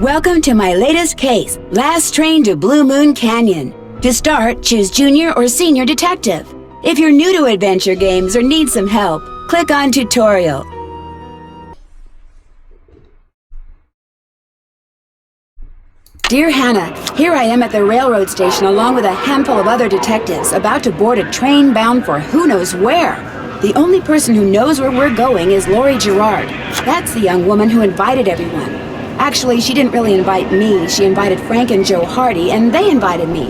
Welcome to my latest case, Last Train to Blue Moon Canyon. To start, choose Junior or Senior Detective. If you're new to adventure games or need some help, click on Tutorial. Dear Hannah, here I am at the railroad station along with a handful of other detectives about to board a train bound for who knows where. The only person who knows where we're going is Lori Gerard. That's the young woman who invited everyone. Actually, she didn't really invite me. She invited Frank and Joe Hardy, and they invited me.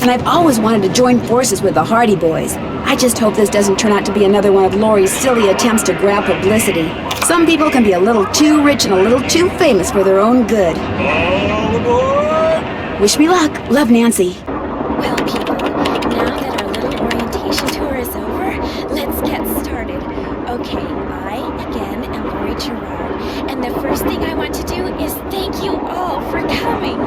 And I've always wanted to join forces with the Hardy Boys. I just hope this doesn't turn out to be another one of Lori's silly attempts to grab publicity. Some people can be a little too rich and a little too famous for their own good. All aboard! Wish me luck. Love, Nancy. Well, people, now that our little orientation tour is over, let's get started. Okay, I, again, am Lori Gerard, and the first thing I want to do is thank you all for coming.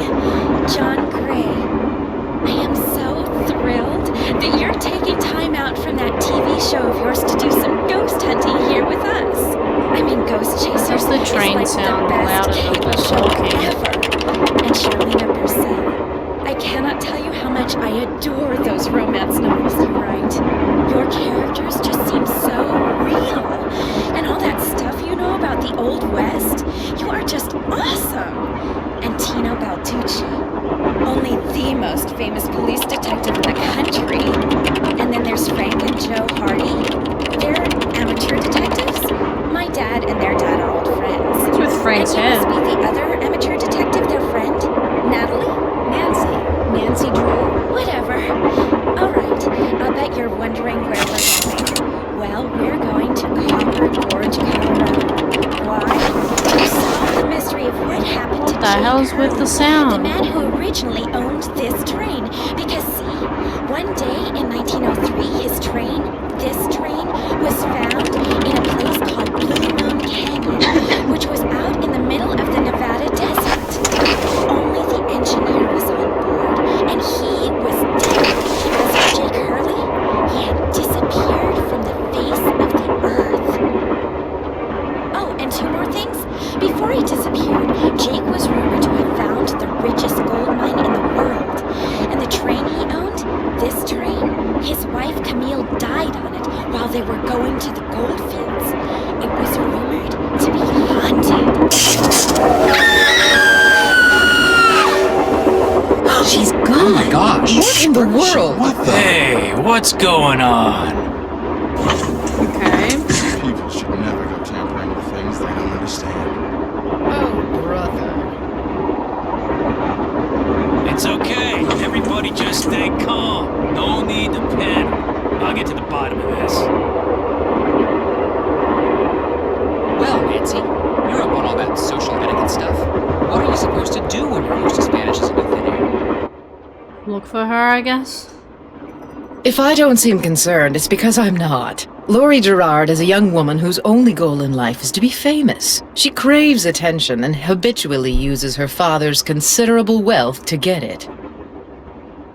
John Gray, I am so thrilled that you're taking time out from that TV show of yours to do some ghost hunting here with us. I mean, Ghost Chasers the train is like sound the louder best than cable the show talking? ever. And Charlene Purcell, I cannot tell you how much I adore those romance novels you write. Your characters just seem so real. And all that stuff you know about the Old West, you are just awesome. And Tino Balducci, only the most famous police detective in the country. And then there's Frank and Joe Hardy. They're amateur detectives. My dad and their dad are old friends. What's with Frank's and you head? must be the other amateur detective, their friend? Natalie? Nancy Drew? Whatever. Alright, I'll bet you're wondering where we're going. Well, we're going to Copper Gorge, Colorado. Why? To solve the mystery of what happened to What the hell's Jake with the Hurley, sound? the man who originally owned this train. Because see, one day in 1903, his train, this train, was found in a place called Blue Moon Canyon, which was out in the middle of the Nevada desert. Only the engineer was on board, and he was dead. As for Jake Hurley, he had disappeared from the face of the earth. Oh, and two more things. Before he disappeared, Jake was rumored to have found the richest gold mine in the world. And the train he owned, this train, his wife Camille died on it while they were going to the gold fields. It was rumored to be haunted. She's gone. Oh my gosh! What in the world? What the? Hey, what's going on? Okay. People should never go tampering with things they don't understand. Oh, brother. It's okay. Everybody just stay calm. No need to panic. I'll get to the bottom of this. Well, Nancy, you're up on all that social etiquette stuff. What are you supposed to do when your hostess vanishes into thin air? Look for her, I guess. If I don't seem concerned, it's because I'm not. Lori Gerard is a young woman whose only goal in life is to be famous. She craves attention and habitually uses her father's considerable wealth to get it.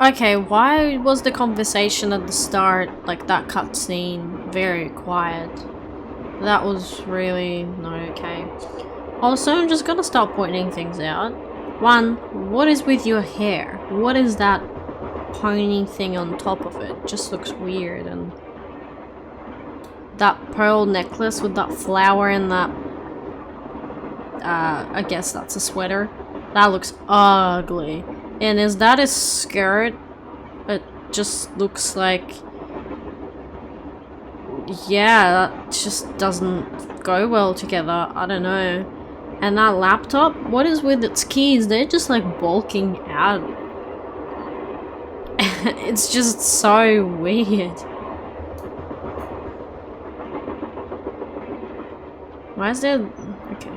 Okay, why was the conversation at the start, like that cutscene, very quiet? That was really not okay. Also, I'm just gonna start pointing things out. One, what is with your hair? What is that pony thing on top of it? Just looks weird. And that pearl necklace with that flower and that I guess that's a sweater. That looks ugly. And is that a skirt? It just looks like, yeah, that just doesn't go well together. I don't know. And that laptop, what is with its keys? They're just like bulking out. It's just so weird. Why is there... Okay.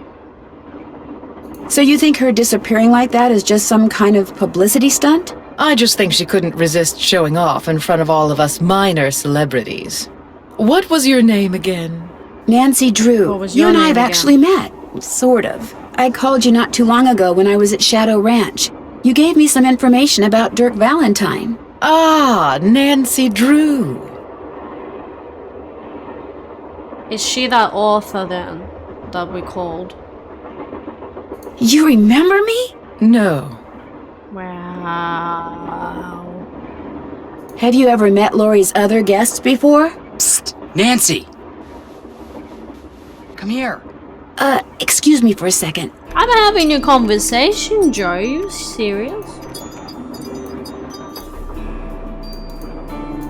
So you think her disappearing like that is just some kind of publicity stunt? I just think she couldn't resist showing off in front of all of us minor celebrities. What was your name again? Nancy Drew. What was You your and I name have again? actually met. Sort of. I called you not too long ago when I was at Shadow Ranch. You gave me some information about Dirk Valentine. Ah, Nancy Drew. Is she that author then that we called? You remember me? No. Wow. Have you ever met Laurie's other guests before? Psst! Nancy! Come here. Excuse me for a second. I'm having a conversation, Joe. Are you serious?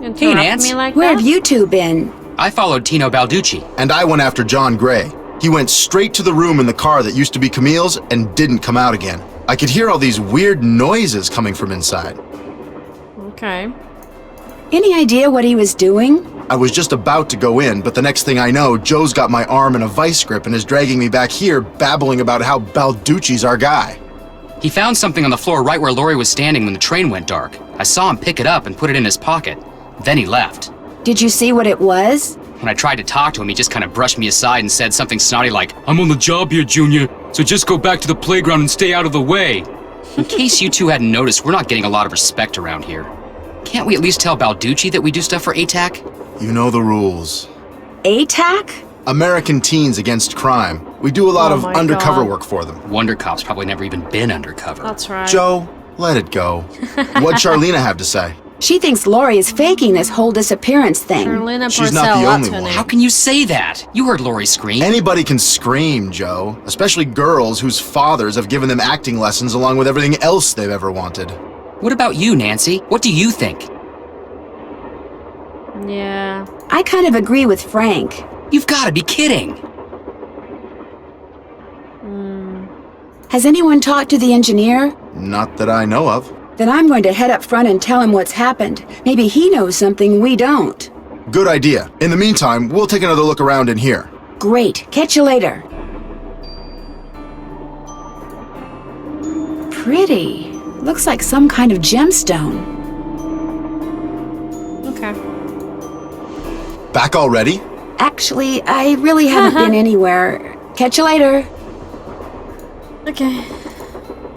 Interrupt Nance. me like Where that? have you two been? I followed Tino Balducci. And I went after John Gray. He went straight to the room in the car that used to be Camille's and didn't come out again. I could hear all these weird noises coming from inside. Okay. Any idea what he was doing? I was just about to go in, but the next thing I know, Joe's got my arm in a vice grip and is dragging me back here, babbling about how Balducci's our guy. He found something on the floor right where Laurie was standing when the train went dark. I saw him pick it up and put it in his pocket. Then he left. Did you see what it was? When I tried to talk to him, he just kind of brushed me aside and said something snotty like, "I'm on the job here, Junior, so just go back to the playground and stay out of the way." In case you two hadn't noticed, we're not getting a lot of respect around here. Can't we at least tell Balducci that we do stuff for ATAC? You know the rules. ATAC? American Teens Against Crime. We do a lot Oh of my undercover God. work for them. Wonder Cop's probably never even been undercover. That's right. Joe, let it go. What'd Charlena have to say? She thinks Laurie is faking this whole disappearance thing. Charlena She's Purcell, not the that's only her one. name. How can you say that? You heard Laurie scream. Anybody can scream, Joe. Especially girls whose fathers have given them acting lessons along with everything else they've ever wanted. What about you, Nancy? What do you think? Yeah. I kind of agree with Frank. You've got to be kidding. Has anyone talked to the engineer? Not that I know of. Then I'm going to head up front and tell him what's happened. Maybe he knows something we don't. Good idea. In the meantime, we'll take another look around in here. Great. Catch you later. Pretty. Looks like some kind of gemstone. Okay. Back already? Actually, I really haven't been anywhere. Catch you later. Okay.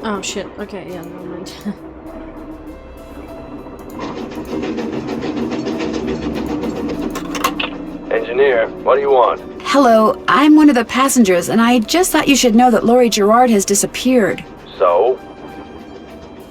Oh shit. Okay, yeah, never mind. Engineer, what do you want? Hello, I'm one of the passengers, and I just thought you should know that Laurie Gerard has disappeared. So?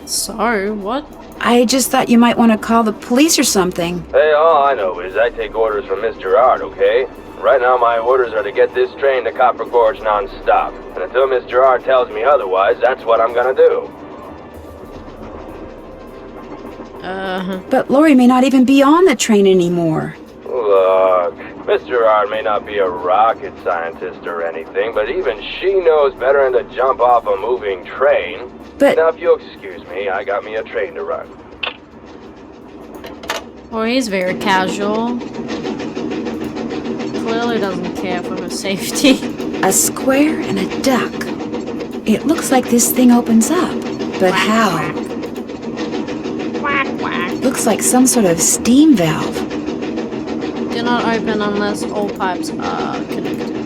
So, what? I just thought you might want to call the police or something. Hey, all I know is I take orders from Miss Gerard, okay? Right now my orders are to get this train to Copper Gorge non-stop. And until Miss Gerard tells me otherwise, that's what I'm gonna do. But Laurie may not even be on the train anymore. Look, Miss Gerard may not be a rocket scientist or anything, but even she knows better than to jump off a moving train. But Now, if you'll excuse me, I got me a train to run. Well, he's very casual. Clearly doesn't care for her safety. a square and a duck. It looks like this thing opens up. But how? Quack, quack. Looks like some sort of steam valve. Do not open unless all pipes are connected.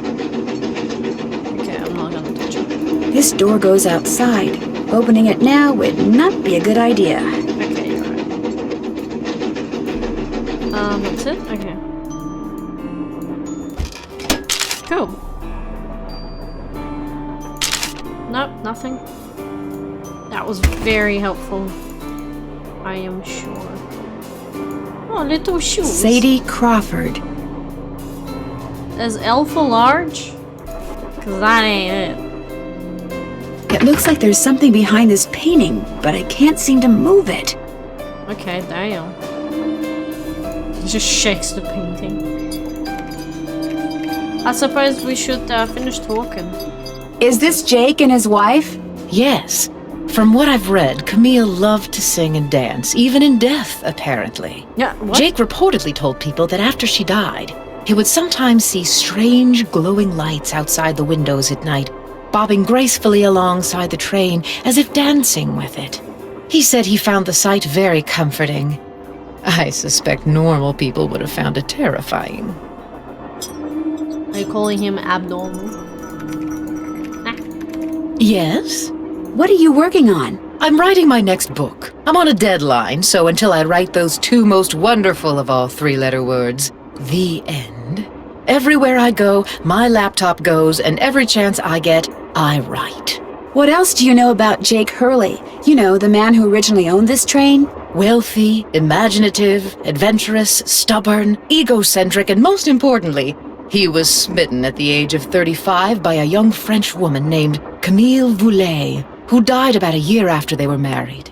Okay, I'm not gonna touch it. This door goes outside. Opening it now would not be a good idea. Okay, you're right. That's it? Okay. Cool. Nope, nothing. That was very helpful. I am sure. Oh, little shoes. Sadie Crawford. Is Alpha large? Cause that ain't it. It looks like there's something behind this painting, but I can't seem to move it. Okay, damn. He just shakes the painting. I suppose we should finish talking. Is this Jake and his wife? Yes. From what I've read, Camille loved to sing and dance, even in death, apparently. Yeah, what? Jake reportedly told people that after she died, he would sometimes see strange glowing lights outside the windows at night, bobbing gracefully alongside the train as if dancing with it. He said he found the sight very comforting. I suspect normal people would have found it terrifying. Are you calling him abnormal? Yes? What are you working on? I'm writing my next book. I'm on a deadline, so until I write those two most wonderful of all three-letter words, the end, everywhere I go, my laptop goes, and every chance I get, I write. What else do you know about Jake Hurley? You know, the man who originally owned this train? Wealthy, imaginative, adventurous, stubborn, egocentric, and most importantly, he was smitten at the age of 35 by a young French woman named Camille Voulet, who died about a year after they were married.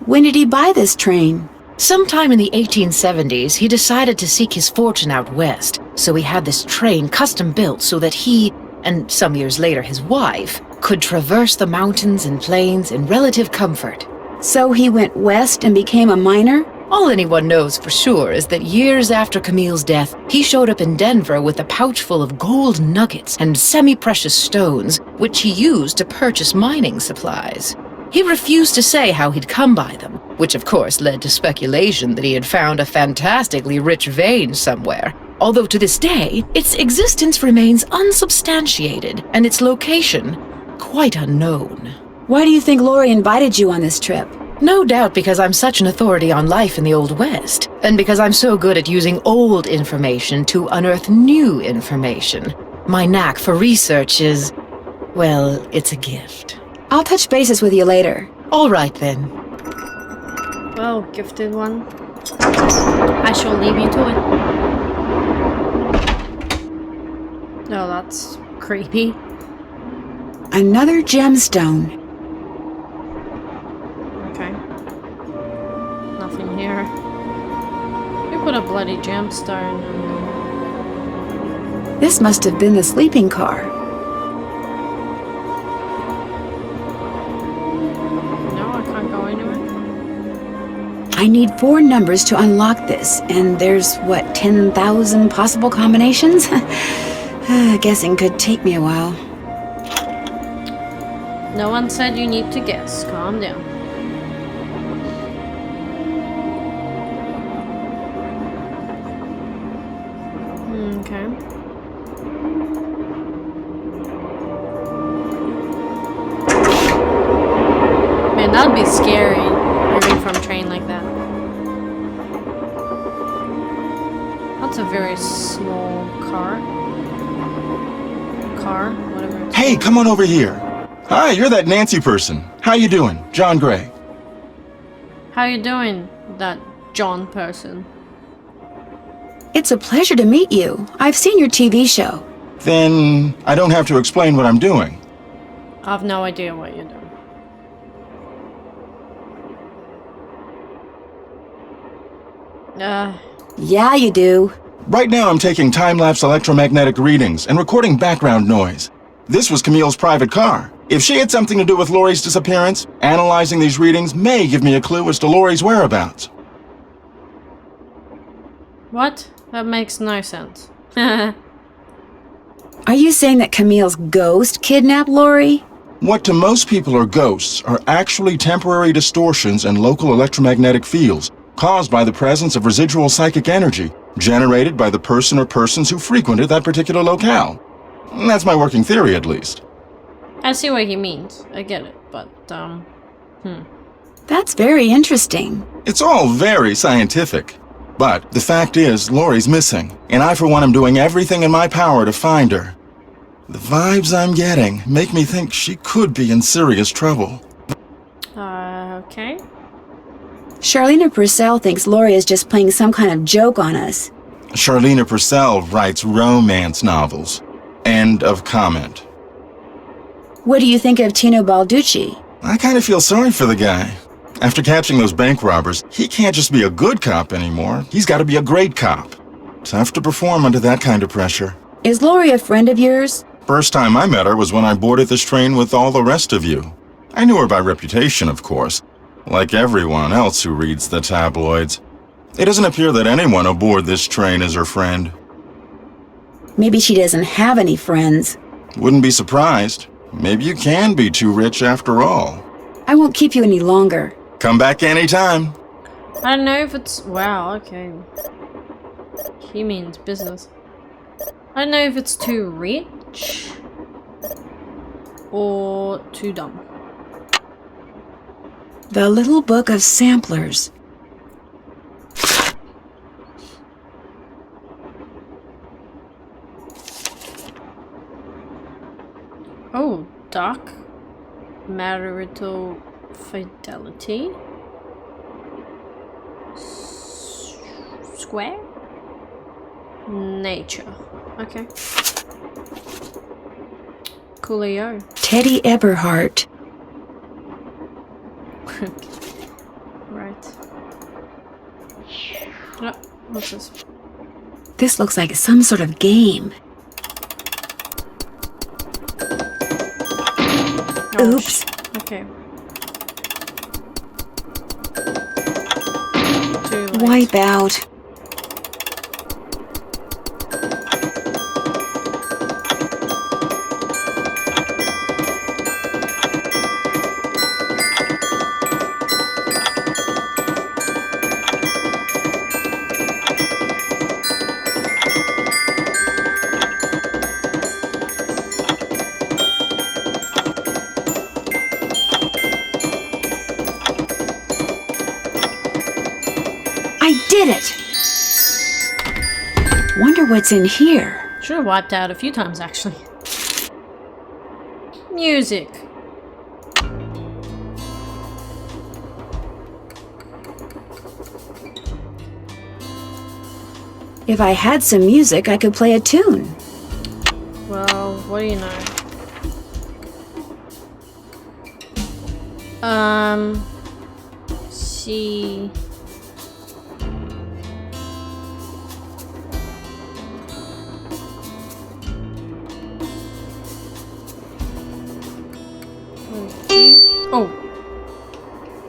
When did he buy this train? Sometime in the 1870s, he decided to seek his fortune out west, so he had this train custom built so that he, and some years later his wife, could traverse the mountains and plains in relative comfort. So he went west and became a miner? All anyone knows for sure is that years after Camille's death, he showed up in Denver with a pouch full of gold nuggets and semi-precious stones, which he used to purchase mining supplies. He refused to say how he'd come by them, which of course led to speculation that he had found a fantastically rich vein somewhere, although to this day, its existence remains unsubstantiated and its location quite unknown. Why do you think Lori invited you on this trip? No doubt because I'm such an authority on life in the Old West, and because I'm so good at using old information to unearth new information. My knack for research is, well, it's a gift. I'll touch bases with you later. All right then. Well, gifted one. I shall leave you to it. No, that's creepy. Another gemstone. Okay. Nothing here. You put a bloody gemstone in. This must have been the sleeping car. No, I can't go anywhere. I need 4 numbers to unlock this, and there's, what, 10,000 possible combinations? Guessing could take me a while. No one said you need to guess. Calm down. Okay. Man, that'd be scary, moving from a train like that. That's a very small car. Whatever it's Hey, come on over here. Hi, you're that Nancy person. How you doing? John Gray. How you doing, that John person? It's a pleasure to meet you. I've seen your TV show. Then I don't have to explain what I'm doing. I have no idea what you're doing. Yeah, you do. Right now I'm taking time-lapse electromagnetic readings and recording background noise. This was Camille's private car. If she had something to do with Lori's disappearance, analyzing these readings may give me a clue as to Lori's whereabouts. What? That makes no sense. Are you saying that Camille's ghost kidnapped Lori? What to most people are ghosts are actually temporary distortions in local electromagnetic fields caused by the presence of residual psychic energy generated by the person or persons who frequented that particular locale. That's my working theory, at least. I see what he means. I get it, but, That's very interesting. It's all very scientific. But the fact is, Lori's missing, and I for one am doing everything in my power to find her. The vibes I'm getting make me think she could be in serious trouble. okay. Charlena Purcell thinks Lori is just playing some kind of joke on us. Charlena Purcell writes romance novels. End of comment. What do you think of Tino Balducci? I kind of feel sorry for the guy. After catching those bank robbers, he can't just be a good cop anymore. He's got to be a great cop. Tough to perform under that kind of pressure. Is Lori a friend of yours? First time I met her was when I boarded this train with all the rest of you. I knew her by reputation, of course, like everyone else who reads the tabloids. It doesn't appear that anyone aboard this train is her friend. Maybe she doesn't have any friends. Wouldn't be surprised. Maybe you can be too rich after all. I won't keep you any longer. Come back anytime. I don't know if it's... Wow, okay. He means business. I don't know if it's too rich or too dumb. The Little Book of Samplers. Oh, Doc. marital fidelity. Square? Nature. Okay. Coolio. Teddy Eberhardt. Right. Oh, what's this? This looks like some sort of game. Oh, Oops. Okay. Too late. Wipe out. I did it! Wonder what's in here. Should have wiped out a few times, actually. Music. If I had some music, I could play a tune. Well, what do you know? See. Oh,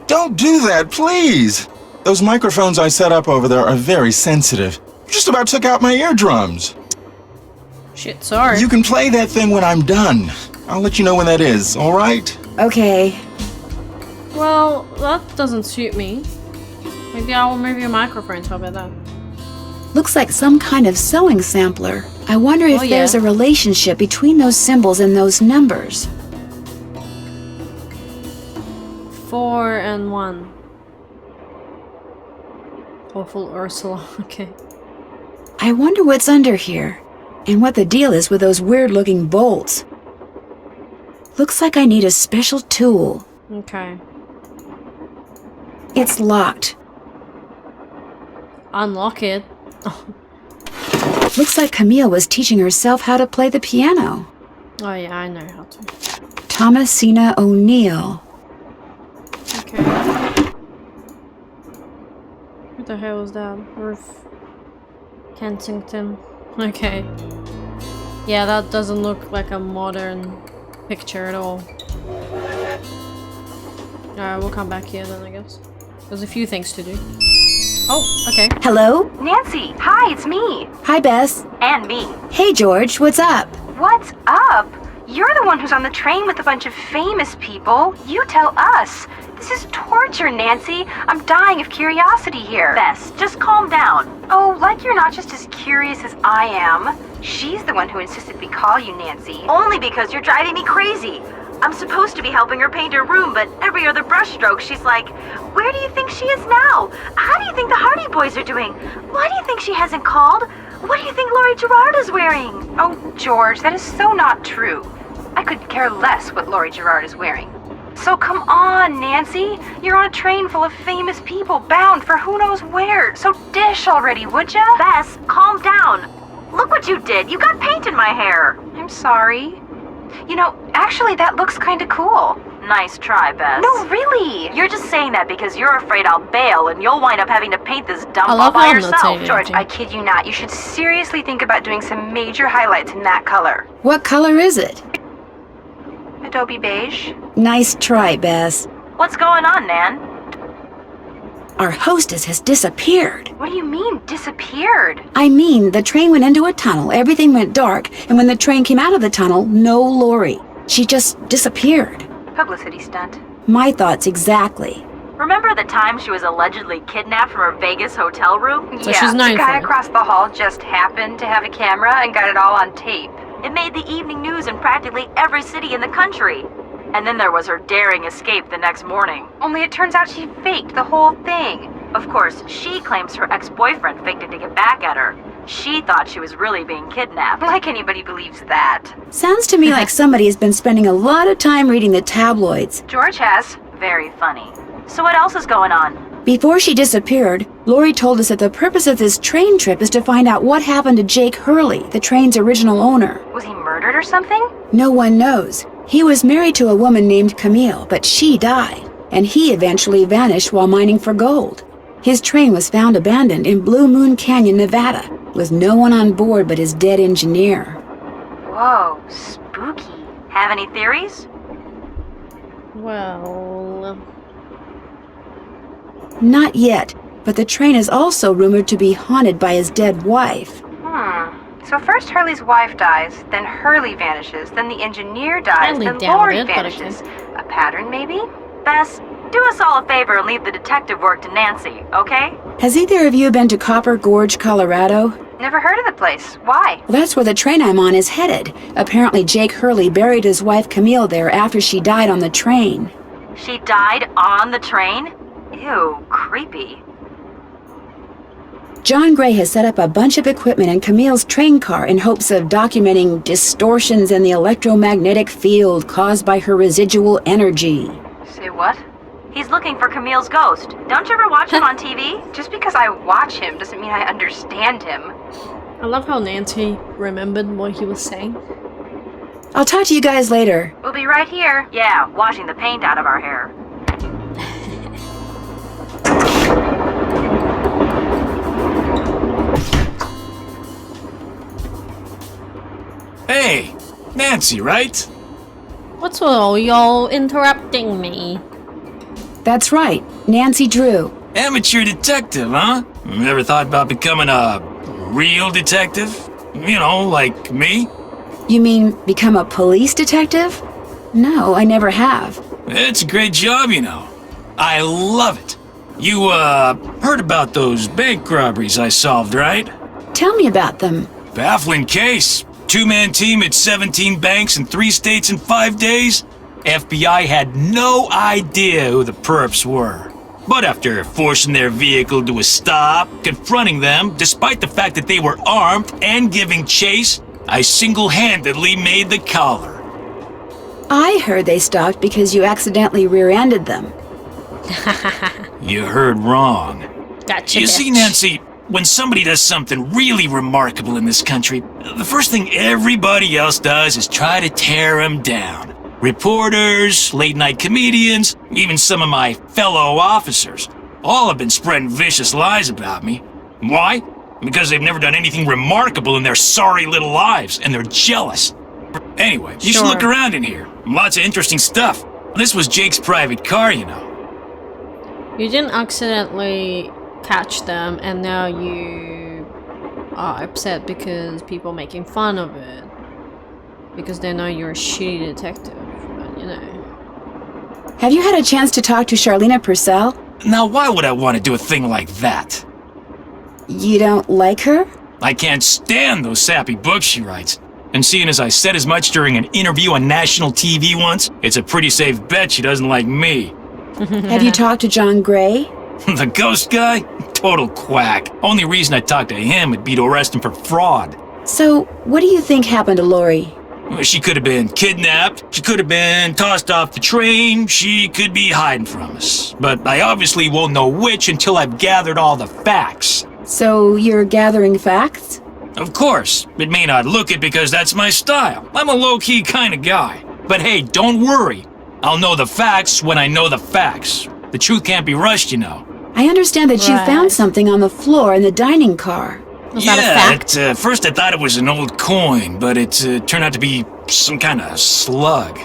Don't do that, please! Those microphones I set up over there are very sensitive. You just about took out my eardrums. shit, sorry. You can play that thing when I'm done. I'll let you know when that is, alright? Okay. Well, that doesn't suit me. Maybe I will move your microphones. How about that? Looks like some kind of sewing sampler. I wonder if Oh, yeah. there's a relationship between those symbols and those numbers. 4 and 1. Awful Ursula. Okay. I wonder what's under here, and what the deal is with those weird-looking bolts. Looks like I need a special tool. Okay. It's locked. Unlock it. Looks like Camille was teaching herself how to play the piano. Oh yeah, I know how to. Thomasina O'Neill. Okay. What the hell was that? Ruth Kensington. Okay. Yeah, that doesn't look like a modern picture at all. Alright, we'll come back here then, I guess. There's a few things to do. Oh, okay. Hello? Nancy, hi, it's me. Hi, Bess. And me. Hey, George, what's up? What's up? You're the one who's on the train with a bunch of famous people. You tell us. This is torture, Nancy. I'm dying of curiosity here. Bess, just calm down. Oh, like you're not just as curious as I am. She's the one who insisted we call you Nancy. Only because you're driving me crazy. I'm supposed to be helping her paint her room, but every other brushstroke she's like, where do you think she is now? How do you think the Hardy Boys are doing? Why do you think she hasn't called? What do you think Laurie Gerard is wearing? Oh, George, that is so not true. I could care less what Laurie Gerard is wearing. So come on, Nancy. You're on a train full of famous people bound for who knows where. So dish already, would ya? Bess, calm down. Look what you did. You got paint in my hair. I'm sorry. You know, actually that looks kinda cool. Nice try, Bess. No, really. You're just saying that because you're afraid I'll bail and you'll wind up having to paint this dump all by yourself. George, I kid you not. You should seriously think about doing some major highlights in that color. What color is it? Adobe beige. Nice try, Bess. What's going on, Nan? Our hostess has disappeared. What do you mean, disappeared? I mean, the train went into a tunnel, everything went dark, and when the train came out of the tunnel, no Lori. She just disappeared. Publicity stunt. My thoughts exactly. Remember the time she was allegedly kidnapped from her Vegas hotel room? So she's known the guy for it. across the hall just happened to have a camera and got it all on tape. It made the evening news in practically every city in the country. And then there was her daring escape the next morning. Only it turns out she faked the whole thing. Of course, she claims her ex-boyfriend faked it to get back at her. She thought she was really being kidnapped. Like anybody believes that. Sounds to me like somebody has been spending a lot of time reading the tabloids. George has. Very funny. So what else is going on? Before she disappeared, Lori told us that the purpose of this train trip is to find out what happened to Jake Hurley, the train's original owner. Was he murdered or something? No one knows. He was married to a woman named Camille, but she died, and he eventually vanished while mining for gold. His train was found abandoned in Blue Moon Canyon, Nevada, with no one on board but his dead engineer. Whoa, spooky. Have any theories? Well... Not yet, but the train is also rumored to be haunted by his dead wife. So first Hurley's wife dies, then Hurley vanishes, then the engineer dies, Highly then doubt Lori it, but vanishes. A pattern, maybe? Bess, do us all a favor and leave the detective work to Nancy, okay? Has either of you been to Copper Gorge, Colorado? Never heard of the place. Why? Well, that's where the train I'm on is headed. Apparently Jake Hurley buried his wife Camille there after she died on the train. She died on the train? Ew, creepy. John Gray has set up a bunch of equipment in Camille's train car in hopes of documenting distortions in the electromagnetic field caused by her residual energy. Say what? He's looking for Camille's ghost. Don't you ever watch him on TV? Just because I watch him doesn't mean I understand him. I love how Nancy remembered what he was saying. I'll talk to you guys later. We'll be right here. Yeah, washing the paint out of our hair. Hey, Nancy, right? What's all y'all interrupting me? That's right, Nancy Drew. Amateur detective, huh? Ever thought about becoming a real detective? You know, like me? You mean become a police detective? No, I never have. It's a great job, you know. I love it. You, heard about those bank robberies I solved, right? Tell me about them. Baffling case. Two-man team at 17 banks in 3 states in 5 days. FBI had no idea who the perps were. But after forcing their vehicle to a stop, confronting them, despite the fact that they were armed and giving chase, I single-handedly made the collar. I heard they stopped because you accidentally rear-ended them. You heard wrong. Gotcha, You see, bitch. Nancy, when somebody does something really remarkable in this country, the first thing everybody else does is try to tear them down. Reporters, late-night comedians, even some of my fellow officers, all have been spreading vicious lies about me. Why? Because they've never done anything remarkable in their sorry little lives, and they're jealous. Anyway, you should look around in here. Lots of interesting stuff. This was Jake's private car, you know. You didn't accidentally catch them and now you are upset because people are making fun of it. Because they know you're a shitty detective, but you know. Have you had a chance to talk to Charlena Purcell? Now, why would I want to do a thing like that? You don't like her? I can't stand those sappy books she writes. And seeing as I said as much during an interview on national TV once, it's a pretty safe bet she doesn't like me. Have you talked to John Gray? The ghost guy? Total quack. Only reason I talked to him would be to arrest him for fraud. So, what do you think happened to Lori? She could have been kidnapped, she could have been tossed off the train, she could be hiding from us. But I obviously won't know which until I've gathered all the facts. So, you're gathering facts? Of course, it may not look it because that's my style. I'm a low-key kind of guy. But hey, don't worry. I'll know the facts when I know the facts. The truth can't be rushed, you know. I understand that you found something on the floor in the dining car. Was that a fact? At first I thought it was an old coin, but it turned out to be some kind of slug.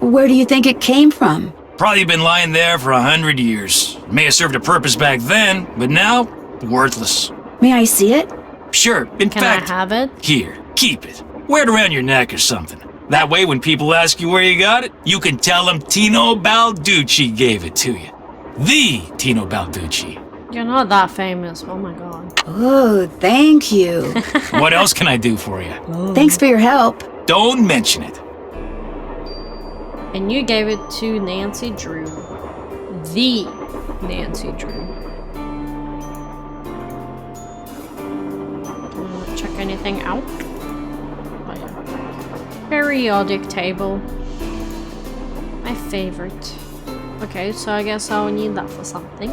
Where do you think it came from? Probably been lying there for 100 years. May have served a purpose back then, but now, worthless. May I see it? Sure, in Can fact, I have it? here, keep it. Wear it around your neck or something. That way, when people ask you where you got it, you can tell them Tino Balducci gave it to you. The Tino Balducci. You're not that famous. Oh my god. Oh, thank you. What else can I do for you? Thanks for your help. Don't mention it. And you gave it to Nancy Drew. The Nancy Drew. anything out? Oh yeah. Periodic table. My favorite. Okay, so I guess I'll need that for something.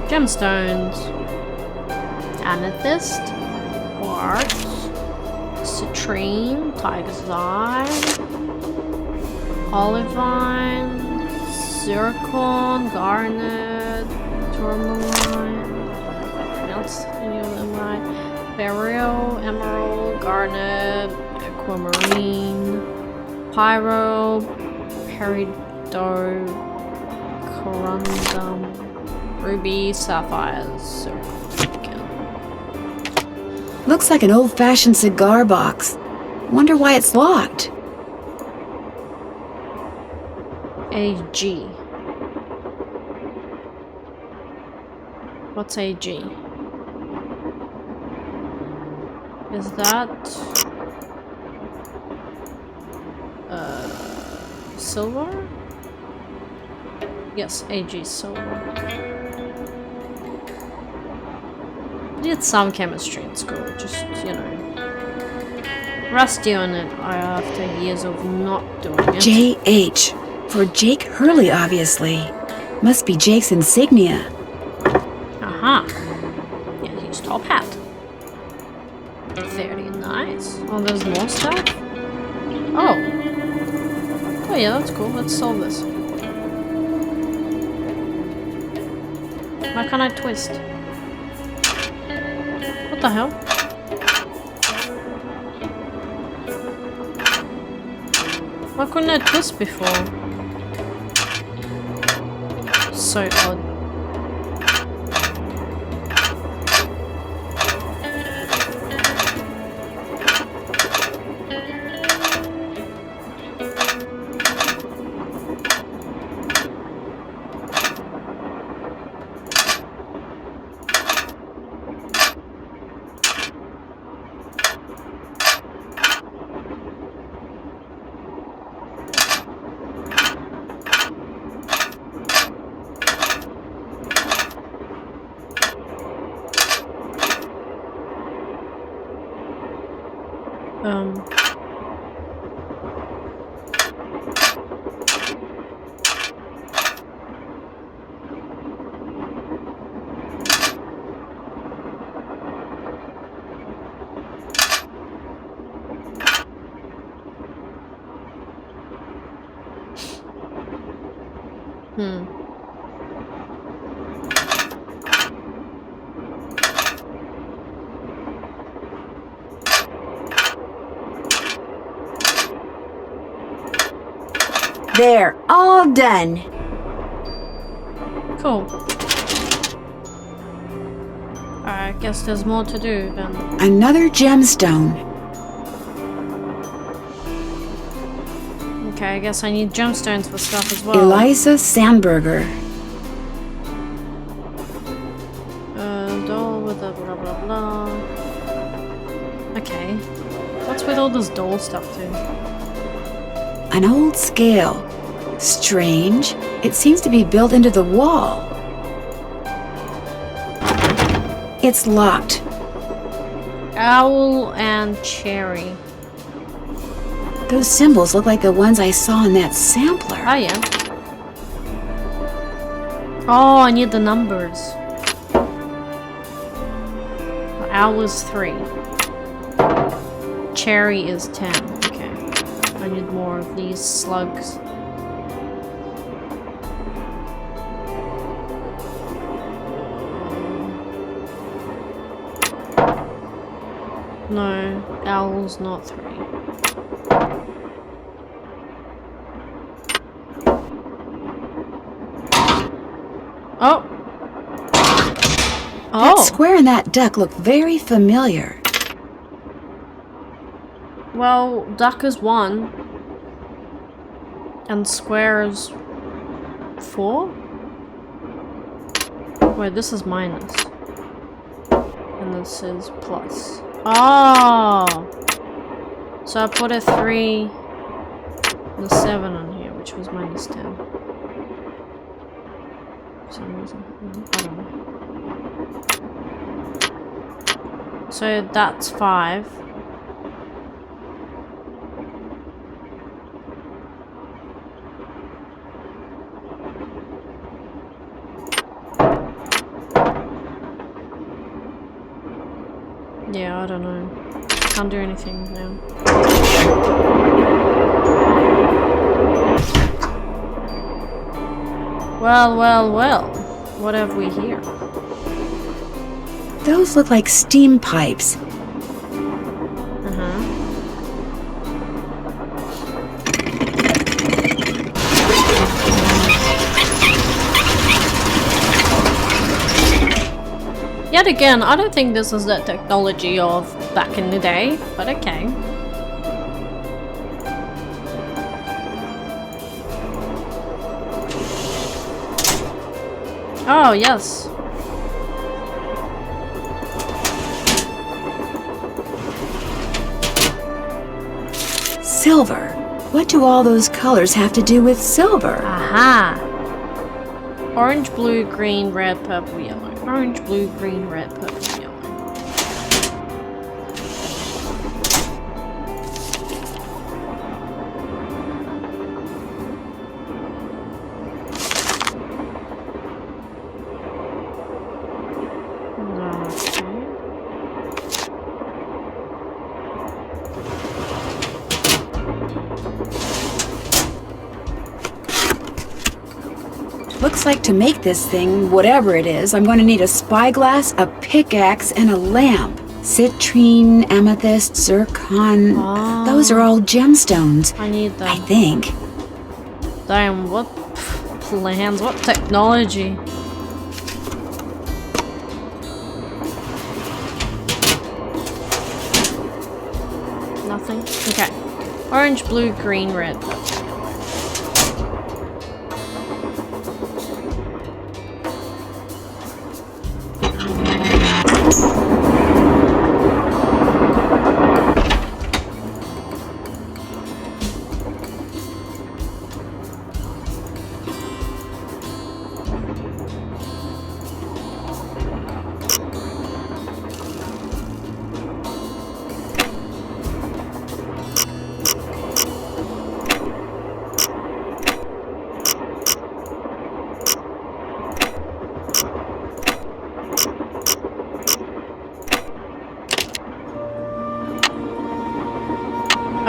Gemstones. Amethyst. Quartz. Citrine. Tiger's eye. Olivine. Zircon. Garnet. Tourmaline. Any of them right? Beryl, emerald, garnet, aquamarine, pyro, peridot, corundum, ruby, sapphires. Looks like an old-fashioned cigar box. Wonder why it's locked. AG. What's AG? Is that silver? Yes, AG silver. Did some chemistry in school, just, you know, rusty on it after years of not doing it. JH. For Jake Hurley, obviously. Must be Jake's insignia. Aha. Yeah, he's top hat. Very nice. Oh, there's more stuff? Oh. Oh yeah, that's cool. Let's solve this. Why can't I twist? What the hell? Why couldn't I twist before? So odd. There, all done. Cool. I guess there's more to do then. Another gemstone. Okay, I guess I need gemstones for stuff as well. Eliza Sandberger. Doll with a blah blah blah. Okay. What's with all this doll stuff too? An old scale. Strange. It seems to be built into the wall. It's locked. Owl and cherry. Those symbols look like the ones I saw in that sampler. Oh yeah. Oh, I need the numbers. Owl is 3. Cherry is 10. Okay. I need more of these slugs. No, owl's not 3. Oh! That square and that duck look very familiar. Well, duck is 1. And square is 4? Wait, this is minus. And this is plus. Oh! So I put a 3 and a 7 on here, which which was -10. For some reason. I don't know. So that's 5. Yeah, I don't know. Can't do anything now. Well, well, well. What have we here? Those look like steam pipes. Uh-huh. Yet again, I don't think this is the technology of back in the day, but okay. Oh, yes. Silver. What do all those colors have to do with silver? Aha! Orange, blue, green, red, purple, yellow. Orange, blue, green, red, purple, yellow. Looks like to make this thing, whatever it is, I'm going to need a spyglass, a pickaxe, and a lamp. Citrine, amethyst, zircon. Oh. Those are all gemstones. I need them. I think. Damn, what plans, what technology? Nothing? Okay. Orange, blue, green, red, purple.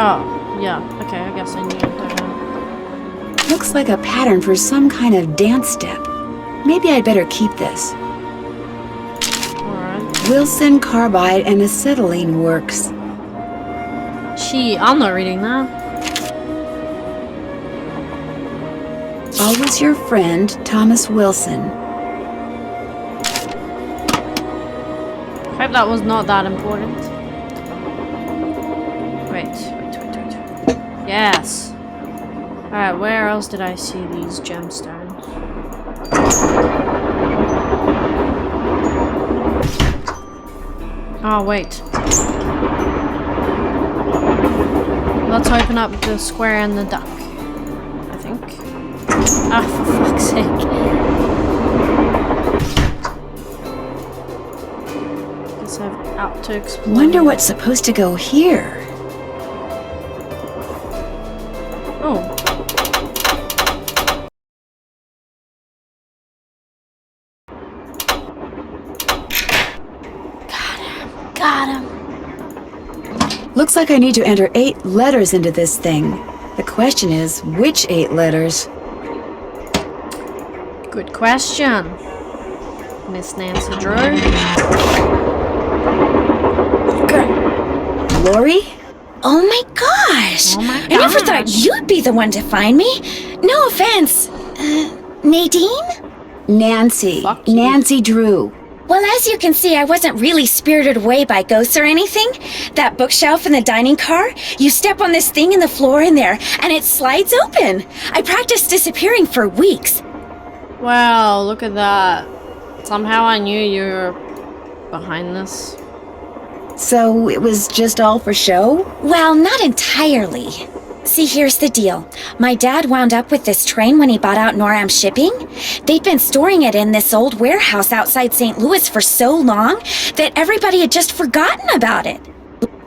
Oh, yeah. Okay, I guess I need it. Looks like a pattern for some kind of dance step. Maybe I'd better keep this. Alright. Wilson Carbide and Acetylene Works. I'm not reading that. Always your friend, Thomas Wilson. Hope that was not that important. Wait. Yes. Alright, where else did I see these gemstones? Oh, wait. Let's open up the square and the duck. I think. Ah, for fuck's sake. Guess I'm out to explore. Wonder what's supposed to go here. Oh. Got him. Looks like I need to enter 8 letters into this thing. The question is, which 8 letters? Good question, Miss Nancy Drew. Lori? Oh my gosh! Oh my I never thought gosh. you'd be the one to find me. No offense. Nadine? Nancy. Fuck you. Nancy Drew. Well, as you can see, I wasn't really spirited away by ghosts or anything. That bookshelf in the dining car, you step on this thing in the floor in there, and it slides open. I practiced disappearing for weeks. Wow, look at that. Somehow I knew you were behind this. So it was just all for show? Well, not entirely. See, here's the deal. My dad wound up with this train when he bought out Noram Shipping. They'd been storing it in this old warehouse outside St. Louis for so long that everybody had just forgotten about it.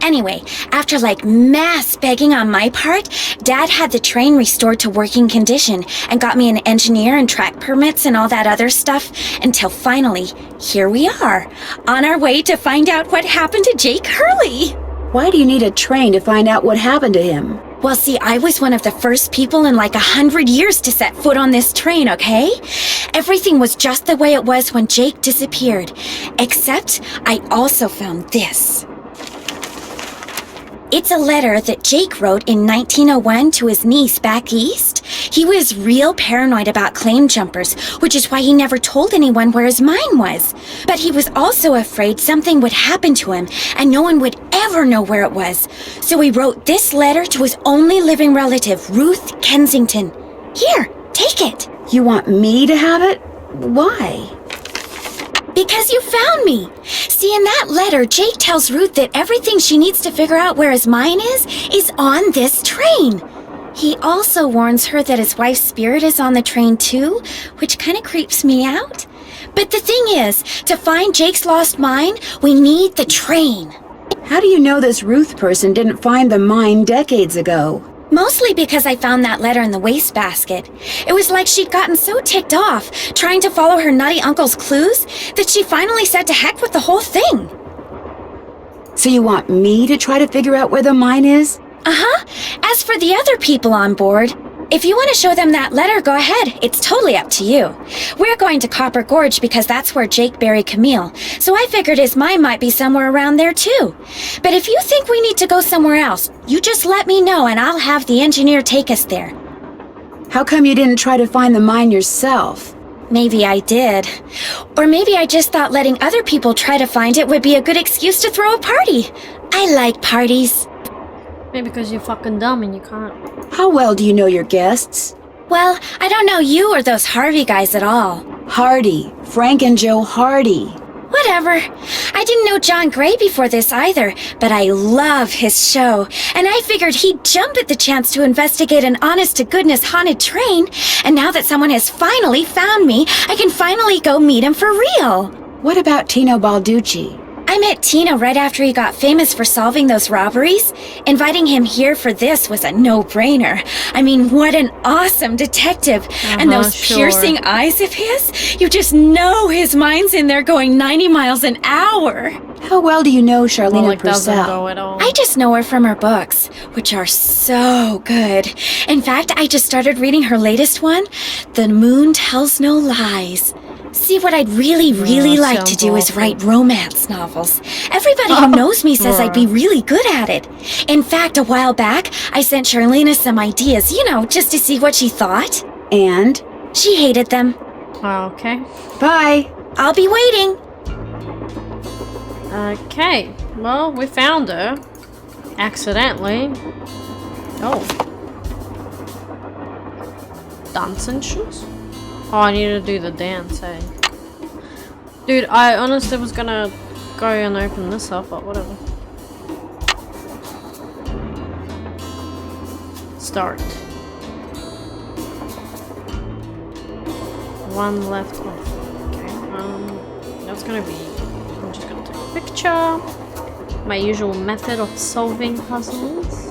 Anyway, after like mass begging on my part, Dad had the train restored to working condition and got me an engineer and track permits and all that other stuff until finally, here we are, on our way to find out what happened to Jake Hurley. Why do you need a train to find out what happened to him? Well, see, I was one of the first people in like 100 years to set foot on this train, okay? Everything was just the way it was when Jake disappeared. Except I also found this. It's a letter that Jake wrote in 1901 to his niece back east. He was real paranoid about claim jumpers, which is why he never told anyone where his mine was. But he was also afraid something would happen to him and no one would ever know where it was. So he wrote this letter to his only living relative, Ruth Kensington. Here, take it. You want me to have it? Why? Because you found me. See, in that letter, Jake tells Ruth that everything she needs to figure out where his mine is on this train. He also warns her that his wife's spirit is on the train too, which kind of creeps me out. But the thing is, to find Jake's lost mine, we need the train. How do you know this Ruth person didn't find the mine decades ago? Mostly because I found that letter in the wastebasket. It was like she'd gotten so ticked off trying to follow her nutty uncle's clues that she finally said to heck with the whole thing. So you want me to try to figure out where the mine is? Uh-huh. As for the other people on board, if you want to show them that letter, go ahead. It's totally up to you. We're going to Copper Gorge because that's where Jake buried Camille, so I figured his mine might be somewhere around there too. But if you think we need to go somewhere else, you just let me know and I'll have the engineer take us there. How come you didn't try to find the mine yourself? Maybe I did. Or maybe I just thought letting other people try to find it would be a good excuse to throw a party. I like parties. Maybe because you're fucking dumb and you can't. How well do you know your guests? Well, I don't know you or those Harvey guys at all. Hardy. Frank and Joe Hardy. Whatever. I didn't know John Gray before this either, but I love his show, and I figured he'd jump at the chance to investigate an honest-to-goodness haunted train, and now that someone has finally found me, I can finally go meet him for real. What about Tino Balducci? I met Tino right after he got famous for solving those robberies. Inviting him here for this was a no-brainer. I mean, what an awesome detective. And those piercing eyes of his, you just know his mind's in there going 90 miles an hour. How well do you know Charlena doesn't go Purcell? at all. I just know her from her books, which are so good. In fact, I just started reading her latest one, The Moon Tells No Lies. See, what I'd really like to do is write romance novels. Everybody who knows me says I'd be really good at it. In fact, a while back, I sent Charlena some ideas, you know, just to see what she thought. And? She hated them. Okay. Bye. I'll be waiting. Okay. Well, we found her. Accidentally. Oh. Dancing shoes? Oh, I need to do the dance, eh? Dude, I honestly was gonna go and open this up, but whatever. Start. One left off. Okay, that's gonna be... I'm just gonna take a picture. My usual method of solving puzzles.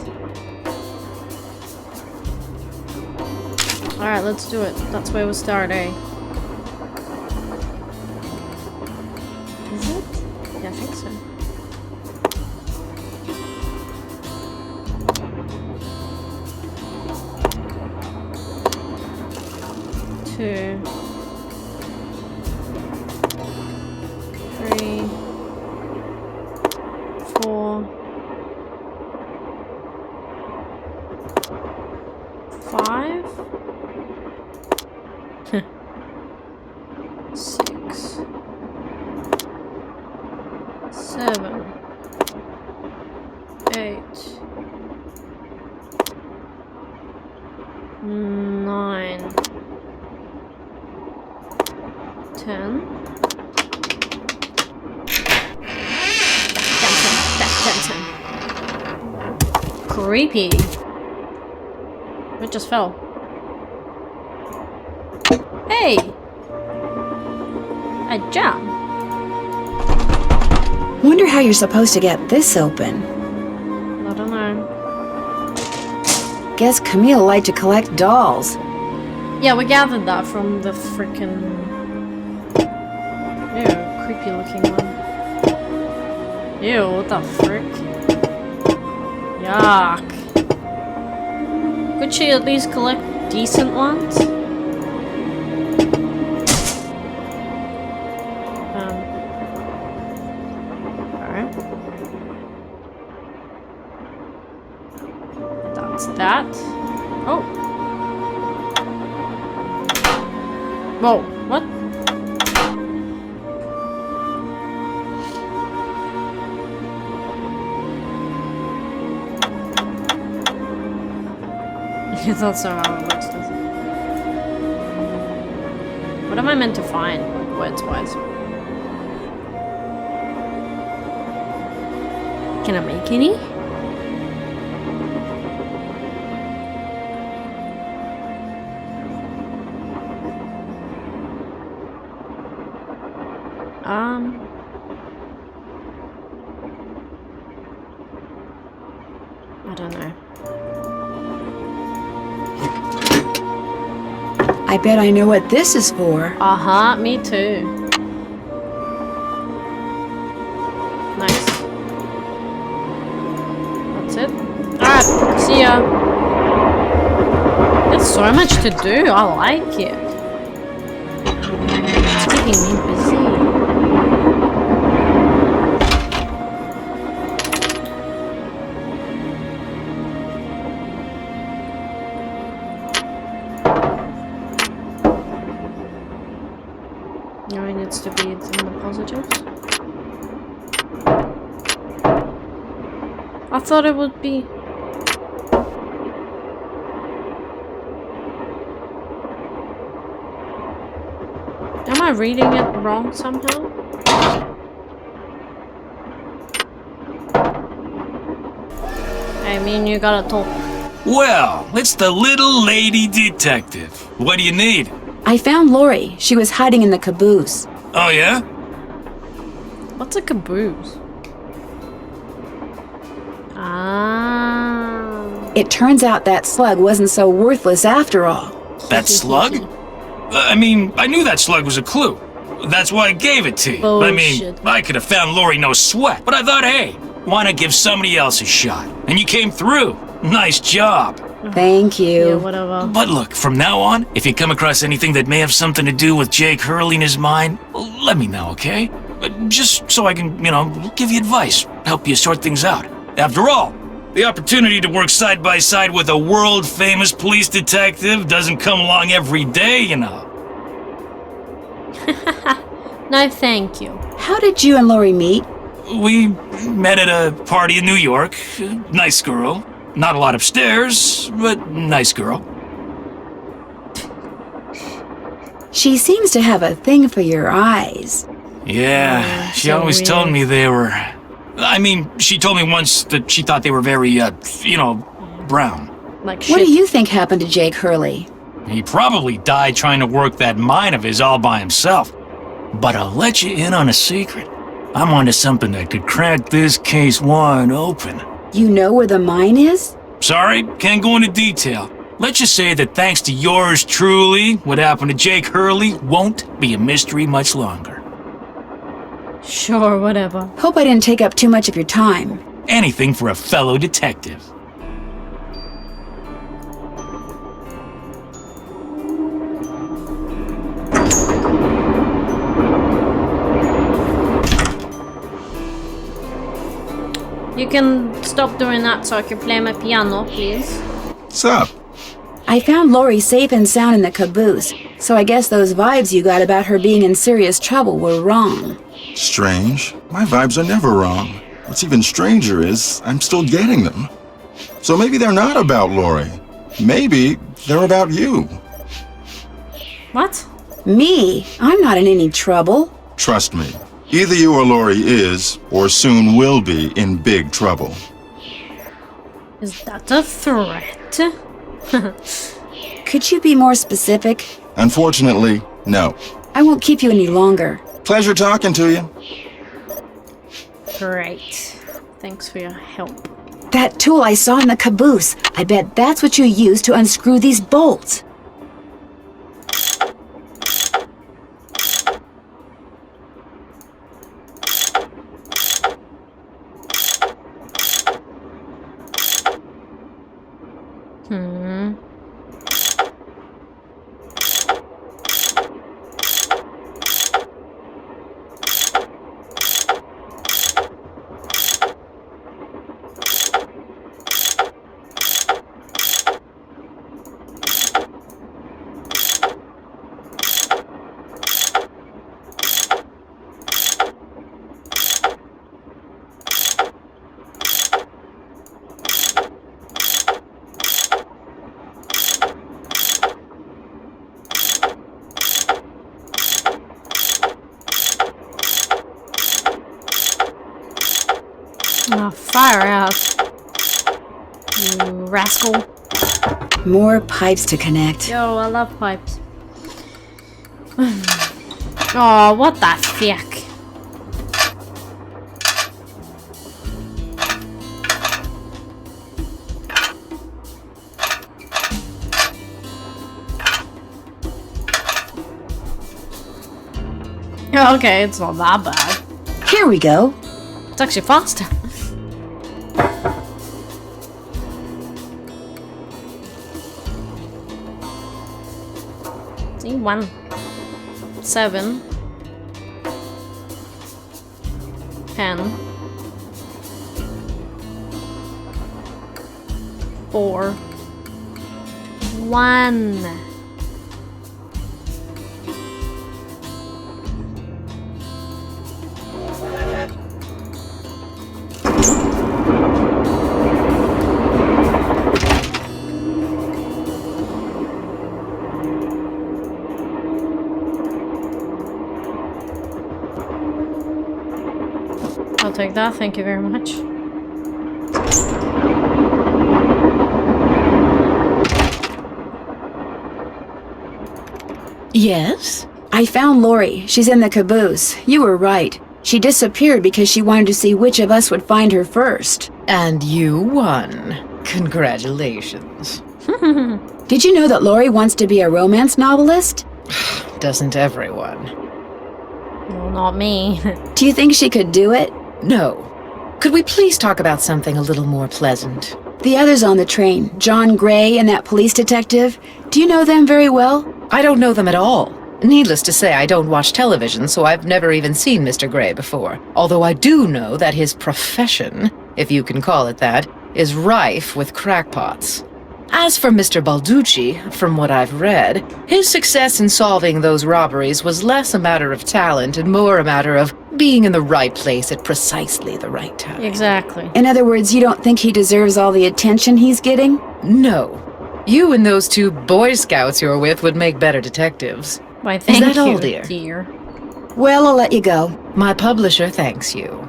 Alright, let's do it. That's where we start, eh? Is it? Yeah, I think so. Two. 3. 4. 5. 6. 7. 8. 9. 10. Creepy. it just fell. Hey! A jam. Wonder how you're supposed to get this open. I don't know. Guess Camille liked to collect dolls. Yeah, we gathered that from the frickin'... Ew, creepy looking one. Ew, what the frick? Yuck. Could she at least collect decent ones? Alright. That's that. Oh! Whoa, what? It's not so how it looks, does it? What am I meant to find, like, words-wise? Can I make any? I don't know. I bet I know what this is for. Uh-huh, me too. Nice. That's it. Alright, see ya. There's so much to do, I like it. It's keeping me busy. Now it needs to be in the positives. I thought it would be. Am I reading it wrong somehow? I mean, you gotta talk. Well, it's the little lady detective. What do you need? I found Lori. She was hiding in the caboose. Oh, yeah? What's a caboose? Ah. It turns out that slug wasn't so worthless after all. That slug? I mean, I knew that slug was a clue. That's why I gave it to you. I mean, Bullshit. I could have found Lori no sweat. But I thought, hey, why not give somebody else a shot? And you came through. Nice job. Thank Yeah, you. whatever. But look, from now on, if you come across anything that may have something to do with Jake Hurley in his mind, let me know, okay? Just so I can, give you advice, help you sort things out. After all, the opportunity to work side by side with a world-famous police detective doesn't come along every day, you know. No, thank you. How did you and Lori meet? We met at a party in New York. Nice girl. Not a lot upstairs, but nice girl. She seems to have a thing for your eyes. Yeah, she so always weird. told me they were... I mean, she told me once that she thought they were very, brown. Like What shit. do you think happened to Jake Hurley? He probably died trying to work that mine of his all by himself. But I'll let you in on a secret. I'm onto something that could crack this case wide open. You know where the mine is? Sorry, can't go into detail. Let's just say that thanks to yours truly, what happened to Jake Hurley won't be a mystery much longer. Sure, whatever. Hope I didn't take up too much of your time. Anything for a fellow detective. You can stop doing that so I can play my piano, please. What's up? I found Lori safe and sound in the caboose, so I guess those vibes you got about her being in serious trouble were wrong. Strange. My vibes are never wrong. What's even stranger is I'm still getting them. So maybe they're not about Lori. Maybe they're about you. What? Me? I'm not in any trouble. Trust me. Either you or Lori is, or soon will be, in big trouble. Is that a threat? Could you be more specific? Unfortunately, no. I won't keep you any longer. Pleasure talking to you. Great. Thanks for your help. That tool I saw in the caboose. I bet that's what you used to unscrew these bolts. Oh, fire out. You rascal. More pipes to connect. Yo, I love pipes. Oh, what the fuck? Okay, it's not that bad. Here we go. It's actually faster. See, 1, 7, 10, 4, 1. I'll take that, thank you very much. Yes? I found Lori. She's in the caboose. You were right. She disappeared because she wanted to see which of us would find her first. And you won. Congratulations. Did you know that Lori wants to be a romance novelist? Doesn't everyone? Well, not me. Do you think she could do it? No. Could we please talk about something a little more pleasant? The others on the train, John Gray and that police detective, do you know them very well? I don't know them at all. Needless to say, I don't watch television, so I've never even seen Mr. Gray before. Although I do know that his profession, if you can call it that, is rife with crackpots. As for Mr. Balducci, from what I've read, his success in solving those robberies was less a matter of talent and more a matter of being in the right place at precisely the right time. Exactly. In other words, you don't think he deserves all the attention he's getting? No. You and those 2 Boy Scouts you're with would make better detectives. Why, thank that all, you, dear? Well, I'll let you go. My publisher thanks you.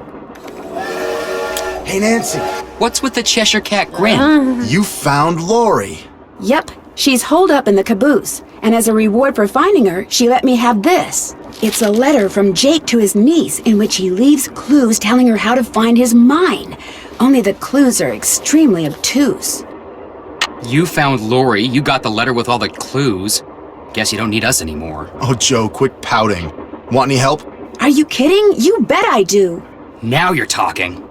Hey, Nancy, What's with the Cheshire Cat grin? you found Lori. Yep, she's holed up in the caboose, and as a reward for finding her, she let me have this. It's a letter from Jake to his niece in which he leaves clues telling her how to find his mine. Only the clues are extremely obtuse. You found Lori, you got the letter with all the clues. Guess you don't need us anymore. Oh, Joe, quit pouting. Want any help? Are you kidding? You bet I do. Now you're talking.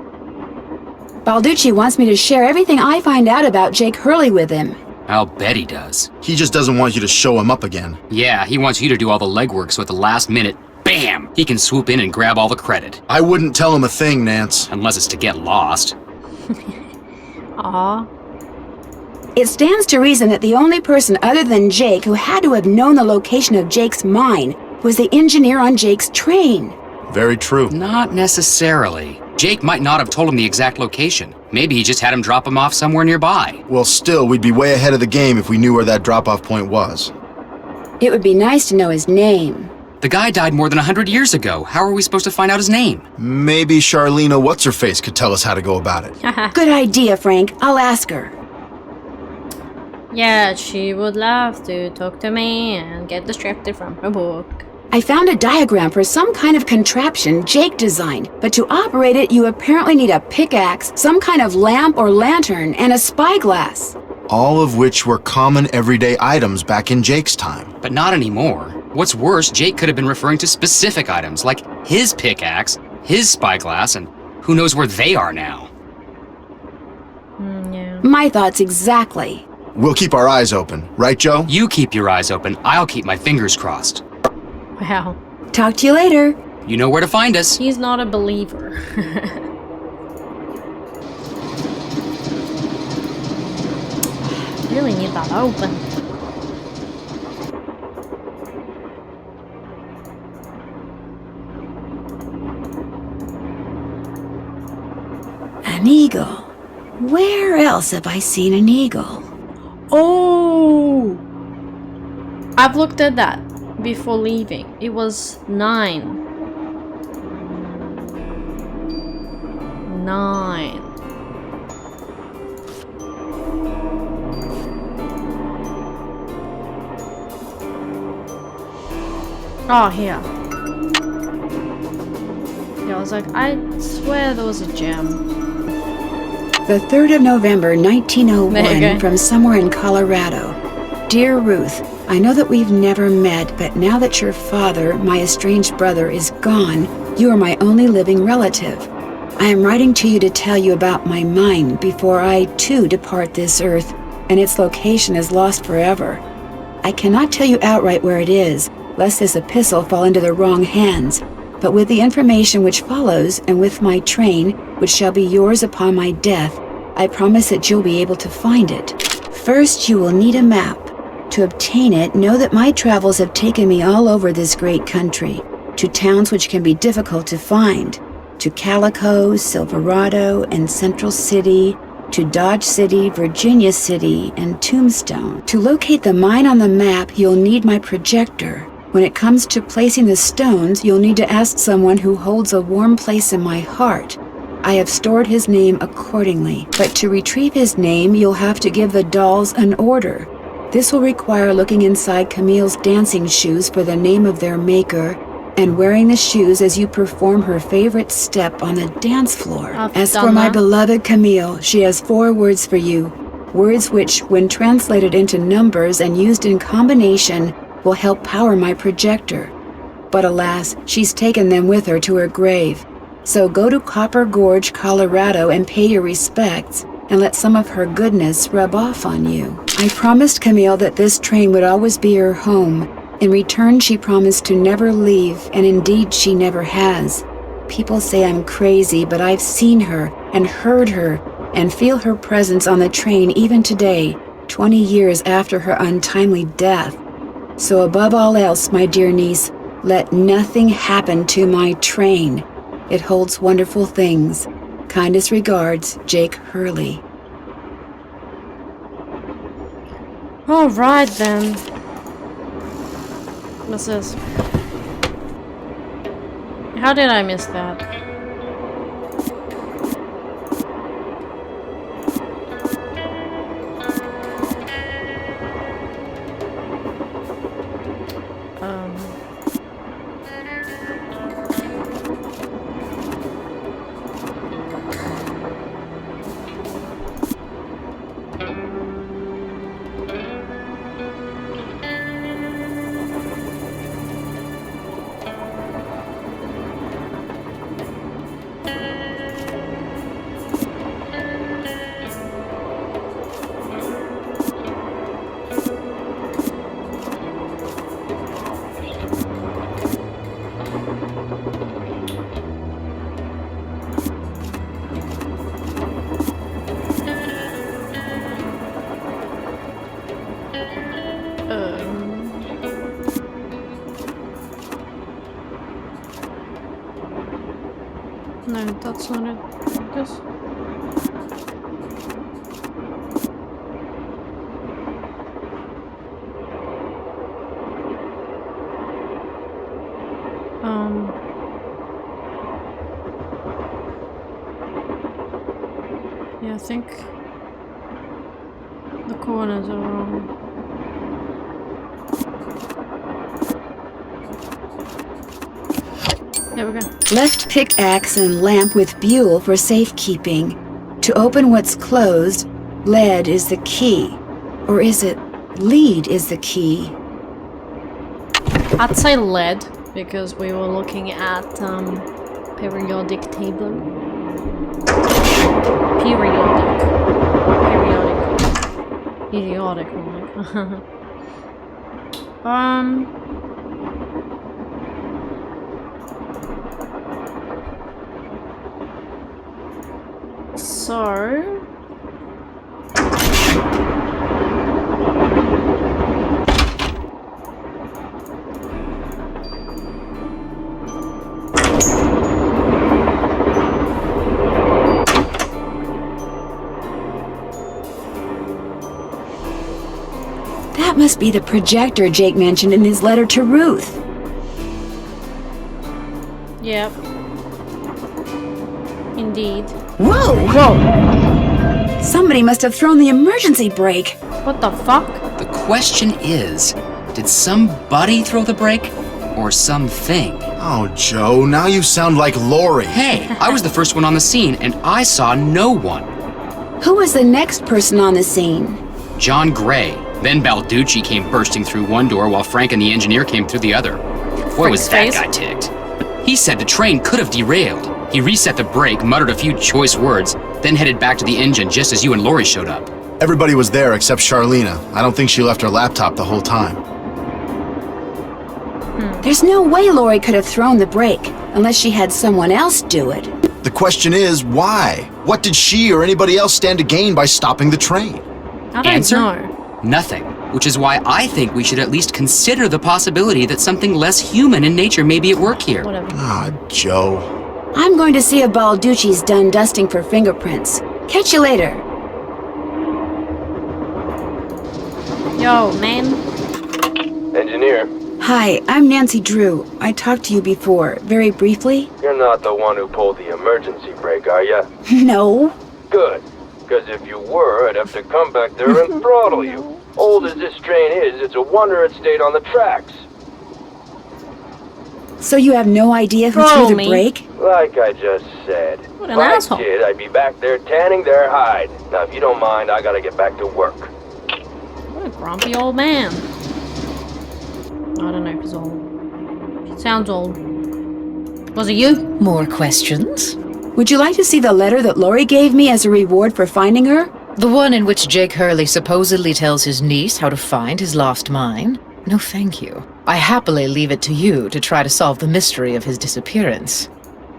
Balducci wants me to share everything I find out about Jake Hurley with him. I'll bet he does. He just doesn't want you to show him up again. Yeah, he wants you to do all the legwork so at the last minute, bam, he can swoop in and grab all the credit. I wouldn't tell him a thing, Nance. Unless it's to get lost. Aw. It stands to reason that the only person other than Jake who had to have known the location of Jake's mine was the engineer on Jake's train. Very true. Not necessarily. Jake might not have told him the exact location. Maybe he just had him drop him off somewhere nearby. Well, still, we'd be way ahead of the game if we knew where that drop-off point was. It would be nice to know his name. The guy died more than 100 years ago. How are we supposed to find out his name? Maybe Charlena What's-Her-Face could tell us how to go about it. Good idea, Frank. I'll ask her. Yeah, she would love to talk to me and get distracted from her book. I found a diagram for some kind of contraption Jake designed, but to operate it, you apparently need a pickaxe, some kind of lamp or lantern, and a spyglass. All of which were common everyday items back in Jake's time. But not anymore. What's worse, Jake could have been referring to specific items, like his pickaxe, his spyglass, and who knows where they are now. Yeah. My thoughts exactly. We'll keep our eyes open, right, Joe? You keep your eyes open, I'll keep my fingers crossed. Wow. Talk to you later. You know where to find us. He's not a believer. Really need that open. An eagle. Where else have I seen an eagle? Oh! I've looked at that before leaving. It was 9. 9. Oh, here. Yeah, I was like, I swear there was a gem. The 3rd of November, There you 1901, go. from somewhere in Colorado. Dear Ruth, I know that we've never met, but now that your father, my estranged brother, is gone, you are my only living relative. I am writing to you to tell you about my mind before I, too, depart this earth, and its location is lost forever. I cannot tell you outright where it is, lest this epistle fall into the wrong hands, but with the information which follows, and with my train, which shall be yours upon my death, I promise that you'll be able to find it. First, you will need a map. To obtain it, know that my travels have taken me all over this great country, to towns which can be difficult to find, to Calico, Silverado, and Central City, to Dodge City, Virginia City, and Tombstone. To locate the mine on the map, you'll need my projector. When it comes to placing the stones, you'll need to ask someone who holds a warm place in my heart. I have stored his name accordingly, but to retrieve his name, you'll have to give the dolls an order. This will require looking inside Camille's dancing shoes for the name of their maker, and wearing the shoes as you perform her favorite step on the dance floor. I've As done for my that. beloved Camille, she has 4 words for you. Words which, when translated into numbers and used in combination, will help power my projector. But alas, she's taken them with her to her grave. So go to Copper Gorge, Colorado, and pay your respects, and let some of her goodness rub off on you. I promised Camille that this train would always be her home. In return, she promised to never leave, and indeed she never has. People say I'm crazy, but I've seen her, and heard her, and feel her presence on the train even today, 20 years after her untimely death. So above all else, my dear niece, let nothing happen to my train. It holds wonderful things. Kindest regards, Jake Hurley. Alright then. What's this? How did I miss that? No, that's not it. This. Yeah, I think the corners are wrong. There we go. Left pickaxe and lamp with buhl for safekeeping. To open what's closed, lead is the key. Or is it lead is the key? I'd say lead, because we were looking at periodic table. Periodic. Idiotic, So... That must be the projector Jake mentioned in his letter to Ruth. Yep. Indeed. Whoa! Whoa! Somebody must have thrown the emergency brake. What the fuck? The question is, did somebody throw the brake? Or something? Oh, Joe, now you sound like Lori. Hey, I was the first one on the scene, and I saw no one. Who was the next person on the scene? John Gray. Then Balducci came bursting through one door while Frank and the engineer came through the other. Boy, was that guy ticked. He said the train could have derailed. He reset the brake, muttered a few choice words, then headed back to the engine just as you and Lori showed up. Everybody was there except Charlena. I don't think she left her laptop the whole time. There's no way Lori could have thrown the brake, unless she had someone else do it. The question is, why? What did she or anybody else stand to gain by stopping the train? I don't Answer? know. Nothing. Which is why I think we should at least consider the possibility that something less human in nature may be at work here. Whatever. Ah, Joe. I'm going to see if Balducci's done dusting for fingerprints. Catch you later. Yo, man. Engineer, Hi, I'm Nancy Drew. I talked to you before, very briefly. you're not the one who pulled the emergency brake, are ya? No. Good. Because if you were, I'd have to come back there and throttle you. Old as this train is, it's a wonder it stayed on the tracks. So you have no idea who Throw threw the me. brake? Like I just said. What an If I asshole. did, I'd be back there tanning their hide. Now, if you don't mind, I gotta get back to work. What a grumpy old man. I don't know if he's old. Sounds old. Was it you? More questions? Would you like to see the letter that Lori gave me as a reward for finding her? The one in which Jake Hurley supposedly tells his niece how to find his lost mine? No, thank you. I happily leave it to you to try to solve the mystery of his disappearance.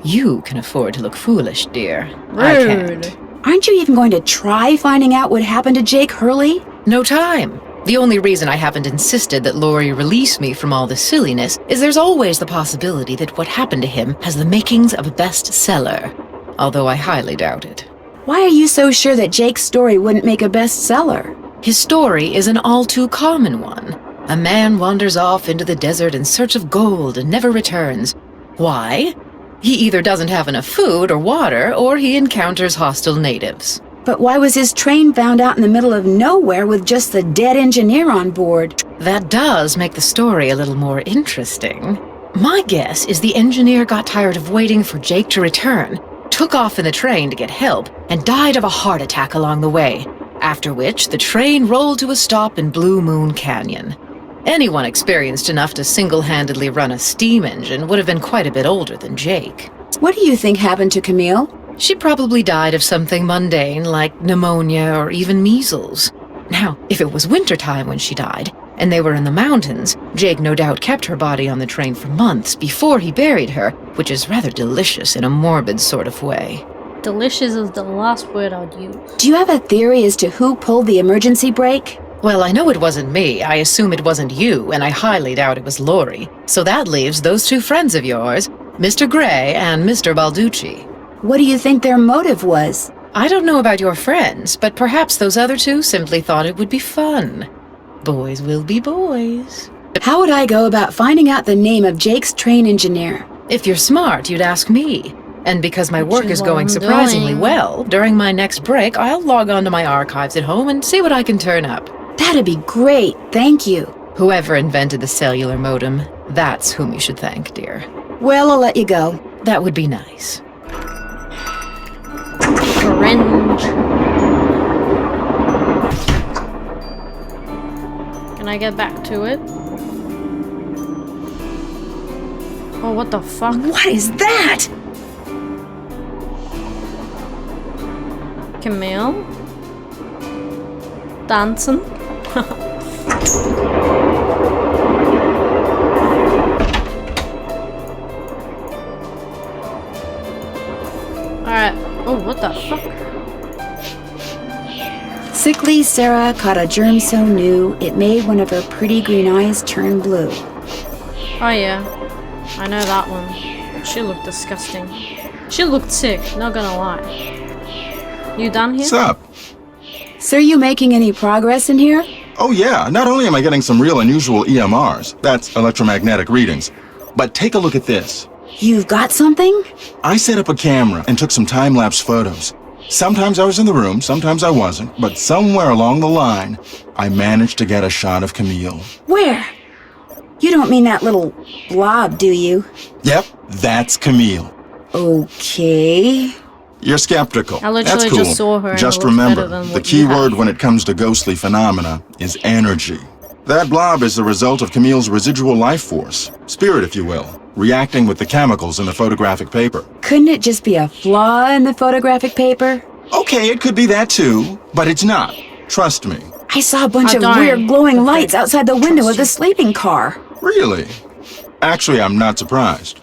You can afford to look foolish, dear. I Rude. can't. Aren't you even going to try finding out what happened to Jake Hurley? No time. The only reason I haven't insisted that Lori release me from all this silliness is there's always the possibility that what happened to him has the makings of a bestseller, although I highly doubt it. Why are you so sure that Jake's story wouldn't make a bestseller? His story is an all too common one. A man wanders off into the desert in search of gold and never returns. Why? He either doesn't have enough food or water, or he encounters hostile natives. But why was his train found out in the middle of nowhere with just the dead engineer on board? That does make the story a little more interesting. My guess is the engineer got tired of waiting for Jake to return, took off in the train to get help, and died of a heart attack along the way, after which the train rolled to a stop in Blue Moon Canyon. Anyone experienced enough to single-handedly run a steam engine would have been quite a bit older than Jake. What do you think happened to Camille? She probably died of something mundane like pneumonia or even measles. Now, if it was wintertime when she died, and they were in the mountains, Jake no doubt kept her body on the train for months before he buried her, which is rather delicious in a morbid sort of way. Delicious is the last word I'd use. Do you have a theory as to who pulled the emergency brake? Well, I know it wasn't me, I assume it wasn't you, and I highly doubt it was Lori. So that leaves those two friends of yours, Mr. Gray and Mr. Balducci. What do you think their motive was? I don't know about your friends, but perhaps those other two simply thought it would be fun. Boys will be boys. How would I go about finding out the name of Jake's train engineer? If you're smart, you'd ask me. And because my Which work is is what going I'm surprisingly doing. well, during my next break, I'll log on to my archives at home and see what I can turn up. That'd be great, thank you. Whoever invented the cellular modem, that's whom you should thank, dear. Well, I'll let you go. That would be nice. Cringe. Can I get back to it? Oh, what the fuck? What is that? Camille? Dancing? Alright. Oh, what the fuck? Sickly Sarah caught a germ so new, it made one of her pretty green eyes turn blue. Oh yeah. I know that one. She looked disgusting. She looked sick, not gonna lie. You done here? What's up? So you making any progress in here? Oh yeah, not only am I getting some real unusual EMRs, that's electromagnetic readings, but take a look at this. You've got something? I set up a camera and took some time-lapse photos. Sometimes I was in the room, sometimes I wasn't, but somewhere along the line, I managed to get a shot of Camille. Where? You don't mean that little blob, do you? Yep, that's Camille. Okay. You're skeptical. I literally That's cool. just saw her and Just it looked better remember, than the what key you word have. when it comes to ghostly phenomena is energy. That blob is the result of Camille's residual life force, spirit if you will, reacting with the chemicals in the photographic paper. Couldn't it just be a flaw in the photographic paper? Okay, it could be that too, but it's not. Trust me. I saw a bunch I'm of dying. weird glowing Okay. lights outside the window of the sleeping car. Really? Actually, I'm not surprised.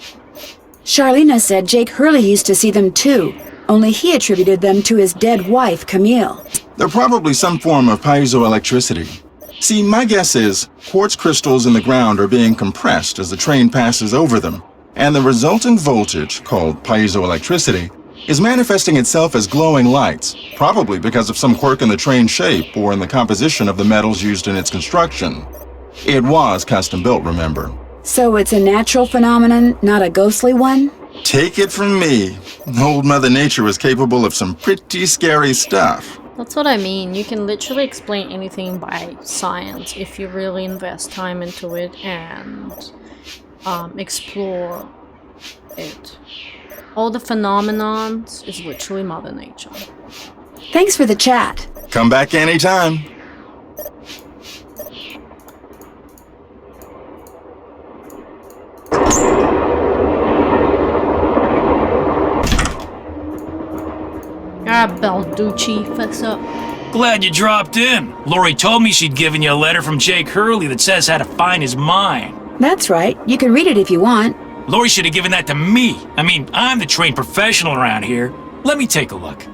Charlena said Jake Hurley used to see them too, only he attributed them to his dead wife, Camille. They're probably some form of piezoelectricity. See, my guess is quartz crystals in the ground are being compressed as the train passes over them, and the resulting voltage, called piezoelectricity, is manifesting itself as glowing lights, probably because of some quirk in the train's shape or in the composition of the metals used in its construction. It was custom built, remember? So it's a natural phenomenon, not a ghostly one? Take it from me, old Mother Nature is capable of some pretty scary stuff. That's what I mean. You can literally explain anything by science if you really invest time into it and explore it. All the phenomenons is literally Mother Nature. Thanks for the chat. Come back anytime. Ah, Balducci, fix up. Glad you dropped in. Lori told me she'd given you a letter from Jake Hurley that says how to find his mine. That's right. You can read it if you want. Lori should have given that to me. I mean, I'm the trained professional around here. Let me take a look.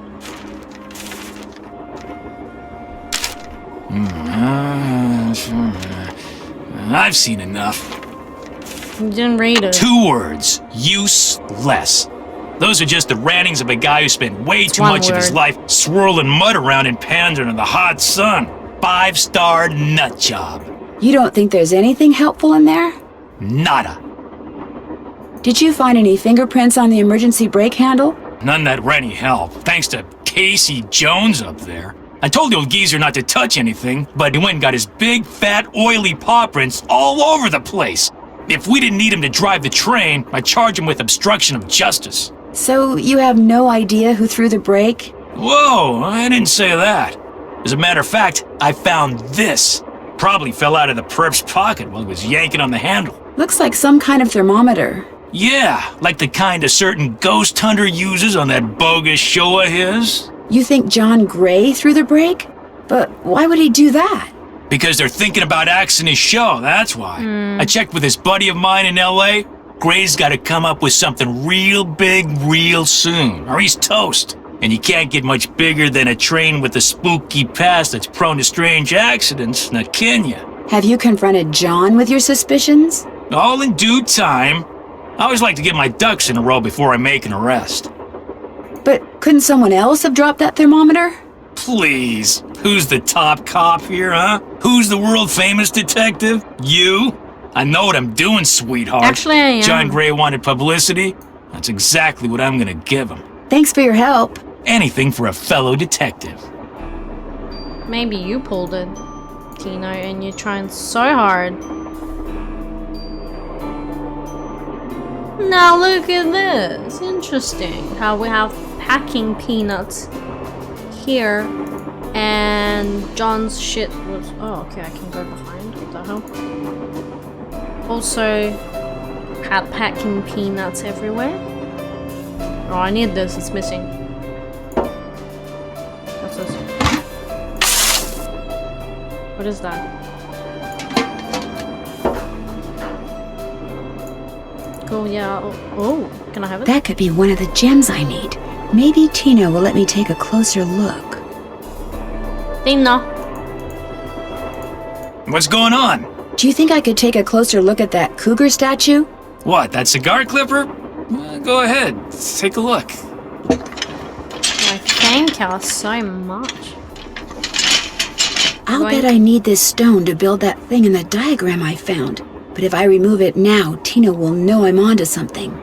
I've seen enough. You didn't read it. 2 words. Useless. Those are just the rantings of a guy who spent way too one much of his word. life swirling mud around in Pandora in the hot sun. 5-star nut job. You don't think there's anything helpful in there? Nada. Did you find any fingerprints on the emergency brake handle? None that were any help, thanks to Casey Jones up there. I told the old geezer not to touch anything, but he went and got his big, fat, oily paw prints all over the place. If we didn't need him to drive the train, I'd charge him with obstruction of justice. So you have no idea who threw the brake? Whoa, I didn't say that. As a matter of fact, I found this. Probably fell out of the perp's pocket while he was yanking on the handle. Looks like some kind of thermometer. Yeah, like the kind a certain ghost hunter uses on that bogus show of his. You think John Gray threw the brake? But why would he do that? Because they're thinking about axing his show, that's why. I checked with this buddy of mine in L.A. Gray's got to come up with something real big real soon, or he's toast. And you can't get much bigger than a train with a spooky past that's prone to strange accidents, now can you? Have you confronted John with your suspicions? All in due time. I always like to get my ducks in a row before I make an arrest. But couldn't someone else have dropped that thermometer? Please, who's the top cop here, huh? Who's the world-famous detective? You? I know what I'm doing, sweetheart. Actually, I am. John Gray wanted publicity. That's exactly what I'm gonna give him. Thanks for your help. Anything for a fellow detective. Maybe you pulled it, Tino, and you're trying so hard. Now look at this. Interesting how we have packing peanuts here, and John's shit was... Oh, okay, I can go behind. What the hell? Also, had packing peanuts everywhere. Oh, I need this. It's missing. What's this? What is that? Cool, yeah. Oh, can I have it? That could be one of the gems I need. Maybe Tino will let me take a closer look. Tino. What's going on? Do you think I could take a closer look at that cougar statue? What, that cigar clipper? Go ahead, take a look. I thank her so much. I'll Going- bet I need this stone to build that thing in the diagram I found. But if I remove it now, Tino will know I'm onto something.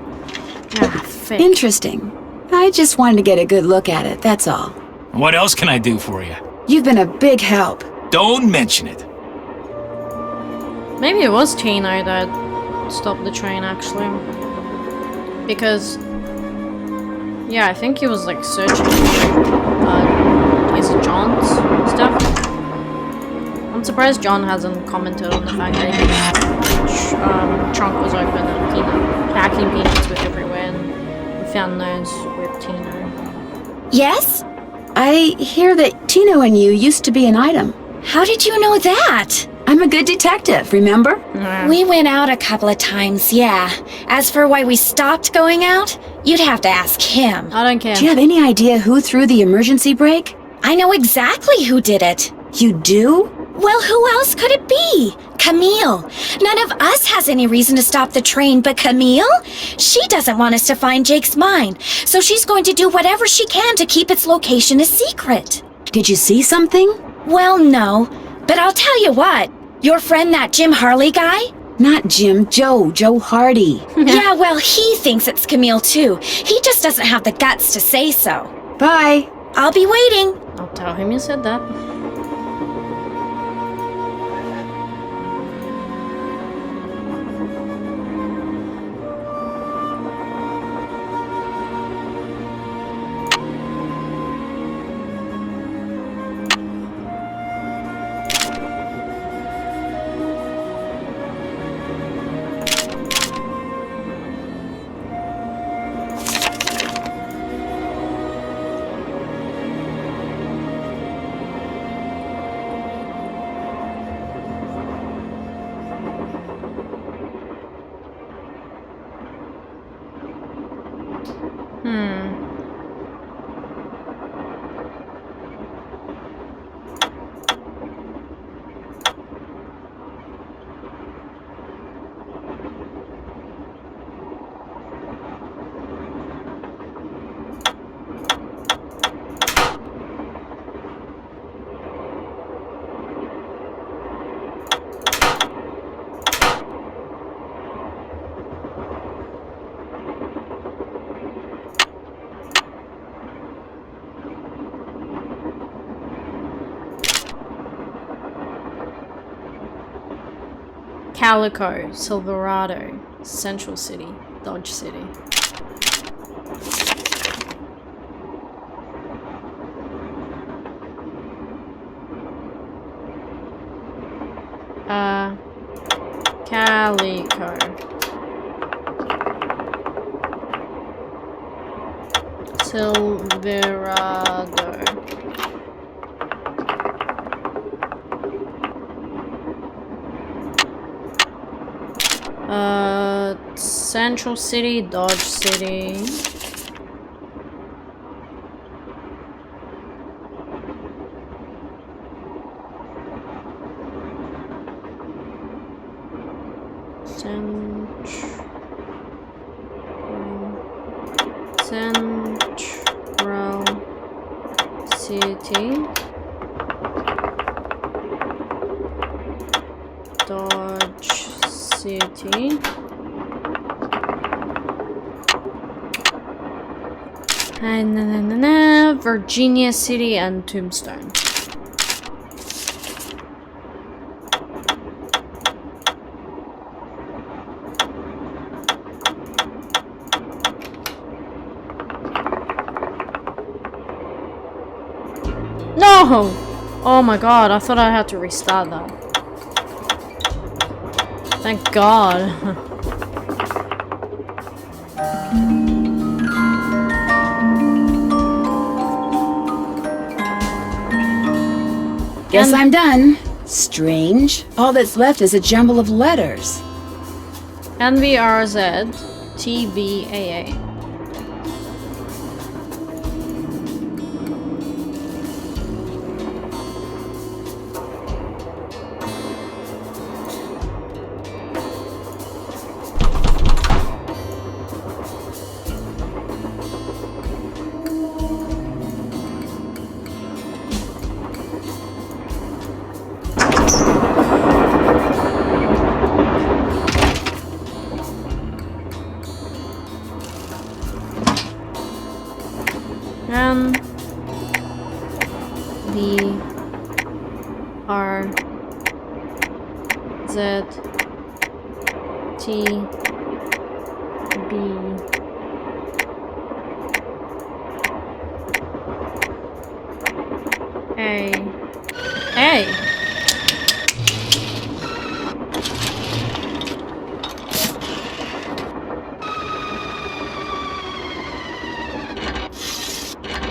Ah, fake. Interesting. I just wanted to get a good look at it, that's all. What else can I do for you? You've been a big help. Don't mention it. Maybe it was Tino that stopped the train, actually. Because... yeah, I think he was, like, searching for, is it John's stuff? I'm surprised John hasn't commented on the fact that his trunk was open and packing peanuts were everywhere, and we found those with Tino. Yes? I hear that Tino and you used to be an item. How did you know that? I'm a good detective, remember? We went out a couple of times, yeah. As for why we stopped going out, you'd have to ask him. I don't care. Do you have any idea who threw the emergency brake? I know exactly who did it. You do? Well, who else could it be? Camille. None of us has any reason to stop the train but Camille. She doesn't want us to find Jake's mine, so she's going to do whatever she can to keep its location a secret. Did you see something? Well, no. But I'll tell you what. Your friend, that Jim Harley guy? Not Jim, Joe Hardy. Yeah, well, he thinks it's Camille too. He just doesn't have the guts to say so. Bye. I'll be waiting. I'll tell him you said that. Calico, Silverado, Central City, Dodge City. Calico. Silverado. Central City, Dodge City. Central City. Dodge City. And Virginia City and Tombstone. No! Oh my god, I thought I had to restart that. Thank god. Guess I'm done. Strange. All that's left is a jumble of letters. NVRZ TBAA.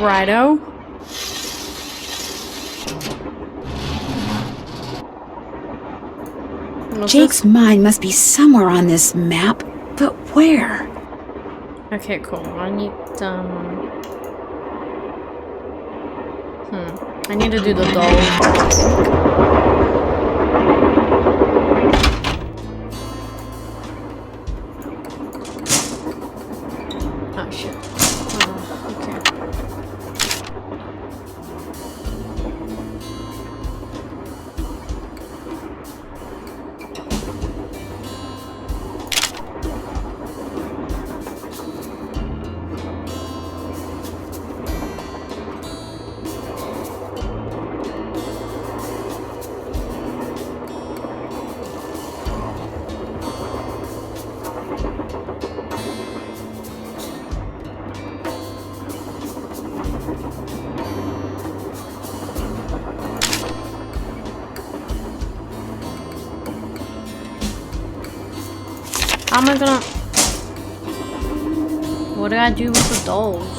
Righto. Jake's mind must be somewhere on this map, but where? Okay, cool. I need I need to do the doll. Oh shit. Okay. How am I gonna... What do I do with the dolls?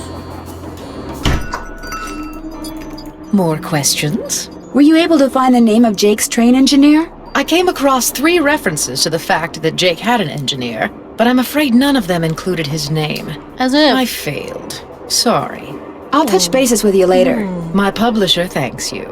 More questions? Were you able to find the name of Jake's train engineer? I came across 3 references to the fact that Jake had an engineer, but I'm afraid none of them included his name. As if... I failed. Sorry. I'll touch bases with you later. My publisher thanks you.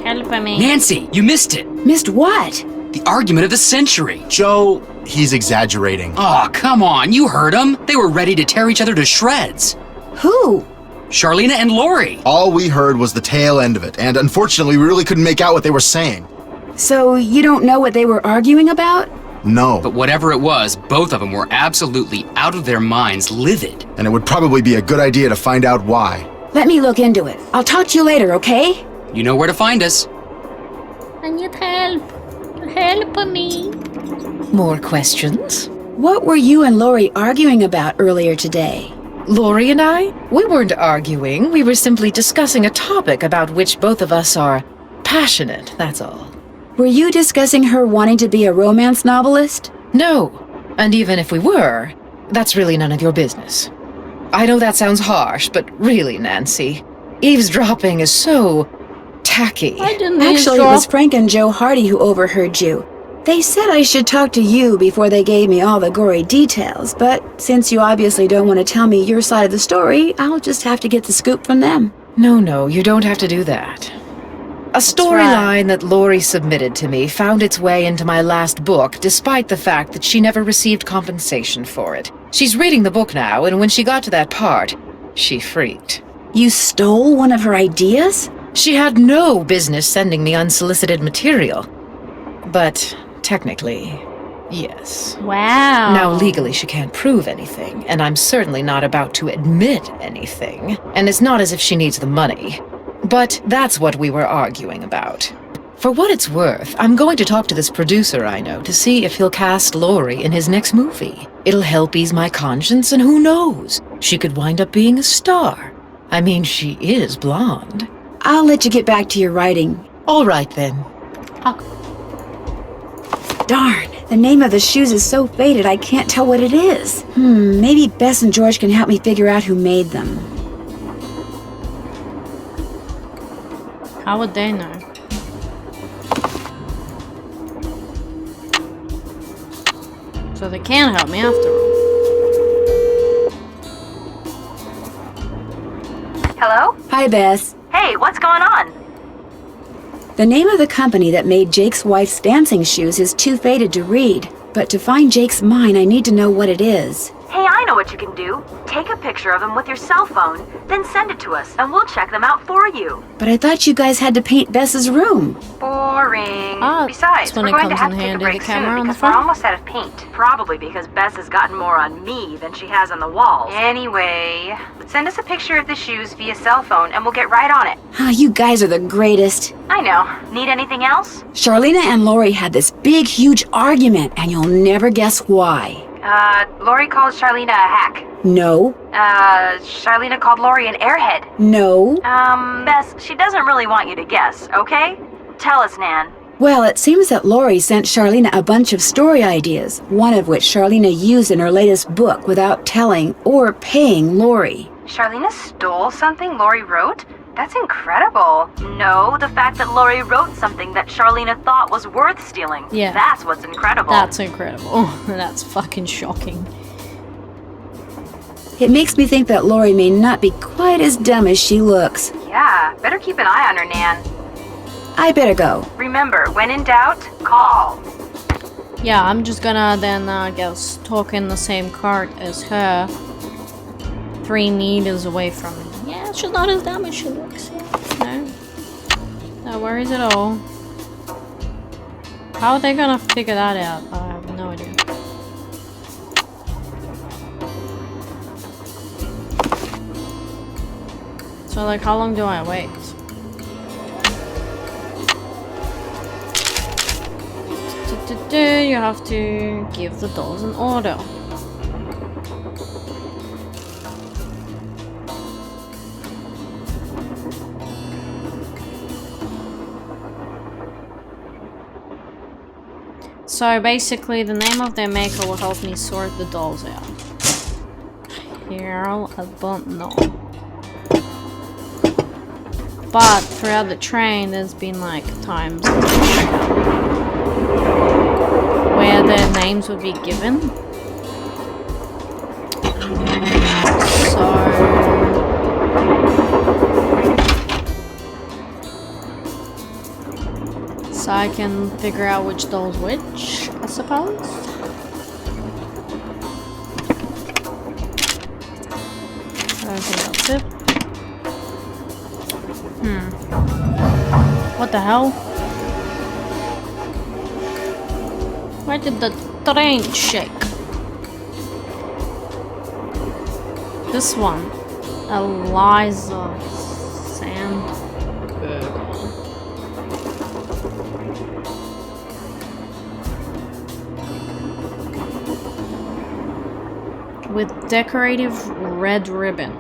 Help me. Nancy, you missed it. Missed what? The argument of the century. Joe, he's exaggerating. Oh, come on. You heard them. They were ready to tear each other to shreds. Who? Charlena and Lori. All we heard was the tail end of it, and unfortunately we really couldn't make out what they were saying. So you don't know what they were arguing about? No. But whatever it was, both of them were absolutely out of their minds, livid. And it would probably be a good idea to find out why. Let me look into it. I'll talk to you later, okay? You know where to find us. I need help. Help me. More questions? What were you and Lori arguing about earlier today? Lori and I? We weren't arguing. We were simply discussing a topic about which both of us are passionate, that's all. Were you discussing her wanting to be a romance novelist? No. And even if we were, that's really none of your business. I know that sounds harsh, but really, Nancy, eavesdropping is so tacky. I didn't Actually, it was Frank and Joe Hardy who overheard you. They said I should talk to you before they gave me all the gory details, but since you obviously don't want to tell me your side of the story, I'll just have to get the scoop from them. No, you don't have to do that. A storyline that Lori submitted to me found its way into my last book, despite the fact that she never received compensation for it. She's reading the book now, and when she got to that part, she freaked. You stole one of her ideas? She had no business sending me unsolicited material. But, technically, Yes. Wow. Now, legally, she can't prove anything, and I'm certainly not about to admit anything. And it's not as if she needs the money. But that's what we were arguing about. For what it's worth, I'm going to talk to this producer I know to see if he'll cast Laurie in his next movie. It'll help ease my conscience, and who knows? She could wind up being a star. I mean, she is blonde. I'll let you get back to your writing. All right, then. Darn, the name of the shoes is so faded I can't tell what it is. Maybe Bess and George can help me figure out who made them. How would they know? So they can help me after all. Hello? Hi, Bess. Hey, what's going on? The name of the company that made Jake's wife's dancing shoes is too faded to read, but to find Jake's mine, I need to know what it is. Hey, I know what you can do. Take a picture of them with your cell phone, then send it to us, and we'll check them out for you. But I thought you guys had to paint Bess's room. Boring. Ah, Besides, that's when we're it going to comes have in to take a handy, break the soon camera on the because we're phone. almost out of paint. Probably because Bess has gotten more on me than she has on the walls. Anyway, send us a picture of the shoes via cell phone, and we'll get right on it. You guys are the greatest. I know. Need anything else? Charlena and Lori had this big, huge argument, and you'll never guess why. Lori called Charlena a hack. No. Charlena called Lori an airhead. No. Bess, she doesn't really want you to guess, okay? Tell us, Nan. Well, it seems that Lori sent Charlena a bunch of story ideas, one of which Charlena used in her latest book without telling or paying Lori. Charlena stole something Lori wrote? That's incredible. No, the fact that Lori wrote something that Charlena thought was worth stealing. Yeah. That's what's incredible. That's incredible. That's fucking shocking. It makes me think that Lori may not be quite as dumb as she looks. Yeah, better keep an eye on her, Nan. I better go. Remember, when in doubt, call. Yeah, I'm just gonna then, I guess, talk in the same cart as her. 3 meters away from me. Yeah, she's not as dumb as she looks. No. No worries at all. How are they gonna figure that out? I have no idea. So, like, how long do I wait? You have to give the dolls an order. So basically the name of their maker will help me sort the dolls out. Here, I don't know. But throughout the train there's been like times where their names would be given. So I can figure out which doll's which, I suppose. I don't think that's it. What the hell? Why did the train shake? This one. Eliza Sandberg. With decorative red ribbon.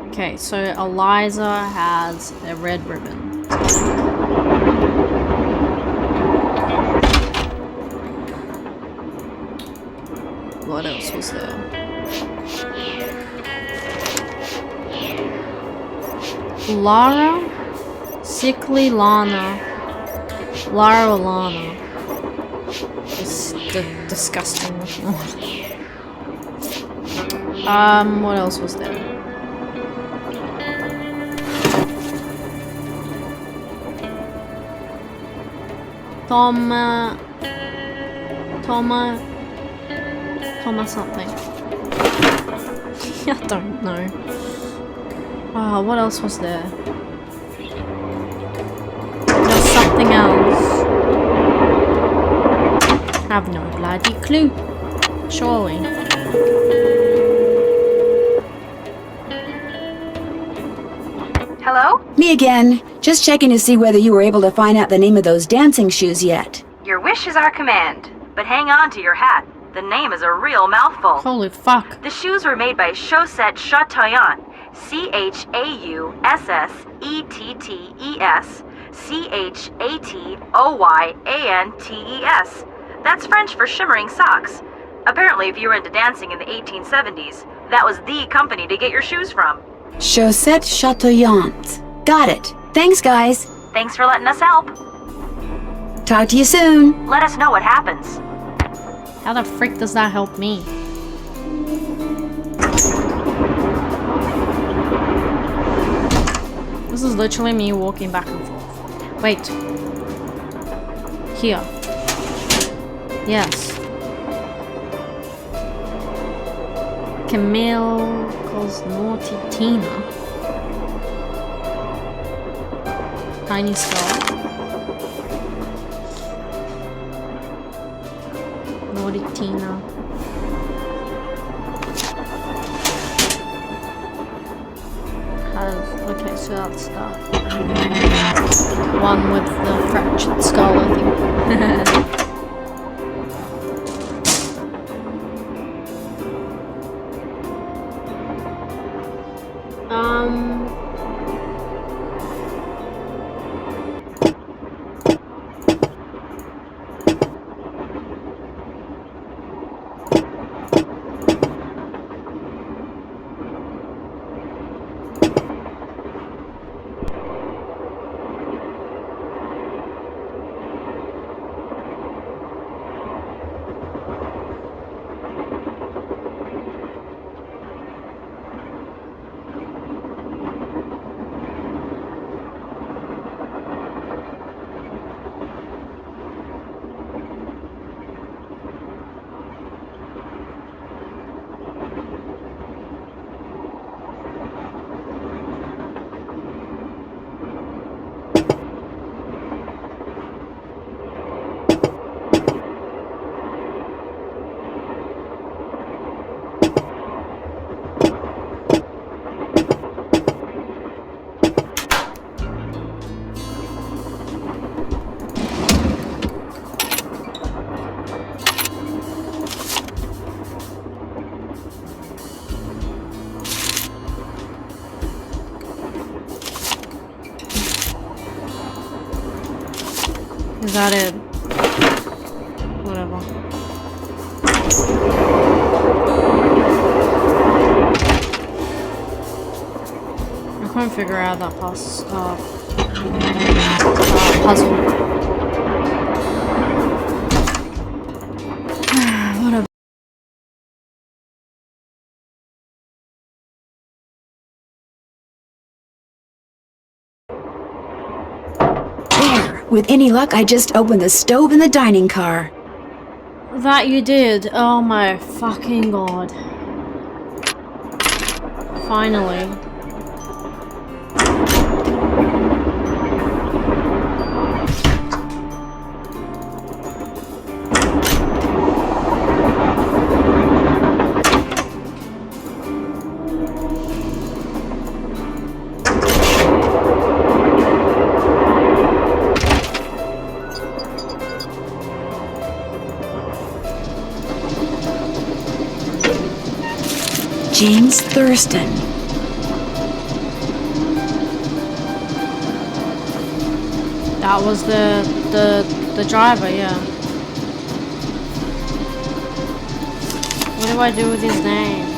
Okay, so Eliza has a red ribbon. What else was there? Lara? Sickly Lana. Lara Lana. Disgusting. What else was there? Toma something. I don't know. What else was there? There's something else. Have no bloody clue. Surely. Hello? Me again. Just checking to see whether you were able to find out the name of those dancing shoes yet. Your wish is our command. But hang on to your hat. The name is a real mouthful. Holy fuck. The shoes were made by Chaussette Chateauyantes. Chaussettettes. Chatoyantes. That's French for shimmering socks. Apparently, if you were into dancing in the 1870s, that was the company to get your shoes from. Chaussette Chateauyantes. Got it. Thanks, guys. Thanks for letting us help. Talk to you soon. Let us know what happens. How the frick does that help me? This is literally me walking back and forth. Wait. Here. Yes. Camille calls naughty Tina. Tiny skull. Naughty Tina. Okay, so that's that. One with the fractured skull, I think. Is that it? Whatever. I couldn't figure out that puzzle. Whatever. With any luck, I just opened the stove in the dining car. That you did. Oh my fucking god. Finally. James Thurston. That was the driver, yeah. What do I do with his name?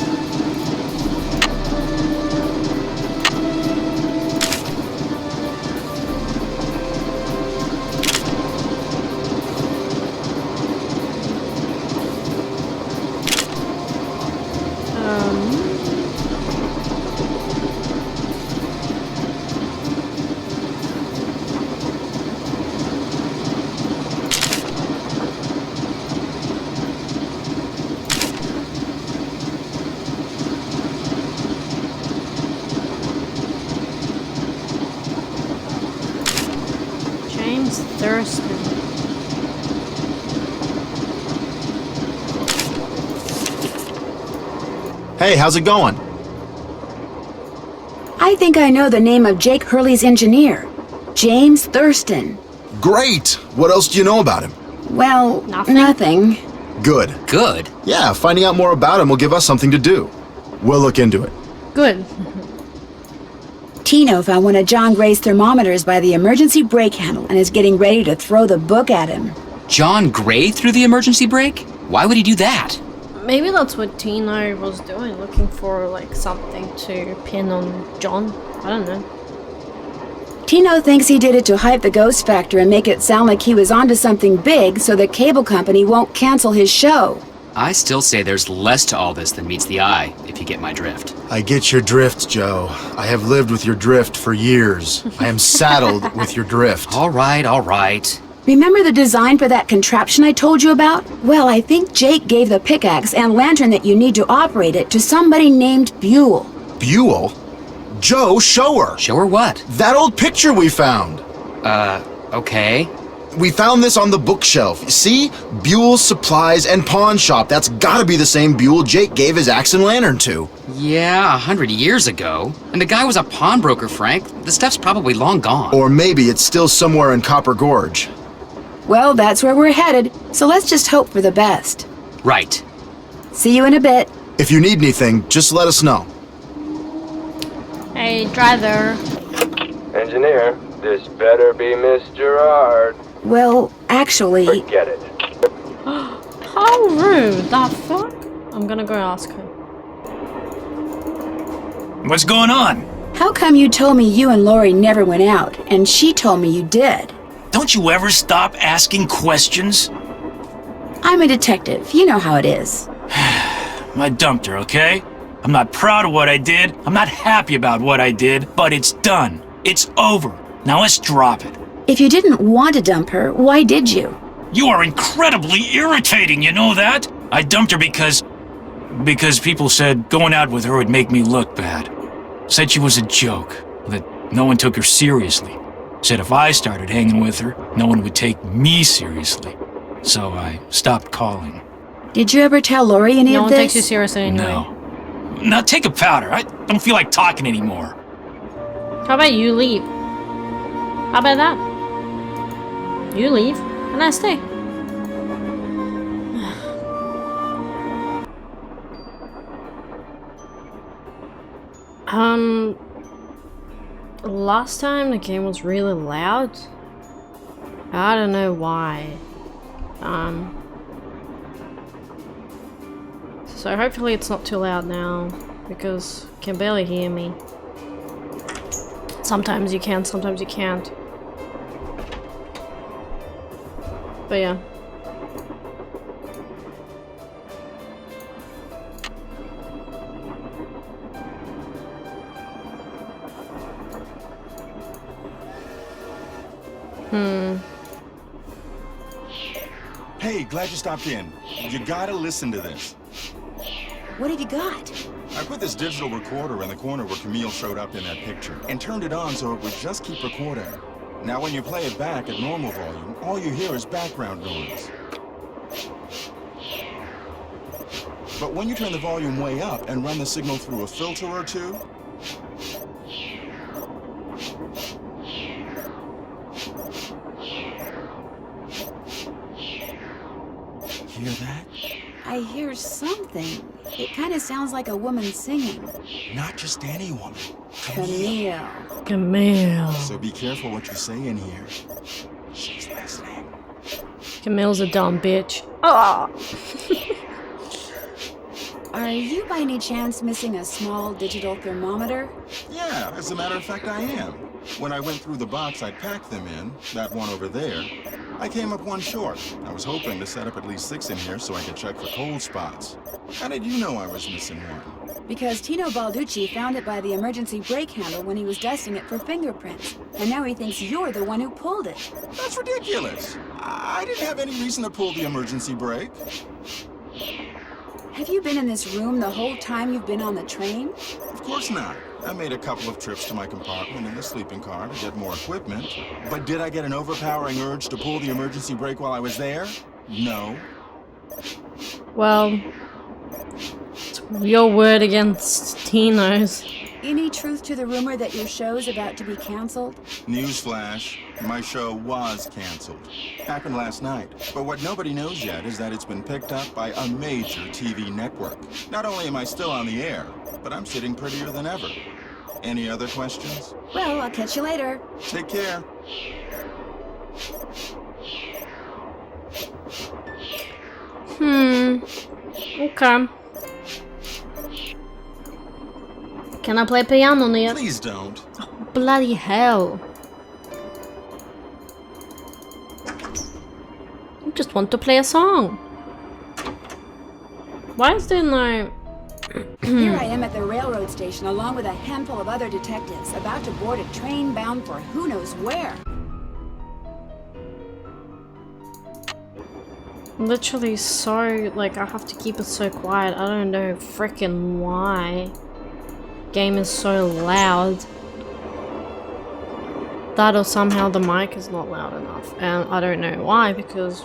Hey, how's it going? I think I know the name of Jake Hurley's engineer. James Thurston. Great! What else do you know about him? Well, Nothing? nothing. Good. Good. Yeah, finding out more about him will give us something to do. We'll look into it. Good. Tino found one of John Gray's thermometers by the emergency brake handle and is getting ready to throw the book at him. John Gray threw the emergency brake? Why would he do that? Maybe that's what Tino was doing, looking for like something to pin on John. I don't know. Tino thinks he did it to hype the Ghost Factor and make it sound like he was onto something big so the cable company won't cancel his show. I still say there's less to all this than meets the eye, if you get my drift. I get your drift, Joe. I have lived with your drift for years. I am saddled with your drift. All right. Remember the design for that contraption I told you about? Well, I think Jake gave the pickaxe and lantern that you need to operate it to somebody named Buell. Buell? Joe, show her! Show her what? That old picture we found! Okay. We found this on the bookshelf. See? Buell's Supplies and Pawn Shop. That's gotta be the same Buell Jake gave his axe and lantern to. Yeah, 100 years ago. And the guy was a pawnbroker, Frank. The stuff's probably long gone. Or maybe it's still somewhere in Copper Gorge. Well, that's where we're headed, so let's just hope for the best. Right. See you in a bit. If you need anything, just let us know. Hey, driver. Engineer, this better be Miss Gerard. Well, actually, Forget it. How rude. The fuck? I'm gonna go ask her. What's going on? how come you told me you and Lori never went out, and she told me you did? Don't you ever stop asking questions? I'm a detective. You know how it is. I dumped her, okay? I'm not proud of what I did. I'm not happy about what I did, but it's done. It's over. Now let's drop it. If you didn't want to dump her, why did you? You are incredibly irritating, you know that? I dumped her because people said going out with her would make me look bad. Said she was a joke, that no one took her seriously. Said if I started hanging with her, no one would take me seriously. So I stopped calling. Did you ever tell Lori any No of one this? takes you seriously anyway. No. Now take a powder. I don't feel like talking anymore. How about you leave? How about that? You leave, and I stay. Last time the game was really loud. I don't know why. So hopefully it's not too loud now, because you can barely hear me. Sometimes you can, sometimes you can't. But yeah. Hey, glad you stopped in. You gotta listen to this. What have you got? I put this digital recorder in the corner where Camille showed up in that picture and turned it on so it would just keep recording. Now when you play it back at normal volume, all you hear is background noise. But when you turn the volume way up and run the signal through a filter or two, hear that? I hear something. It kind of sounds like a woman singing. Not just any woman. Camille. Camille. So be careful what you say in here. She's listening. Camille's a dumb bitch. Oh. Are you by any chance missing a small digital thermometer? Yeah, as a matter of fact, I am. When I went through the box I'd packed them in, that one over there, I came up one short. I was hoping to set up at least 6 in here so I could check for cold spots. How did you know I was missing one? Because Tino Balducci found it by the emergency brake handle when he was dusting it for fingerprints. And now he thinks you're the one who pulled it. That's ridiculous. I didn't have any reason to pull the emergency brake. Have you been in this room the whole time you've been on the train? Of course not. I made a couple of trips to my compartment in the sleeping car to get more equipment. But did I get an overpowering urge to pull the emergency brake while I was there? No. Well, it's Your word against Tino's. Any truth to the rumor that your show's about to be canceled? Newsflash, my show was canceled. Happened last night. But what nobody knows yet is that it's been picked up by a major TV network. Not only am I still on the air, but I'm sitting prettier than ever. Any other questions? Well, I'll catch you later. Take care. Okay. Can I play piano, Nia? Please don't. Bloody hell. I just want to play a song. Why is there no... Here I am at the railroad station along with a handful of other detectives about to board a train bound for who knows where. Literally so, like, I have to keep it so quiet. I don't know frickin' why. Game is so loud. That or somehow the mic is not loud enough. And I don't know why, because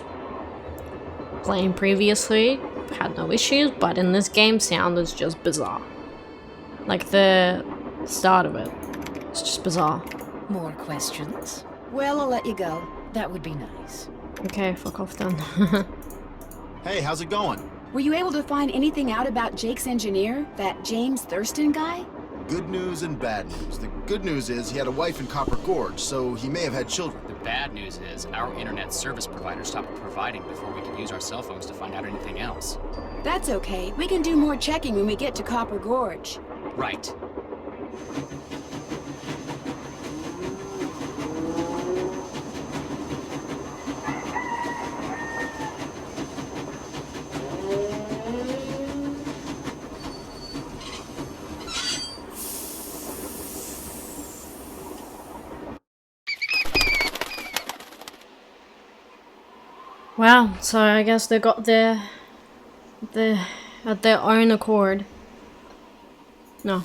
playing previously had no issues, but in this game sound is just bizarre. Like the start of it. It's just bizarre. More questions? Well, I'll let you go. That would be nice. Okay, fuck off then. Hey, how's it going? Were you able to find anything out about Jake's engineer, that James Thurston guy? Good news and bad news. The good news is he had a wife in Copper Gorge, so he may have had children. The bad news is our internet service provider stopped providing before we could use our cell phones to find out anything else. That's okay. We can do more checking when we get to Copper Gorge. Right. Wow, so I guess they got their at their own accord. No.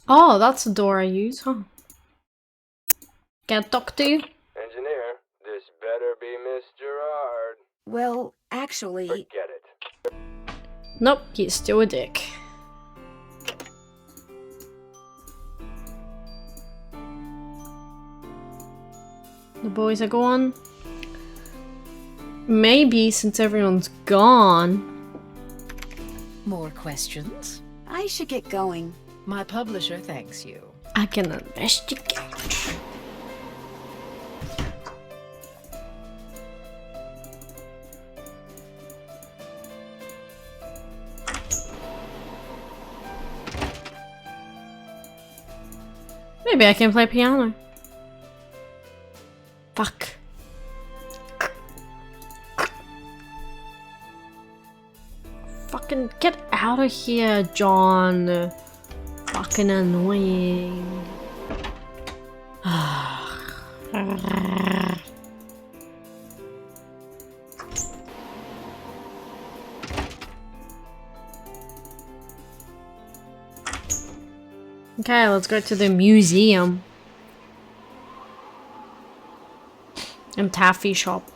Oh, that's the door I use, huh? Can I talk to you? Engineer, this better be Miss Gerard. Well, actually... Forget it. Nope, he's still a dick. The boys are gone. Maybe since everyone's gone. More questions? I should get going. My publisher thanks you. I can investigate. Maybe I can play piano. Fuck. Fucking get out of here, John. Fucking annoying. Okay, let's go to the museum. And taffy shop.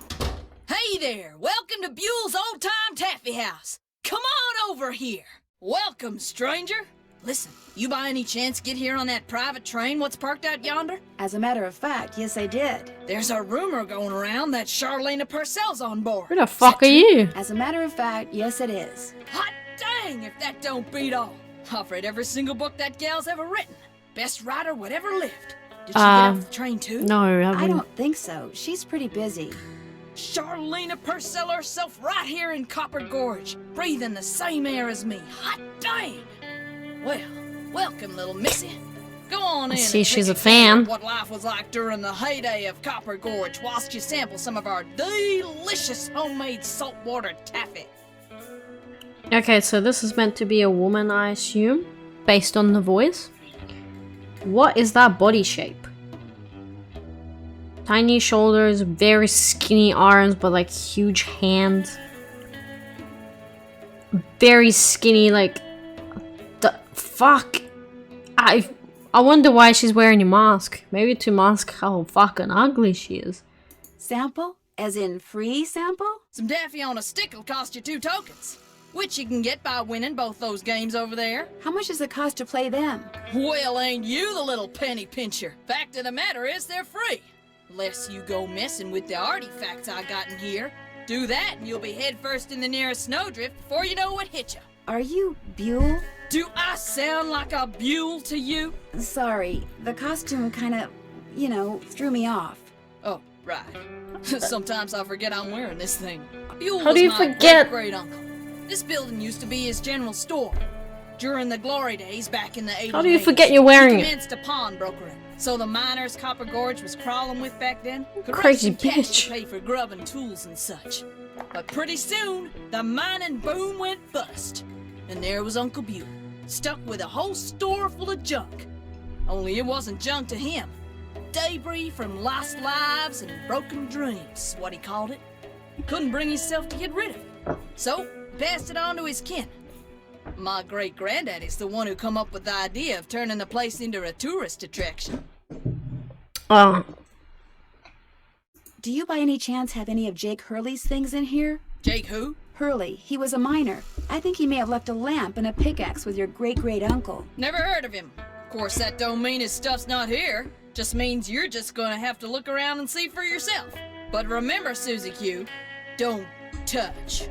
Hey there! Welcome to Buell's Old Time Taffy House. Come on over here. Welcome, stranger. Listen, you by any chance get here on that private train what's parked out yonder? As a matter of fact, yes I did. There's a rumor going around that Charlena Purcell's on board. Who the fuck are you? As a matter of fact, yes it is. Hot dang if that don't beat all. I've read every single book that gal's ever written. Best writer would ever lived. Did she get off the train too? No, I don't think so. She's pretty busy. Charlena Purcell herself right here in Copper Gorge, breathing the same air as me. Hot dang! Well, welcome, little missy. Go on in. See, and she's take a fan. of what life was like during the heyday of Copper Gorge, whilst you sample some of our delicious homemade saltwater taffy. Okay, so this is meant to be a woman, I assume, based on the voice. What is that body shape? Tiny shoulders, very skinny arms, but like huge hands. Very skinny, like... the fuck? I wonder why she's wearing a mask. Maybe to mask how fucking ugly she is. Sample? As in free sample? Some taffy on a stick will cost you 2 tokens, which you can get by winning both those games over there. How much does it cost to play them? Well, ain't you the little penny pincher? Fact of the matter is they're free. Unless you go messing with the artifacts I got in here. Do that and you'll be headfirst in the nearest snowdrift before you know what hit you. Are you Buell? Do I sound like a Buell to you? Sorry, the costume kinda, threw me off. Oh, right. Sometimes I forget I'm wearing this thing. Buell How was do you my forget? great-uncle. This building used to be his general store. During the glory days back in the 80s. How do you forget you're wearing he it? commenced a pawnbrokering. So the miners Copper Gorge was crawling with back then could Crazy raise some cash bitch. to pay for grub and tools and such. But pretty soon, the mining boom went bust. And there was Uncle Buell, stuck with a whole store full of junk. Only it wasn't junk to him. Debris from lost lives and broken dreams, what he called it. He couldn't bring himself to get rid of it. So, he passed it on to his kin. My great-granddaddy's the one who come up with the idea of turning the place into a tourist attraction. Oh, Do you by any chance have any of Jake Hurley's things in here? Jake who? Hurley, he was a miner. I think he may have left a lamp and a pickaxe with your great-great-uncle. Never heard of him. Of course, that don't mean his stuff's not here. Just means you're just gonna have to look around and see for yourself. But remember, Susie Q, don't touch.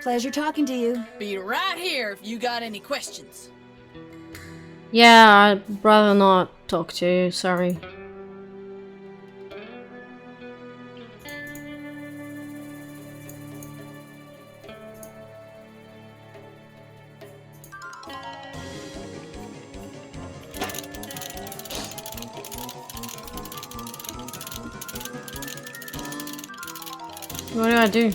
Pleasure talking to you. Be right here if you got any questions. yeah, I'd rather not talk to you, sorry. What do I do?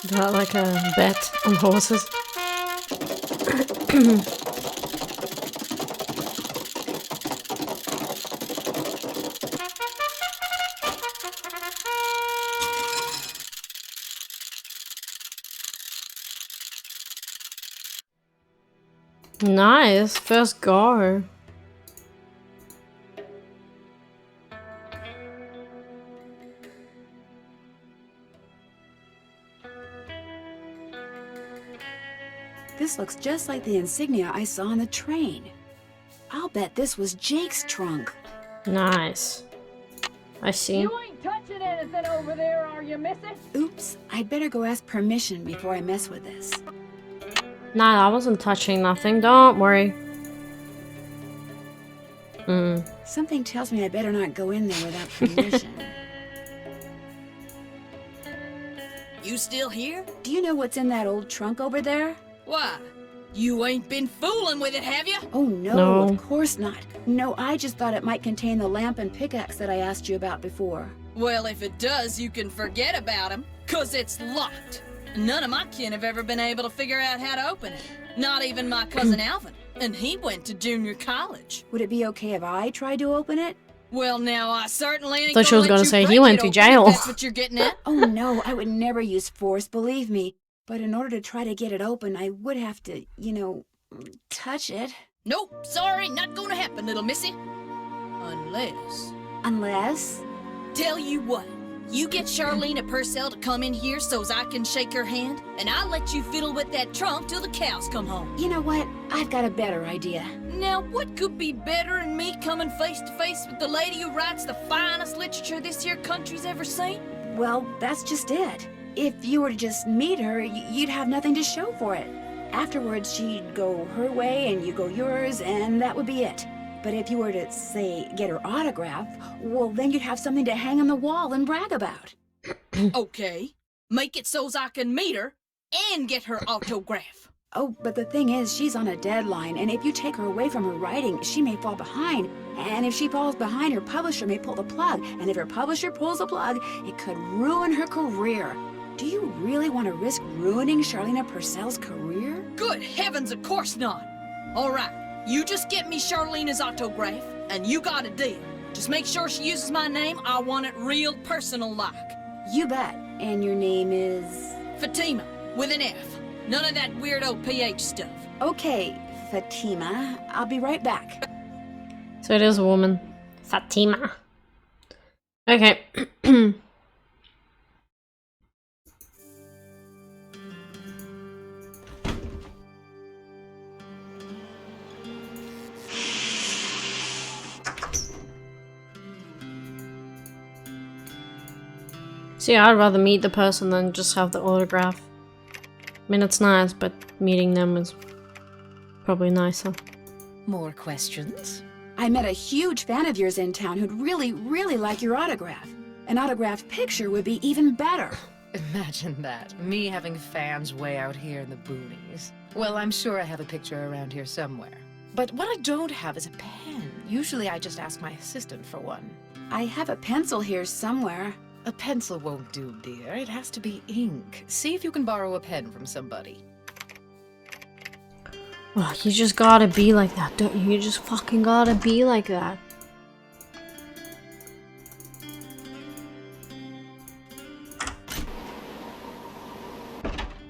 Do I like a bet on horses? Nice, first go. This looks just like the insignia I saw on the train. I'll bet this was Jake's trunk. Nice. I see. You ain't touching anything over there, are you, missy? Oops, I'd better go ask permission before I mess with this. Nah, I wasn't touching nothing, don't worry. Something tells me I better not go in there without permission. You still here? Do you know what's in that old trunk over there? Why? You ain't been fooling with it, have you? Oh no, No. of course not. No, I just thought it might contain the lamp and pickaxe that I asked you about before. Well, if it does, you can forget about him, 'cause it's locked. None of my kin have ever been able to figure out how to open it. Not even my cousin Alvin, and he went to junior college. Would it be okay if I tried to open it? Well, now I certainly ain't Thought she was gonna gonna let say you he break went it to open, jail. if that's what you're getting at. Oh no, I would never use force, believe me. But in order to try to get it open, I would have to, touch it. Nope, sorry, not gonna happen, little missy. Unless... Unless... Tell you what, you get Charlene Purcell to come in here so's I can shake her hand, and I'll let you fiddle with that trunk till the cows come home. You know what? I've got a better idea. Now, what could be better than me coming face to face with the lady who writes the finest literature this here country's ever seen? Well, that's just it. If you were to just meet her, you'd have nothing to show for it. Afterwards, she'd go her way and you go yours, and that would be it. But if you were to, say, get her autograph, well, then you'd have something to hang on the wall and brag about. Okay. Make it so's I can meet her and get her autograph. Oh, but the thing is, she's on a deadline, and if you take her away from her writing, she may fall behind. And if she falls behind, her publisher may pull the plug. And if her publisher pulls the plug, it could ruin her career. Do you really want to risk ruining Charlene Purcell's career? Good heavens, of course not. All right. You just get me Charlene's autograph, and you got a deal. Just make sure she uses my name. I want it real personal-like. You bet. And your name is? Fatima, with an F. None of that weirdo PH stuff. Okay, Fatima. I'll be right back. So it is a woman. Fatima. Okay. See, I'd rather meet the person than just have the autograph. I mean, it's nice, but meeting them is probably nicer. More questions? I met a huge fan of yours in town who'd really, really like your autograph. An autographed picture would be even better. Imagine that. Me having fans way out here in the boonies. Well, I'm sure I have a picture around here somewhere. But what I don't have is a pen. Usually I just ask my assistant for one. I have a pencil here somewhere. A pencil won't do, dear. It has to be ink. See if you can borrow a pen from somebody. Well, you just gotta be like that, don't you? You just fucking gotta be like that.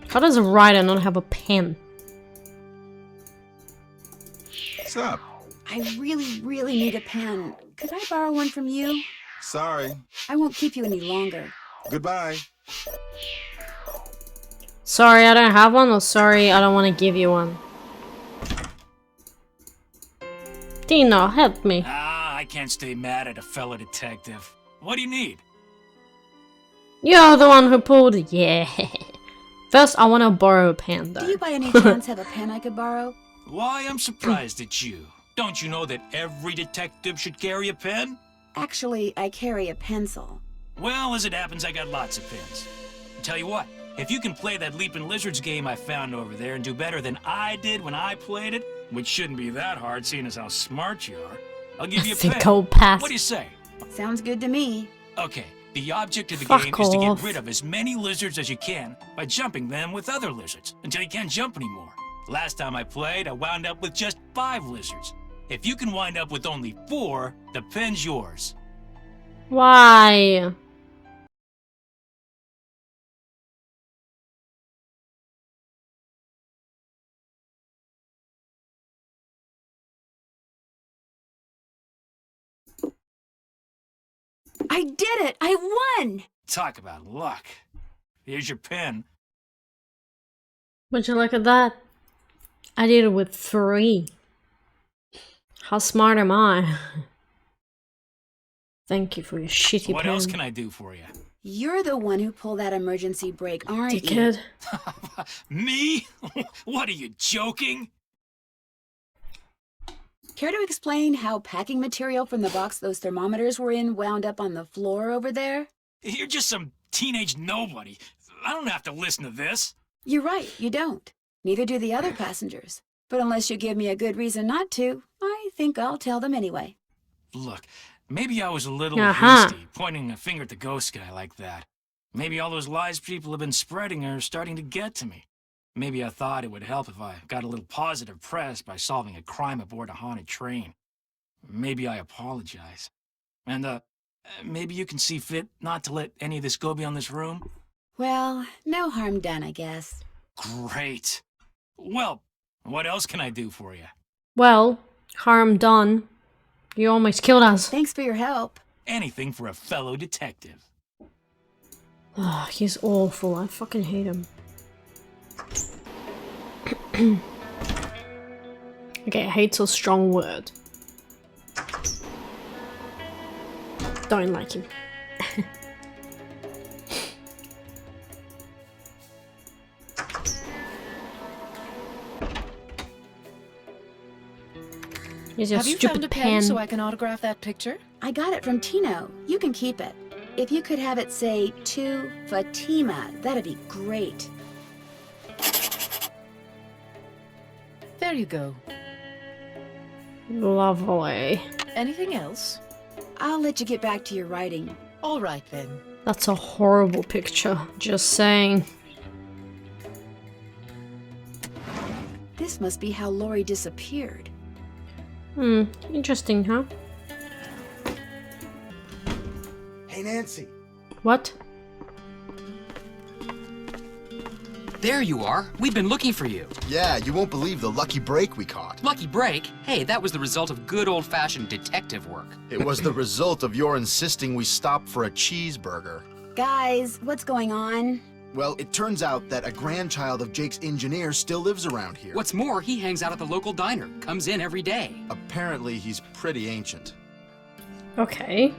How does a writer not have a pen? What's up? I really, really need a pen. Could I borrow one from you? Sorry. I won't keep you any longer. Goodbye. Sorry, I don't have one, or sorry, I don't want to give you one. Dino, help me. Ah, I can't stay mad at a fellow detective. What do you need? You're the one who pulled it. Yeah. First, I want to borrow a pen, though. Do you by any chance have a pen I could borrow? Why, I'm surprised at you. Don't you know that every detective should carry a pen? Actually, I carry a pencil. Well, as it happens, I got lots of pens. Tell you what, if you can play that Leaping Lizards game I found over there and do better than I did when I played it, which shouldn't be that hard seeing as how smart you are, I'll give you a pen. Go pass. What do you say? Sounds good to me. Okay, the object of the Fuck game is to off. get rid of as many lizards as you can by jumping them with other lizards until you can't jump anymore. Last time I played, I wound up with just 5 lizards. If you can wind up with only 4, the pen's yours. Why? I did it! I won! Talk about luck. Here's your pen. Would you look at that? I did it with 3. How smart am I? Thank you for your shitty What pen. else can I do for you? You're the one who pulled that emergency brake, aren't you? Dickhead. Me? What, are you joking? Care to explain how packing material from the box those thermometers were in wound up on the floor over there? You're just some teenage nobody. I don't have to listen to this. You're right, you don't. Neither do the other passengers. But unless you give me a good reason not to, I think I'll tell them anyway. Look, maybe I was a little Uh-huh. hasty, pointing a finger at the ghost guy like that. Maybe all those lies people have been spreading are starting to get to me. Maybe I thought it would help if I got a little positive press by solving a crime aboard a haunted train. Maybe I apologize. And, maybe you can see fit not to let any of this go beyond this room? Well, no harm done, I guess. Great. Well, what else can I do for you? Well, harm done. You almost killed us. Thanks for your help. Anything for a fellow detective. Ah, he's awful. I fucking hate him. Okay, hate's a strong word. Don't like him. Here's your Have you stupid found a pen pen. so I can autograph that picture? I got it from Tino. You can keep it. If you could have it say, to Fatima, that'd be great. There you go. Lovely. Anything else? I'll let you get back to your writing. All right then. That's a horrible picture. Just saying. This must be how Lori disappeared. Interesting, huh? Hey, Nancy. What? There you are. We've been looking for you. Yeah, you won't believe the lucky break we caught. Lucky break? Hey, that was the result of good old-fashioned detective work. It was the result of your insisting we stop for a cheeseburger. Guys, what's going on? Well, it turns out that a grandchild of Jake's engineer still lives around here. What's more, he hangs out at the local diner. Comes in every day. Apparently, he's pretty ancient. Okay.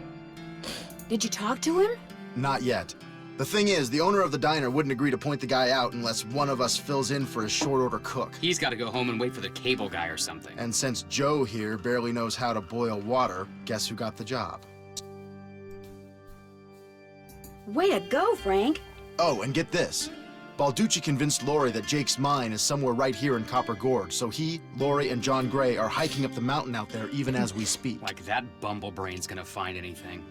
Did you talk to him? Not yet. The thing is, the owner of the diner wouldn't agree to point the guy out unless one of us fills in for his short-order cook. He's got to go home and wait for the cable guy or something. And since Joe here barely knows how to boil water, guess who got the job? Way to go, Frank. Oh, and get this. Balducci convinced Lori that Jake's mine is somewhere right here in Copper Gorge, so he, Lori, and John Gray are hiking up the mountain out there even as we speak. Like that bumblebrain's gonna find anything.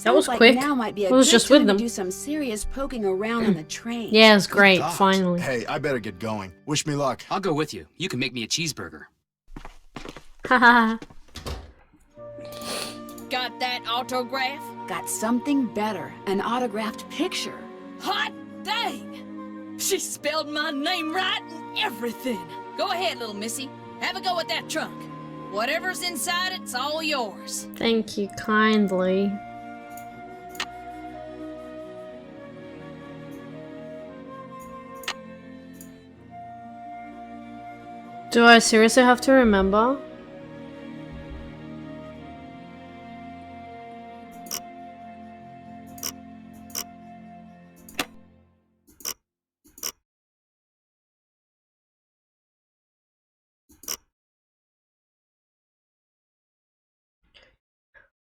That was Sounds like quick. Now might be a I was good just time with them. to do some serious poking around on the train. Yeah, it's great, Good thought. finally. Hey, I better get going. Wish me luck. I'll go with you. You can make me a cheeseburger. Haha. Got that autograph? Got something better. An autographed picture. Hot dang! She spelled my name right and everything. Go ahead, little missy. Have a go at that trunk. Whatever's inside it's all yours. Thank you kindly. Do I seriously have to remember?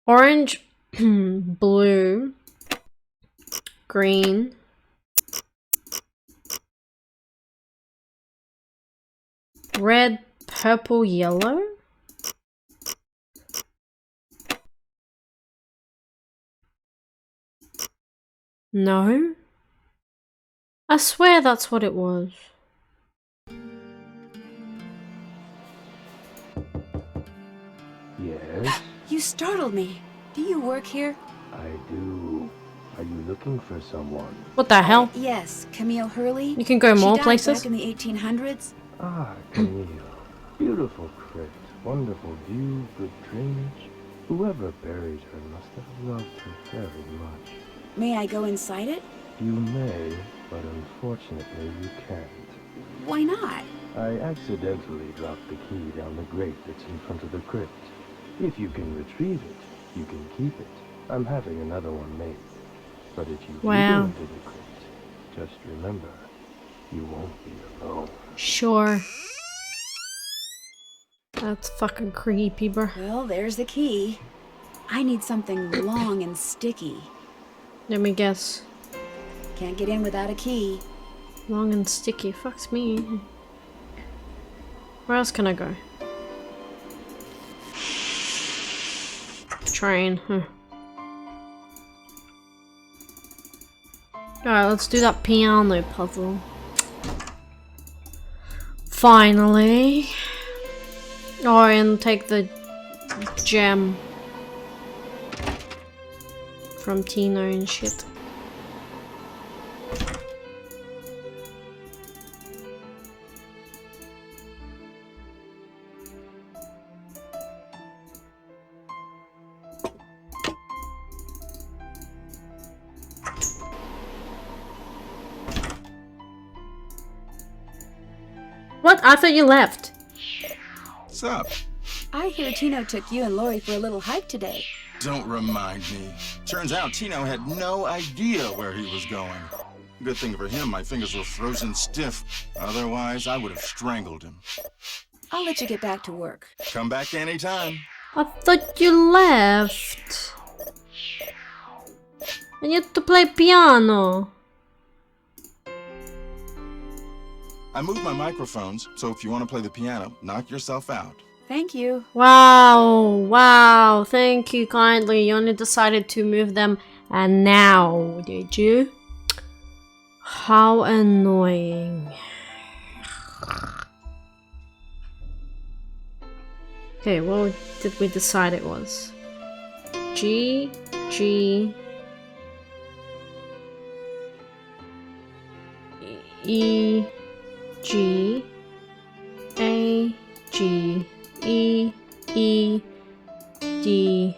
Orange, blue, green, red, purple, yellow? No? I swear that's what it was. Yes, You startled me. Do you work here? I do. Are you looking for someone? What the hell? Yes, Camille Hurley. You can go She more died places? back in the 1800s. Ah, Camille. Beautiful crypt, wonderful view, good drainage. Whoever buried her must have loved her very much. May I go inside it? You may, but unfortunately you can't. Why not? I accidentally dropped the key down the grate that's in front of the crypt. If you can retrieve it, you can keep it. I'm having another one made. But if you do Wow. go into the crypt, just remember, you won't be alone. Sure. That's fucking creepy, bro. Well, there's the key. I need something long and sticky. Let me guess. Can't get in without a key. Long and sticky. Fucks me. Where else can I go? Train. Alright, let's do that piano puzzle. Finally. Oh, and take the gem from Tino and shit. What? I thought you left. What's up? I hear Tino took you and Lori for a little hike today. Don't remind me. Turns out Tino had no idea where he was going. Good thing for him, my fingers were frozen stiff. Otherwise, I would have strangled him. I'll let you get back to work. Come back anytime. I thought you left. I need to play piano. I moved my microphones, so if you want to play the piano, knock yourself out. Thank you. Wow, wow, thank you kindly. You only decided to move them and now, did you? How annoying. Okay, what did we decide it was? G, G, E, G, A, G, E, E, D.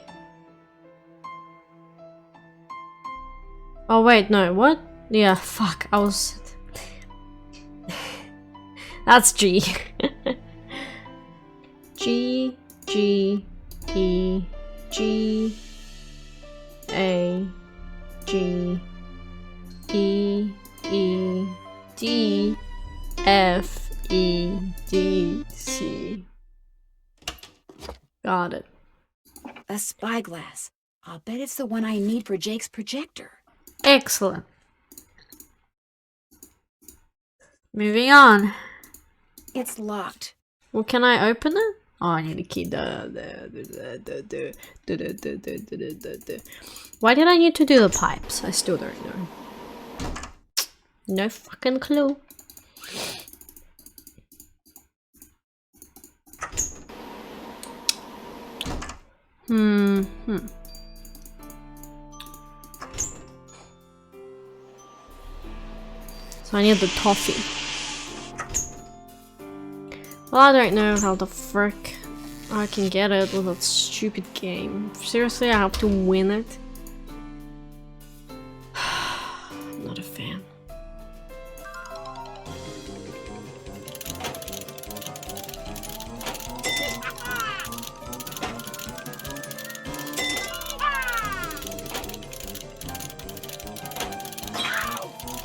Oh wait, no, what? Yeah, fuck, I was... That's G. G, G, E, G, A, G, E, E, D, F, E, D, C. Got it. A spyglass. I'll bet it's the one I need for Jake's projector. Excellent. Moving on. It's locked. Well, can I open it? Oh, I need a key. Why did I need to do the pipes? I still don't know. No fucking clue. So I need the toffee. Well, I don't know how the frick I can get it with that stupid game. Seriously, I have to win it? I'm not a fan.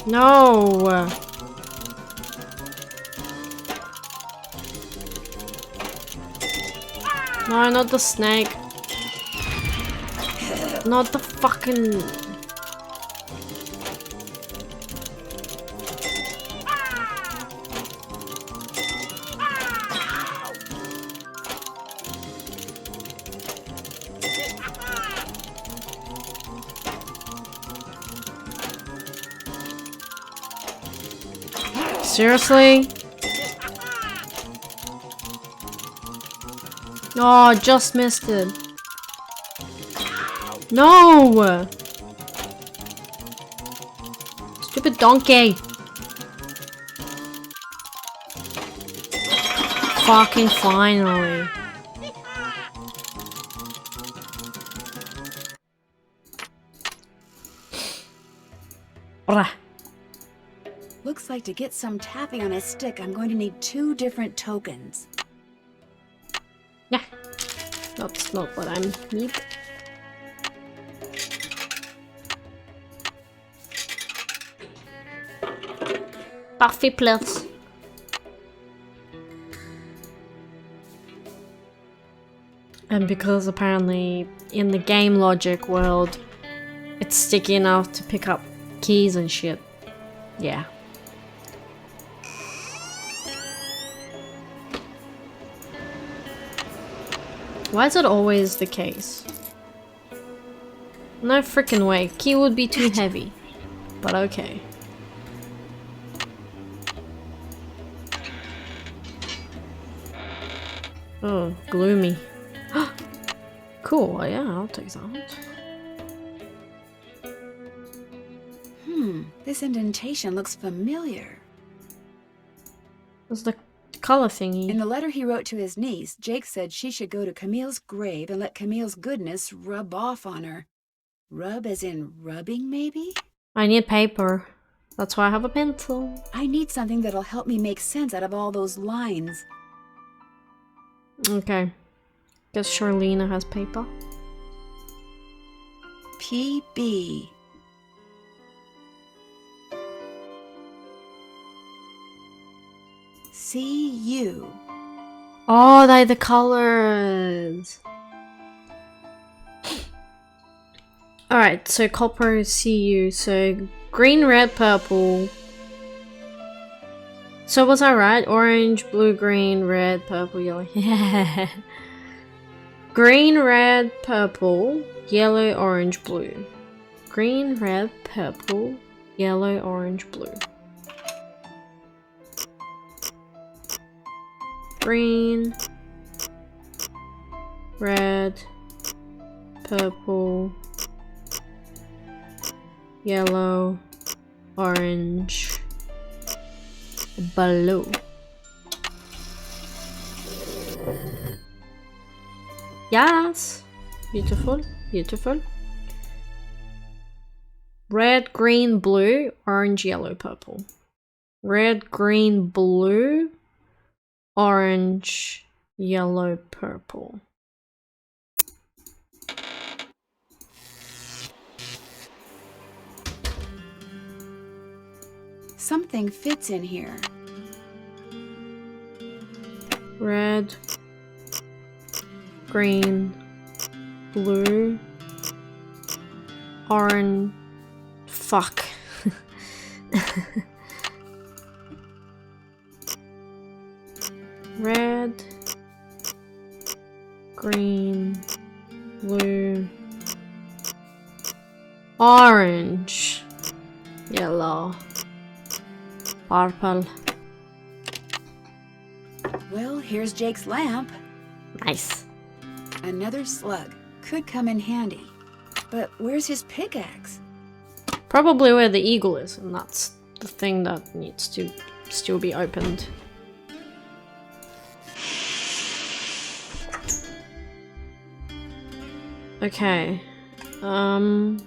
No! No, not the snake. Not the fucking... Seriously? Oh, just missed it. No! Stupid donkey. Fucking finally. Bruh. Looks like to get some tapping on a stick, I'm going to need 2 different tokens. Yeah, that's not what I need. Parfait please. And because apparently in the game logic world, it's sticky enough to pick up keys and shit. Yeah. Why is it always the case? No freaking way. Key would be too heavy. But okay. Oh, gloomy. Cool, yeah, I'll take that. This indentation looks familiar. What's the color thingy? In the letter he wrote to his niece, Jake said she should go to Camille's grave and let Camille's goodness rub off on her. Rub as in rubbing, maybe? I need paper. That's why I have a pencil. I need something that'll help me make sense out of all those lines. Okay. Guess Charlena has paper. PB. CU. Oh, they're the colors. Alright, so copper is CU. So green, red, purple. So was I right? Orange, blue, green, red, purple, yellow. Yeah. Green, red, purple, yellow, orange, blue. Green, red, purple, yellow, orange, blue. Green, red, purple, yellow, orange, blue. Yes! Beautiful, beautiful. Red, green, blue, orange, yellow, purple. Red, green, blue, orange, yellow, purple. Something fits in here. Red, green, blue, orange. Fuck. Red, green, blue, orange, yellow, purple. Well, here's Jake's lamp. Nice. Another slug. Could come in handy. But where's his pickaxe? Probably where the eagle is, and that's the thing that needs to still be opened. Okay. I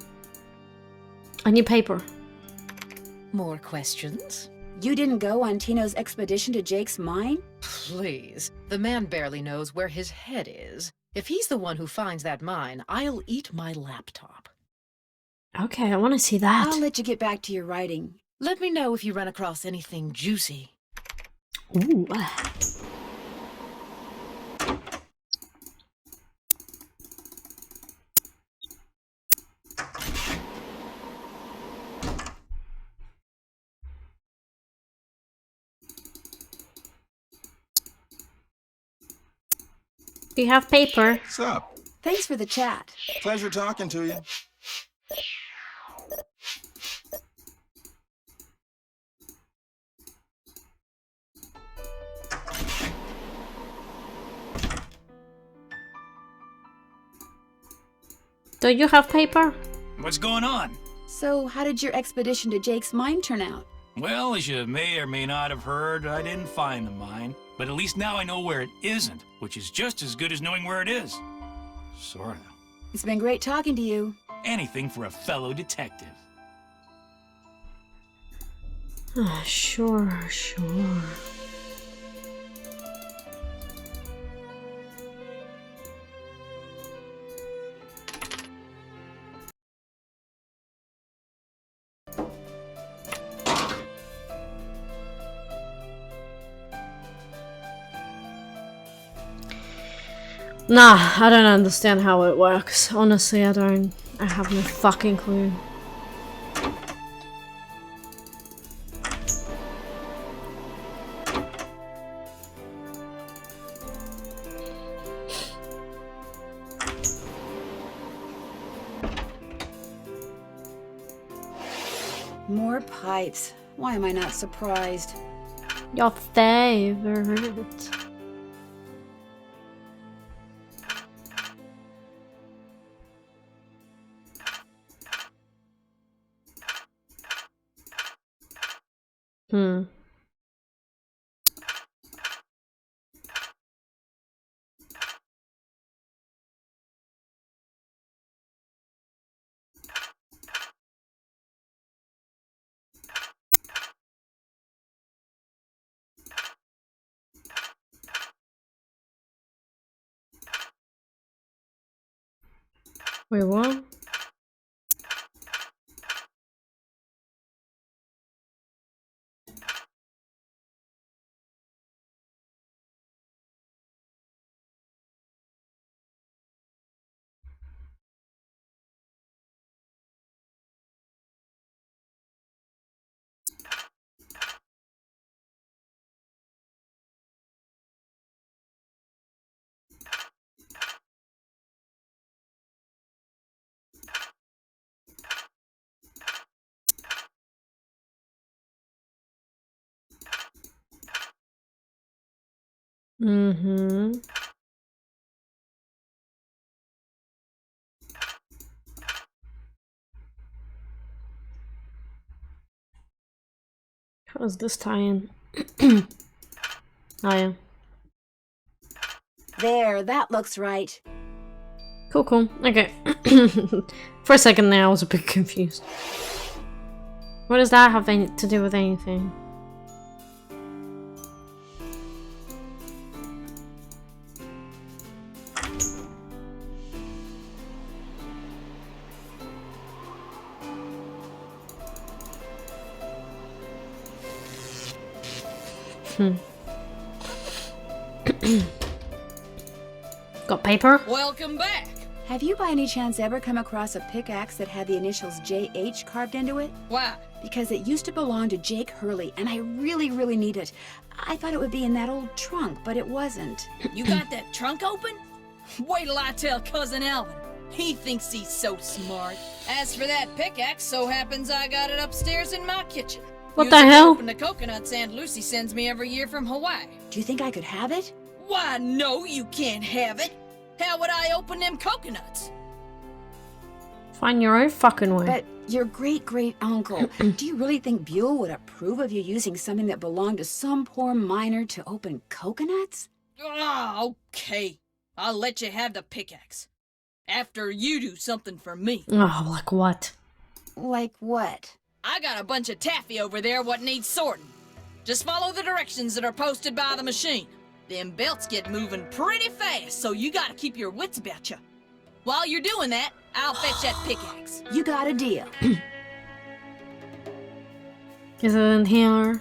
need paper. More questions? You didn't go on Tino's expedition to Jake's mine? Please. The man barely knows where his head is. If he's the one who finds that mine, I'll eat my laptop. Okay, I want to see that. I'll let you get back to your writing. Let me know if you run across anything juicy. Ooh. Do you have paper? What's up? Thanks for the chat. Pleasure talking to you. Do you have paper? What's going on? So, how did your expedition to Jake's mine turn out? Well, as you may or may not have heard, I didn't find the mine. But at least now I know where it isn't, which is just as good as knowing where it is. Sorta. It's been great talking to you. Anything for a fellow detective. Sure. Nah, I don't understand how it works. Honestly, I don't. I have no fucking clue. More pipes. Why am I not surprised? Your favorite. Wait, what? Mm-hmm. How does this tie in? Oh yeah. There, that looks right. Cool, cool. Okay. For a second there, I was a bit confused. What does that have to do with anything? Got paper? Welcome back. Have you by any chance ever come across a pickaxe that had the initials JH carved into it? Why? Because it used to belong to Jake Hurley, and I really, really need it. I thought it would be in that old trunk, but it wasn't. You got that trunk open? Wait till I tell Cousin Alvin. He thinks he's so smart. As for that pickaxe, so happens I got it upstairs in my kitchen. What Use the it to hell? Open the coconuts Aunt Lucy sends me every year from Hawaii. Do you think I could have it? Why, no, you can't have it. How would I open them coconuts? Find your own fucking way. But your great-great-uncle, do you really think Buell would approve of you using something that belonged to some poor miner to open coconuts? Ah, okay. I'll let you have the pickaxe. After you do something for me. Oh, like what? Like what? I got a bunch of taffy over there what needs sorting. Just follow the directions that are posted by the machine. Them belts get moving pretty fast, so you gotta keep your wits about you. While you're doing that, I'll fetch that pickaxe. You got a deal. Is it in here?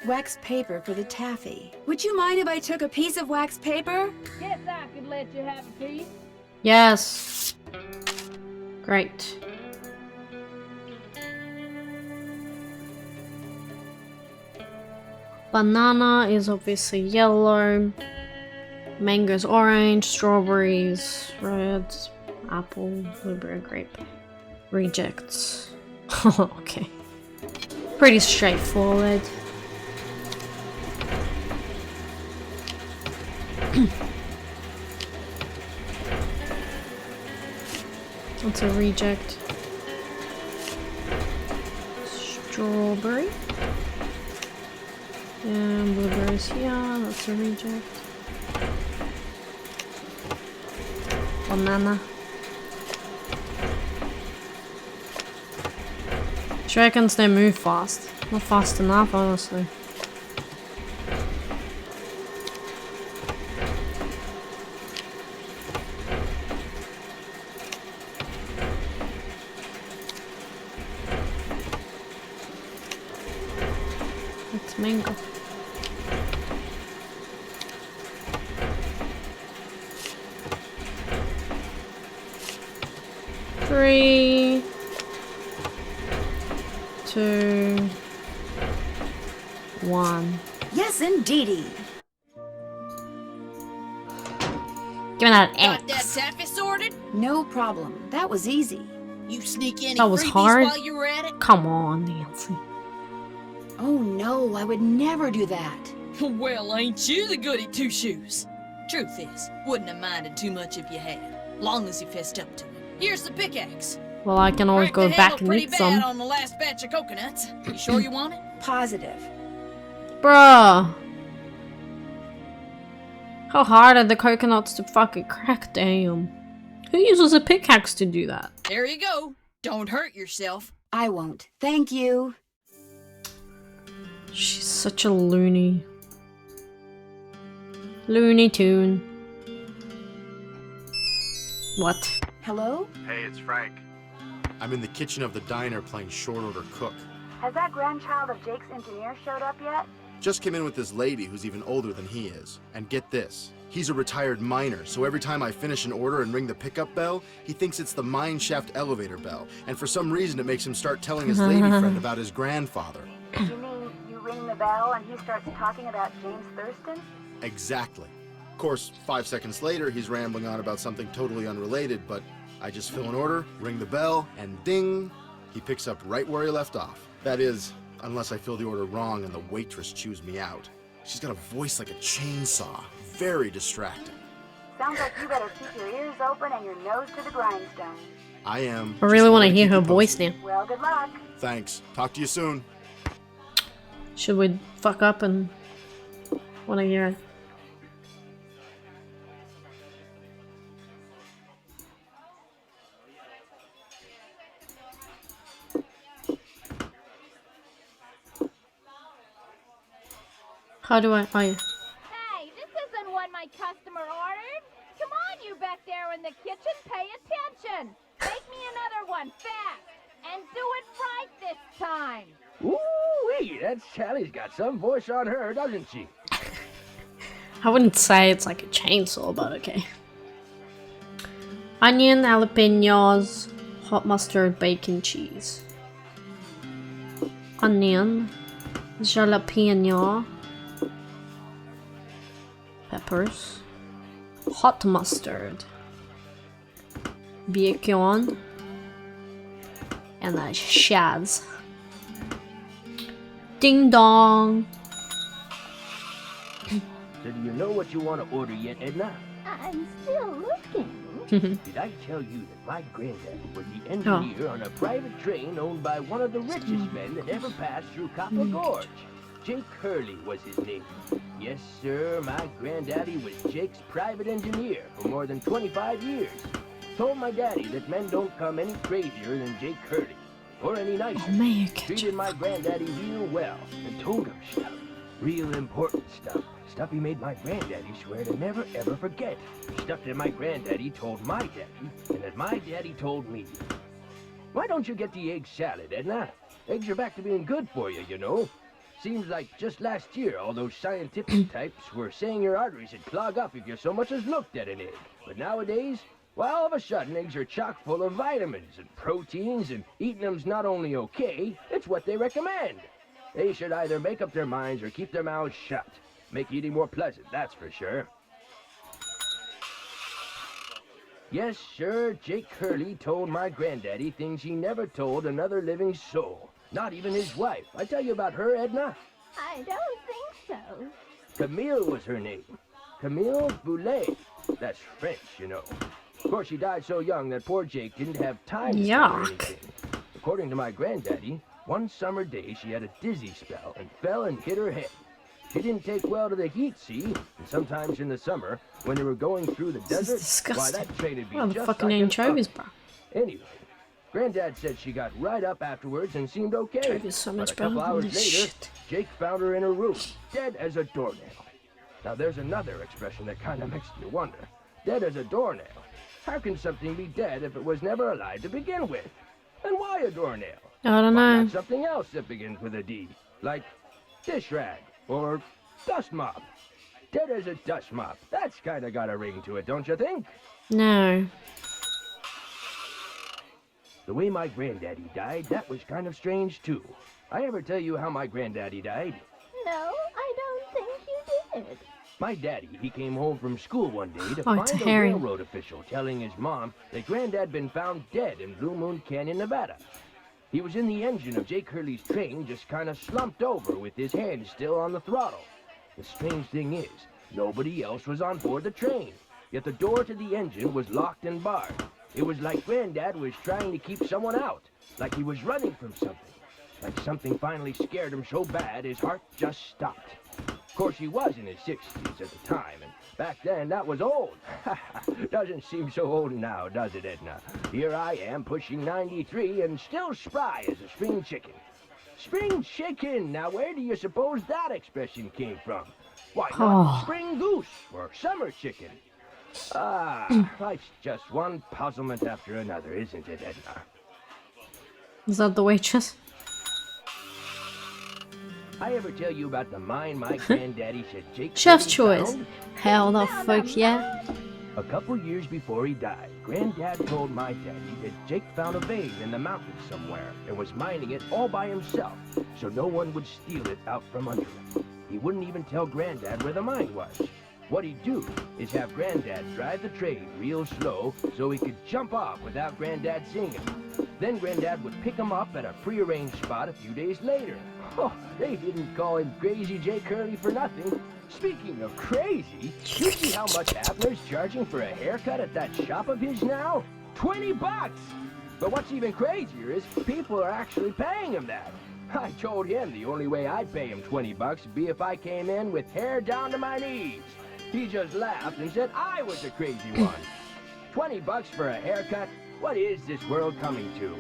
Wax paper for the taffy. Would you mind if I took a piece of wax paper? Guess I could let you have a piece. Yes. Great. Banana is obviously yellow. Mango's orange. Strawberries red. Apple, blueberry, grape. Rejects. Okay. Pretty straightforward. That's a reject. Strawberry. And blueberries here, that's a reject. Banana. She reckons they move fast. Not fast enough, honestly. It's mango. Three, 2, 1. Yes, indeedy. Give me that Got that X. taffy sorted? No problem. That was easy. You sneak any That was freebies hard. while you were at it? Come on, Nancy. Oh no, I would never do that. Well, ain't you the goody two-shoes? Truth is, wouldn't have minded too much if you had, long as you fessed up to it. Here's the pickaxe. Well, I can always Cracked go the back handle and pretty eat bad some. on the last batch of coconuts. You sure you want it? Positive. Bruh. How hard are the coconuts to fucking crack? Damn. Who uses a pickaxe to do that? There you go. Don't hurt yourself. I won't. Thank you. She's such a loony. Looney Tune. What? Hello? Hey, it's Frank. I'm in the kitchen of the diner playing short order cook. Has that grandchild of Jake's engineer showed up yet? Just came in with this lady who's even older than he is. And get this, he's a retired miner, so every time I finish an order and ring the pickup bell, he thinks it's the mine shaft elevator bell. And for some reason it makes him start telling his lady friend about his grandfather. You mean you ring the bell and he starts talking about James Thurston? Exactly. Of course, 5 seconds later, he's rambling on about something totally unrelated, but I just fill an order, ring the bell, and ding, he picks up right where he left off. That is, unless I fill the order wrong and the waitress chews me out. She's got a voice like a chainsaw. Very distracting. Sounds like you better keep your ears open and your nose to the grindstone. I am. I really want to hear her voice now. Well, good luck. Thanks. Talk to you soon. Should we fuck up and want to hear it? How do I? Oh yeah. Hey, this isn't what my customer ordered. Come on, you back there in the kitchen, pay attention. Make me another one, fast. And do it right this time. Ooh-wee, that Sally's got some voice on her, doesn't she? I wouldn't say it's like a chainsaw, but okay. Onion, jalapenos, hot mustard, bacon, cheese. Onion, jalapeno, peppers, hot mustard, bacon, and shaz. Ding dong. So do you know what you want to order yet, Edna? I'm still looking. Did I tell you that my granddad was the engineer on a private train owned by one of the richest men that ever passed through Copper Gorge? Jake Hurley was his name. Yes, sir, my granddaddy was Jake's private engineer for more than 25 years. Told my daddy that men don't come any crazier than Jake Hurley, or any nicer. Oh, man, Treated my granddaddy real well, and told him stuff. Real important stuff. Stuff he made my granddaddy swear to never ever forget. Stuff that my granddaddy told my daddy, and that my daddy told me. Why don't you get the egg salad, Edna? Eggs are back to being good for you, you know. Seems like just last year all those scientific types were saying your arteries would clog up if you so much as looked at an egg. But nowadays, well, all of a sudden eggs are chock full of vitamins and proteins, and eating them's not only okay, it's what they recommend. They should either make up their minds or keep their mouths shut. Make eating more pleasant, that's for sure. Yes, sir, Jake Hurley told my granddaddy things he never told another living soul. Not even his wife. I tell you about her, Edna? I don't think so. Camille was her name. Camille Boulet. That's French, you know. Of course, she died so young that poor Jake didn't have time to study anything. According to my granddaddy, one summer day she had a dizzy spell and fell and hit her head. She didn't take well to the heat, see? And sometimes in the summer, when they were going through the desert, why, that train would be Well, the just fucking like an anchovies, oven. bro. Anyway, Granddad said she got right up afterwards and seemed okay. Anchovies so But much a couple better hours than later, shit. Jake found her in her room, dead as a doornail. Now there's another expression that kind of makes you wonder. Dead as a doornail. How can something be dead if it was never alive to begin with? And why a doornail? I don't Why know. not something else that begins with a D, like dish rag or dust mop? Dead as a dust mop. That's kind of got a ring to it, don't you think? No. The way my granddaddy died, that was kind of strange too. I ever tell you how my granddaddy died? No, I don't think you did. My daddy, he came home from school one day to Oh, it's find a a herring. railroad official telling his mom that Granddad been found dead in Blue Moon Canyon, Nevada. He was in the engine of Jake Hurley's train, just kind of slumped over with his hand still on the throttle. The strange thing is, nobody else was on board the train, yet the door to the engine was locked and barred. It was like Granddad was trying to keep someone out, like he was running from something. Like something finally scared him so bad his heart just stopped. Of course, he was in his 60s at the time, and back then that was old. Doesn't seem so old now, does it, Edna? Here I am, pushing 93 and still spry as a spring chicken. Spring chicken! Now where do you suppose that expression came from? Why not Oh. spring goose or summer chicken? Life's just one puzzlement after another, isn't it, Edna? Is that the waitress? I ever tell you about the mine my granddaddy said Jake Chef's Hurley choice. found? Hell the fuck yeah. A couple years before he died, Granddad told my daddy that Jake found a vein in the mountains somewhere and was mining it all by himself, so no one would steal it out from under him. He wouldn't even tell Granddad where the mine was. What he'd do is have Granddad drive the train real slow so he could jump off without Granddad seeing him. Then Granddad would pick him up at a prearranged spot a few days later. Oh, they didn't call him Crazy Jake Hurley for nothing. Speaking of crazy, you see how much Abner's charging for a haircut at that shop of his now? $20! But what's even crazier is people are actually paying him that. I told him the only way I'd pay him $20 would be if I came in with hair down to my knees. He just laughed and said I was a crazy one. $20 for a haircut? What is this world coming to?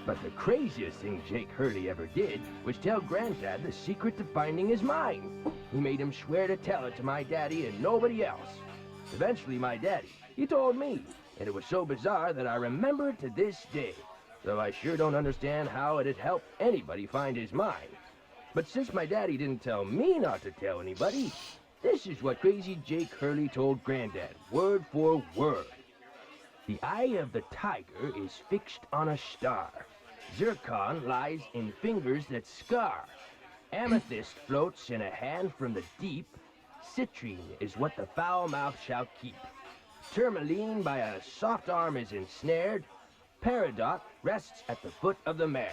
But the craziest thing Jake Hurley ever did was tell Granddad the secret to finding his mine. He made him swear to tell it to my daddy and nobody else. Eventually my daddy, he told me, and it was so bizarre that I remember it to this day, though I sure don't understand how it'd help anybody find his mine. But since my daddy didn't tell me not to tell anybody, this is what Crazy Jake Hurley told Granddad, word for word. The eye of the tiger is fixed on a star. Zircon lies in fingers that scar. Amethyst floats in a hand from the deep. Citrine is what the foul mouth shall keep. Tourmaline by a soft arm is ensnared. Peridot rests at the foot of the mare.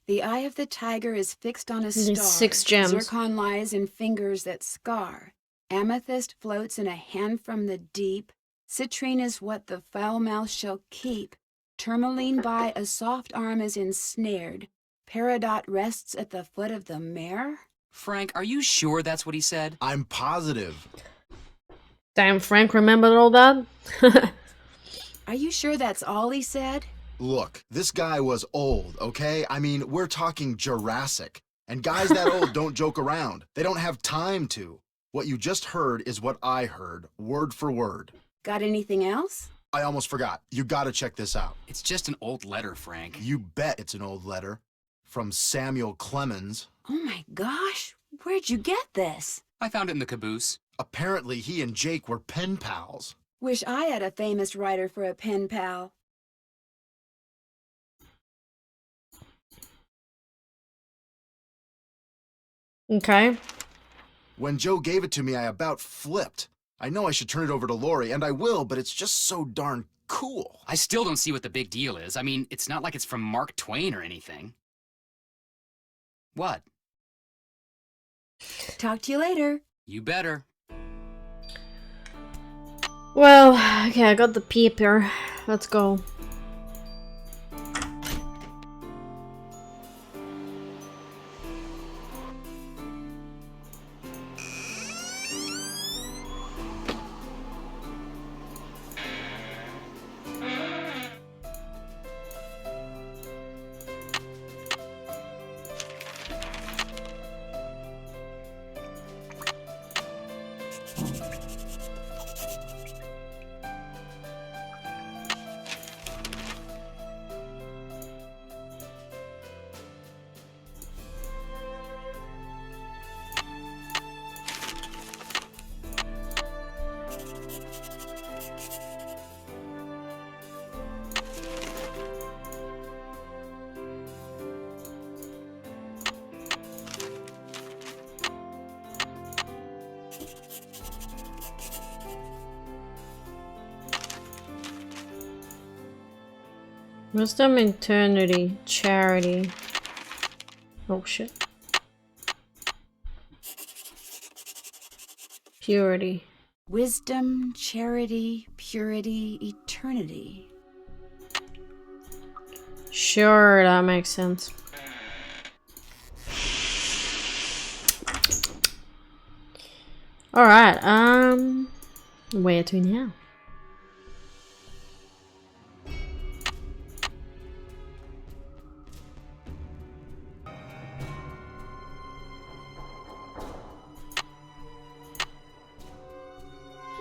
The eye of the tiger is fixed on a star. These 6 gems. Zircon lies in fingers that scar. Amethyst floats in a hand from the deep. Citrine is what the foul mouth shall keep. Tourmaline by a soft arm is ensnared. Peridot rests at the foot of the mare? Frank, are you sure that's what he said? I'm positive. Damn, Frank remembered all that? Are you sure that's all he said? Look, this guy was old, okay? I mean, we're talking Jurassic. And guys that old don't joke around. They don't have time to. What you just heard is what I heard, word for word. Got anything else? I almost forgot. You gotta check this out. It's just an old letter, Frank. You bet it's an old letter. From Samuel Clemens. Oh my gosh, where'd you get this? I found it in the caboose. Apparently he and Jake were pen pals. Wish I had a famous writer for a pen pal. Okay. When Joe gave it to me, I about flipped. I know I should turn it over to Lori, and I will, but it's just so darn cool. I still don't see what the big deal is. I mean, it's not like it's from Mark Twain or anything. What? Talk to you later. You better. Well, okay, I got the paper. Let's go. Wisdom, eternity, charity. Oh shit. Purity. Wisdom, charity, purity, eternity. Sure, that makes sense. Alright, where to now?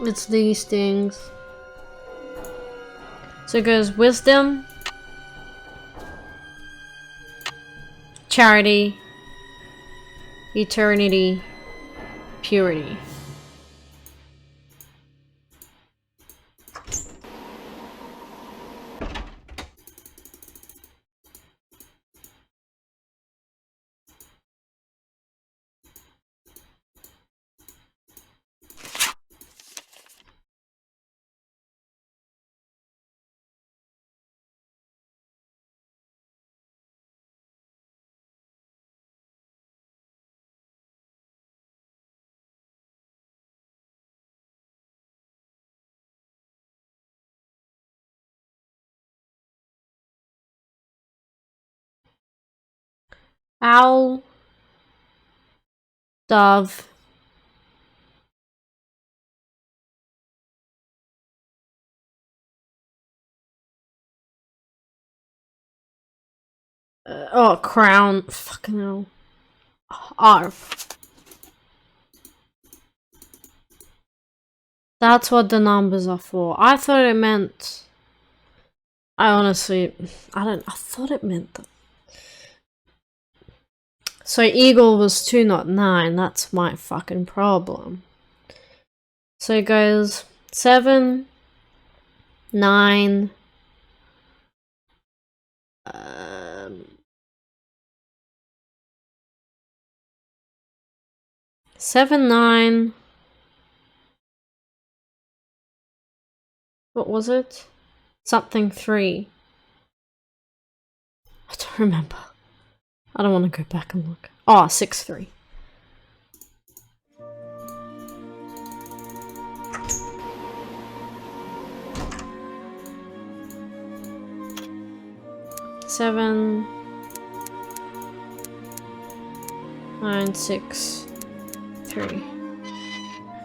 It's these things. So it goes wisdom, charity, eternity, purity. Owl, dove, oh, crown, fucking hell, arf. That's what the numbers are for. I thought it meant, I thought it meant that. So eagle was 2, not 9. That's my fucking problem. So it goes 7, 9, 7, 9. What was it? Something 3. I don't remember. I don't want to go back and look. Oh, 6, 3. Seven, 9, 6, 3.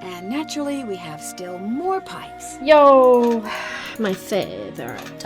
And naturally, we have still more pipes. Yo, my favorite.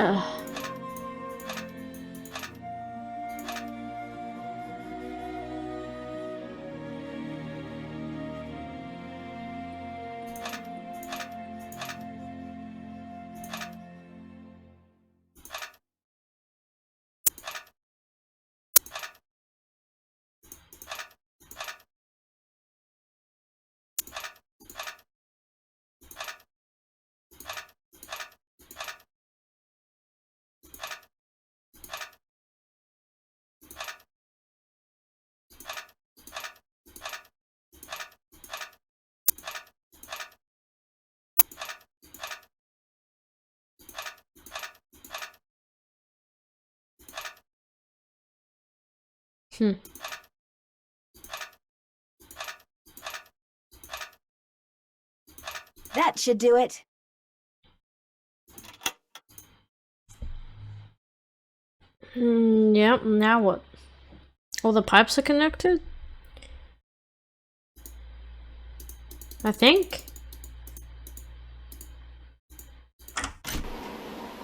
That should do it. Yeah, now what? All the pipes are connected? I think.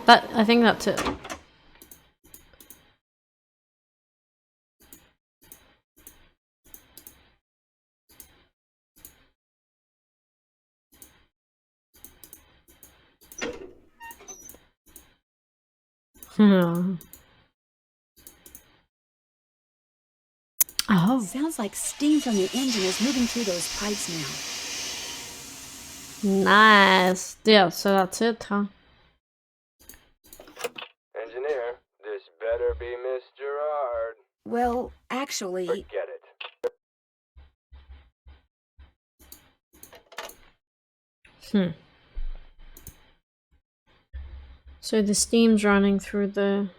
I think that's it. Oh. Sounds like steam from the engine is moving through those pipes now. Nice. Yeah, so that's it, huh? Engineer, this better be Miss Gerard. Well, actually... Forget it. So the steam's running through the...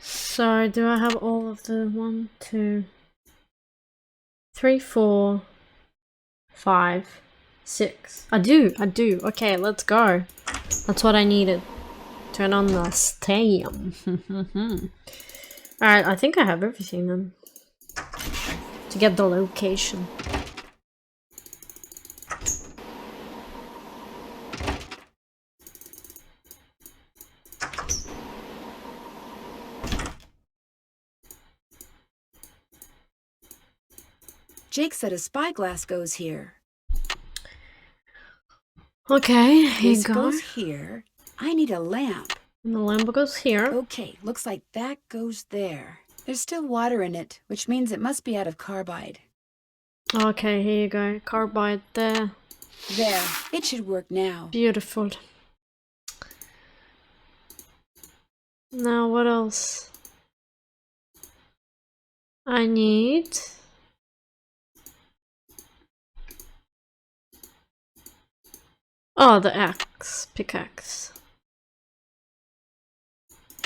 So do I have all of the 1, 2, 3, 4, 5, 6? I do. Okay, let's go. That's what I needed. Turn on the steam. Alright, I think I have everything then. To get the location. Jake said a spyglass goes here. Okay, here you This go. goes here. I need a lamp. And the lamp goes here. Okay, looks like that goes there. There's still water in it, which means it must be out of carbide. Okay, here you go. Carbide there. There, it should work now. Beautiful. Now what else? I need... Oh, the axe. Pickaxe.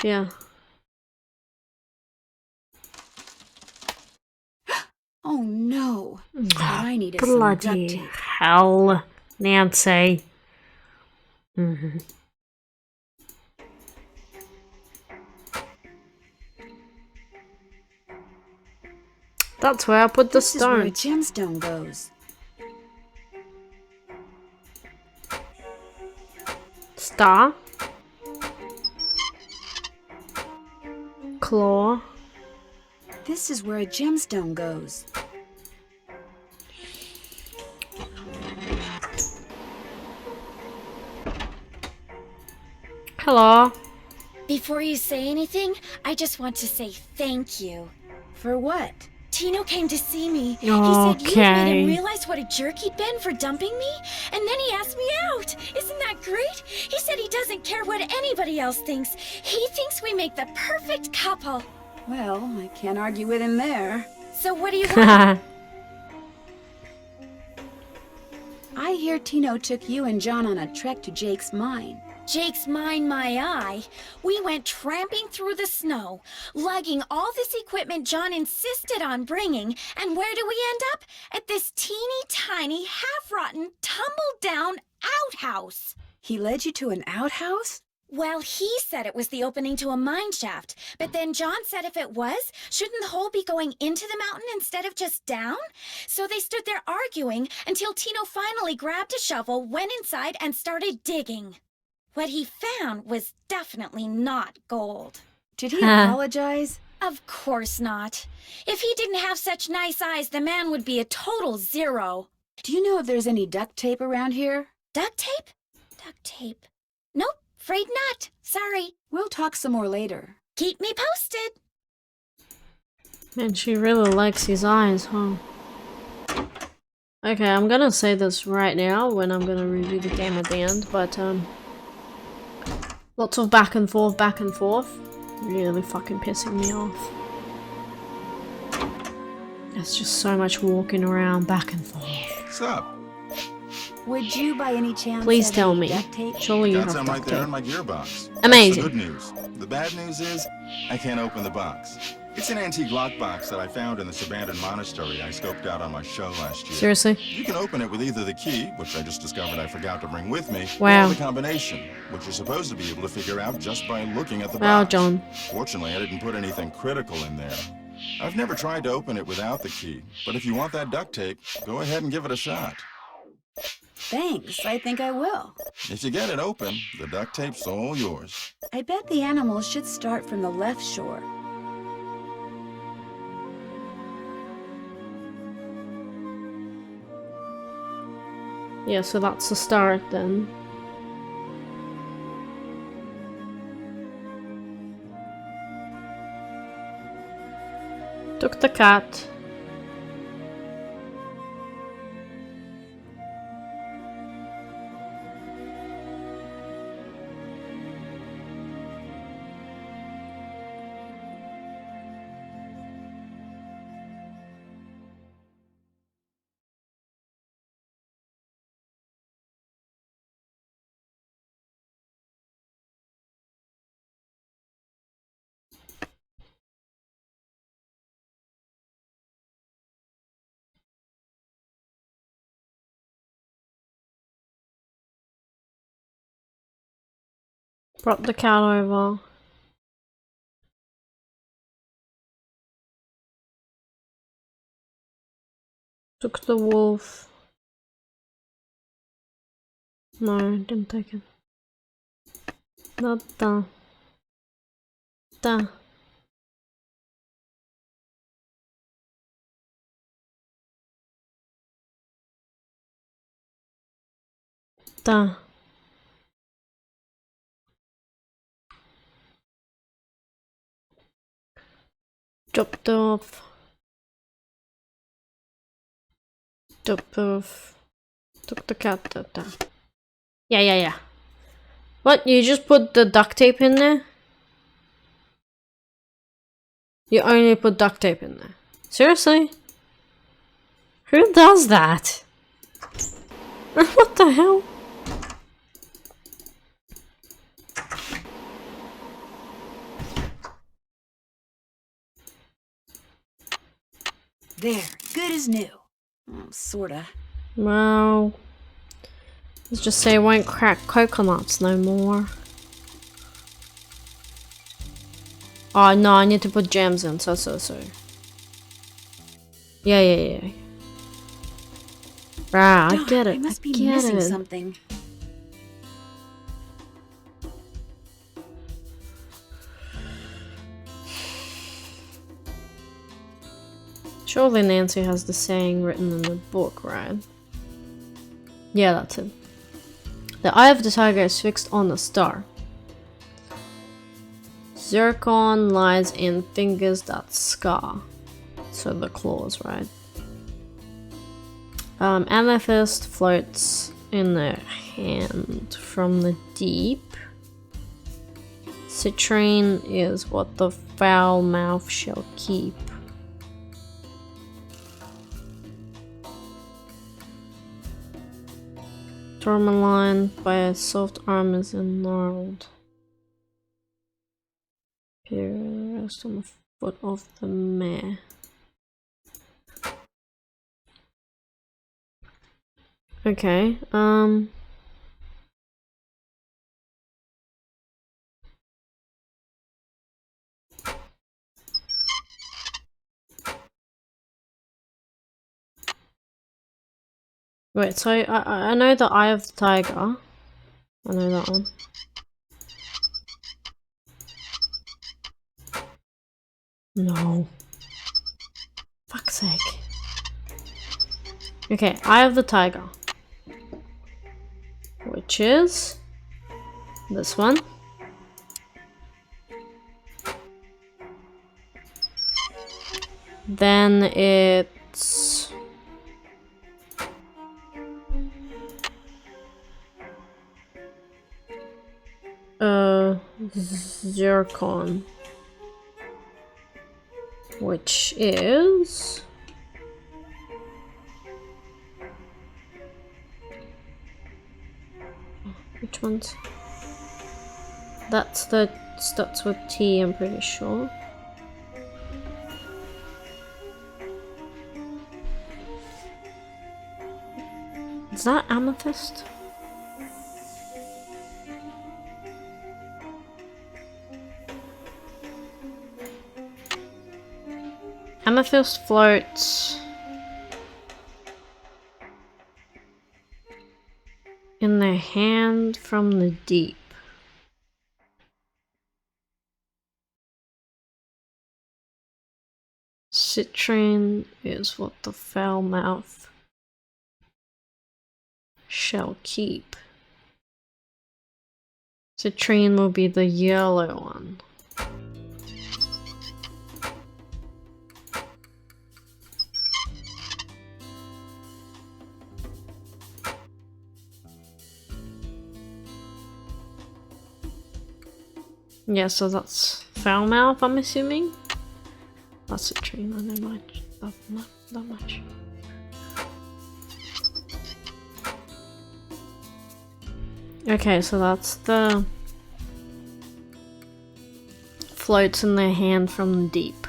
Yeah. Oh no. What I need is some duct Bloody tape. hell, Nancy. That's where I put the This is where a stone. gemstone goes. Star. Claw. This is where a gemstone goes. Hello. Before you say anything, I just want to say thank you. For what? Tino came to see me. He said you made Okay. him realize what a jerk he'd been for dumping me, and then he asked me out. Isn't that great? He said he doesn't care what anybody else thinks. He thinks we make the perfect couple. Well, I can't argue with him there. So what do you want? I hear Tino took you and John on a trek to Jake's mine. Jake's mine, my eye. We went tramping through the snow, lugging all this equipment John insisted on bringing, and where do we end up? At this teeny tiny, half-rotten, tumble-down outhouse. He led you to an outhouse? Well, he said it was the opening to a mine shaft, but then John said if it was, shouldn't the hole be going into the mountain instead of just down? So they stood there arguing until Tino finally grabbed a shovel, went inside, and started digging. What he found was definitely not gold. Did he apologize? Of course not. If he didn't have such nice eyes, the man would be a total zero. Do you know if there's any duct tape around here? Duct tape? Duct tape. Nope, afraid not. Sorry. We'll talk some more later. Keep me posted. Man, she really likes his eyes, huh? Okay, I'm gonna say this right now when I'm gonna review the game at the end, but lots of back and forth, really fucking pissing me off. There's just so much walking around back and forth. What's up? Would you by any chance Please have tell any me. duct tape? Surely you Got have some right duct there in tape. my gearbox. Amazing. That's the good news. The bad news is, I can't open the box. It's an antique lockbox that I found in this abandoned monastery I scoped out on my show last year. Seriously? You can open it with either the key, which I just discovered I forgot to bring with me, Wow. or the combination, which you're supposed to be able to figure out just by looking at the Wow, box. John. Fortunately, I didn't put anything critical in there. I've never tried to open it without the key, but if you want that duct tape, go ahead and give it a shot. Thanks, I think I will. If you get it open, the duct tape's all yours. I bet the animals should start from the left shore. Yeah, so that's the start then. Took the cat. Brought the cat over. Took the wolf. No, didn't take it. Not that. Da. Duh. Dropped off. Dropped off. Took the cat out there. Yeah. What? You just put the duct tape in there? You only put duct tape in there? Seriously? Who does that? What the hell? There, good as new. Sorta. Well, let's just say I won't crack coconuts no more. Oh no, I need to put jams in, so. Yeah. Right, I get it. I must be get missing it. something. Surely Nancy has the saying written in the book, right? Yeah, that's it. The eye of the tiger is fixed on a star. Zircon lies in fingers that scar. So the claws, right? Amethyst floats in the hand from the deep. Citrine is what the foul mouth shall keep. Tourmaline by a soft arm is gnarled. Here, rest on the foot of the mare. Okay, wait, so I know the Eye of the Tiger. I know that one. No. Fuck's sake. Okay, Eye of the Tiger. Which is this one. Then it's Zircon, which is which one's that's the starts with T, I'm pretty sure. Is that amethyst? Amethyst floats in the hand from the deep. Citrine is what the foul mouth shall keep. Citrine will be the yellow one. Yeah, so that's foul mouth, I'm assuming. That's citrine, I know much. Not that much. Okay, so that's the floats in their hand from the deep.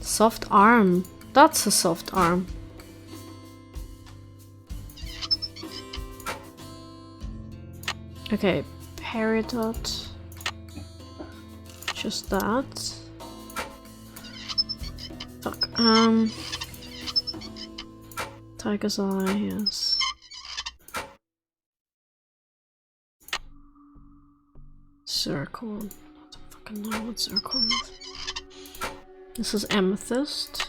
Soft arm. That's a soft arm. Okay, peridot. Just that. Fuck. Tiger's eye, yes. Zircon. What the fuck fucking know what zircon is. This is amethyst.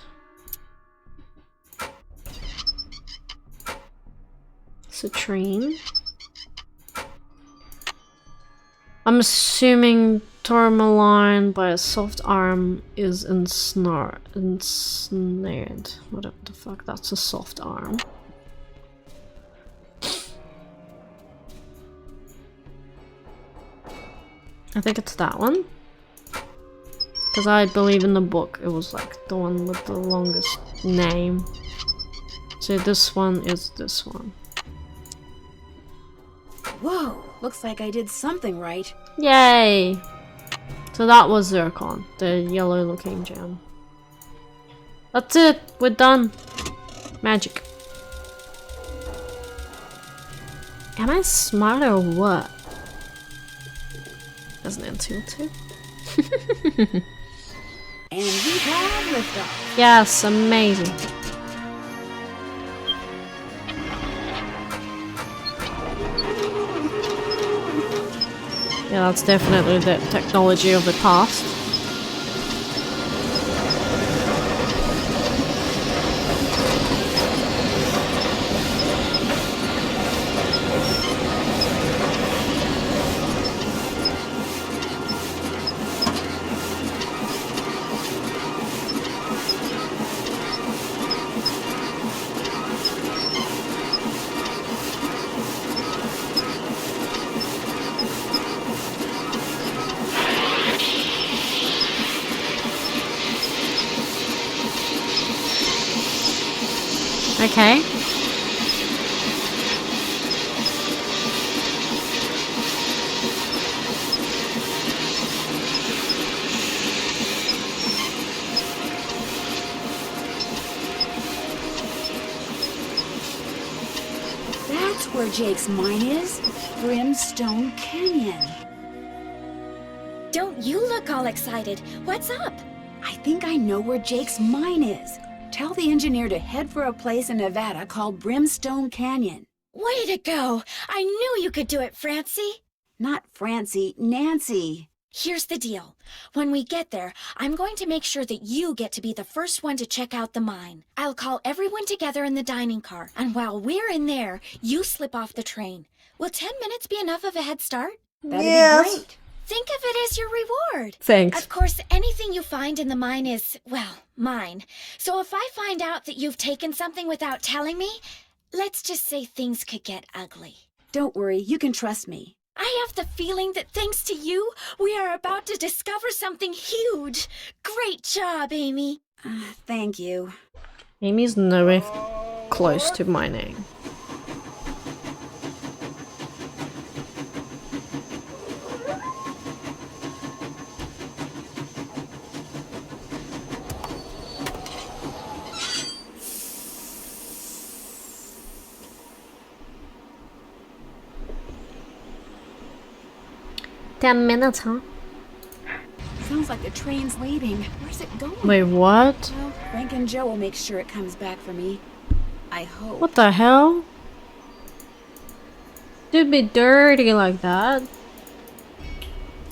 Citrine. I'm assuming tourmaline by a soft arm is ensnared. Whatever the fuck, that's a soft arm. I think it's that one. Because I believe in the book it was like the one with the longest name. So this one is this one. Whoa, looks like I did something right. Yay! So that was zircon, the yellow looking gem. That's it, we're done. Magic. Am I smart or what? Doesn't answer too. And we have liftoff. Yes, amazing. Yeah, that's definitely the technology of the past. Okay. That's where Jake's mine is. Brimstone Canyon. Don't you look all excited. What's up? I think I know where Jake's mine is. Tell the engineer to head for a place in Nevada called Brimstone Canyon. Way to go! I knew you could do it, Francie. Not Francie, Nancy. Here's the deal. When we get there, I'm going to make sure that you get to be the first one to check out the mine. I'll call everyone together in the dining car, and while we're in there, you slip off the train. Will 10 minutes be enough of a head start? That'd be great. Think of it as your reward. Thanks. Of course, anything you find in the mine is, well, mine. So if I find out that you've taken something without telling me, let's just say things could get ugly. Don't worry, you can trust me. I have the feeling that thanks to you, we are about to discover something huge. Great job, Amy. Thank you. Amy's nowhere close to my name. "10 minutes, huh?" Sounds like the train's leaving. Where's it going? Wait, what? Well, Frank and Joe will make sure it comes back for me. I hope. What the hell? Dude, be dirty like that.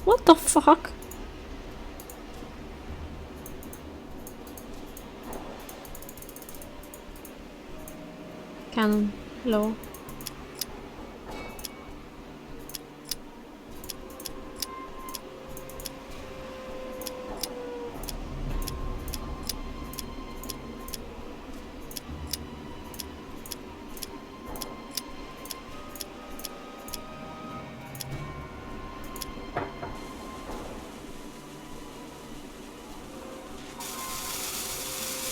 What the fuck? Canon, hello.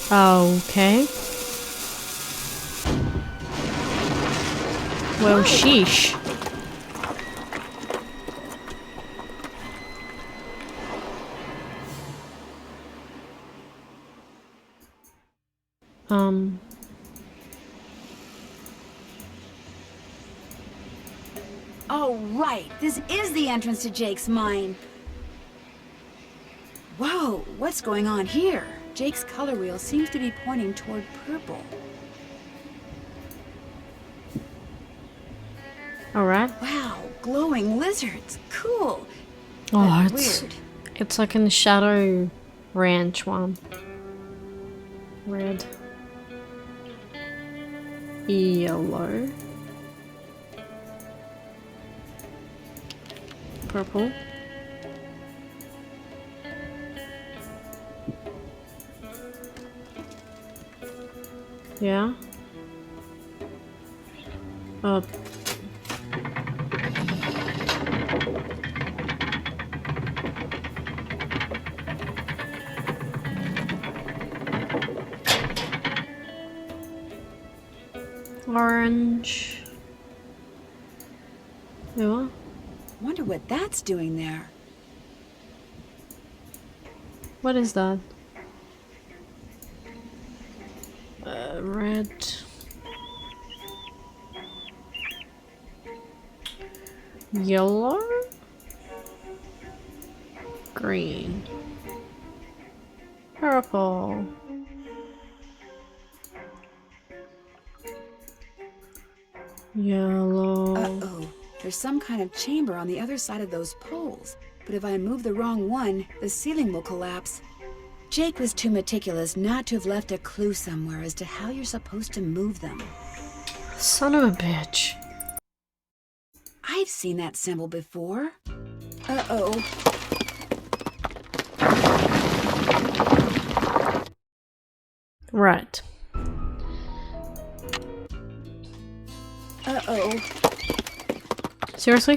Okay. Well, sheesh. Oh, right. This is the entrance to Jake's mine. Whoa, what's going on here? Jake's color wheel seems to be pointing toward purple. Alright. Wow, glowing lizards. Cool. Oh, But it's weird. It's like in the Shadow Ranch one. Red. Yellow. Purple. Yeah. Orange. Yeah. Wonder what that's doing there. What is that? Red. Yellow. Green. Purple. Yellow. Uh-oh. There's some kind of chamber on the other side of those poles. But if I move the wrong one, the ceiling will collapse. Jake was too meticulous not to have left a clue somewhere as to how you're supposed to move them. Son of a bitch. I've seen that symbol before. Uh-oh. Right. Uh-oh. Seriously?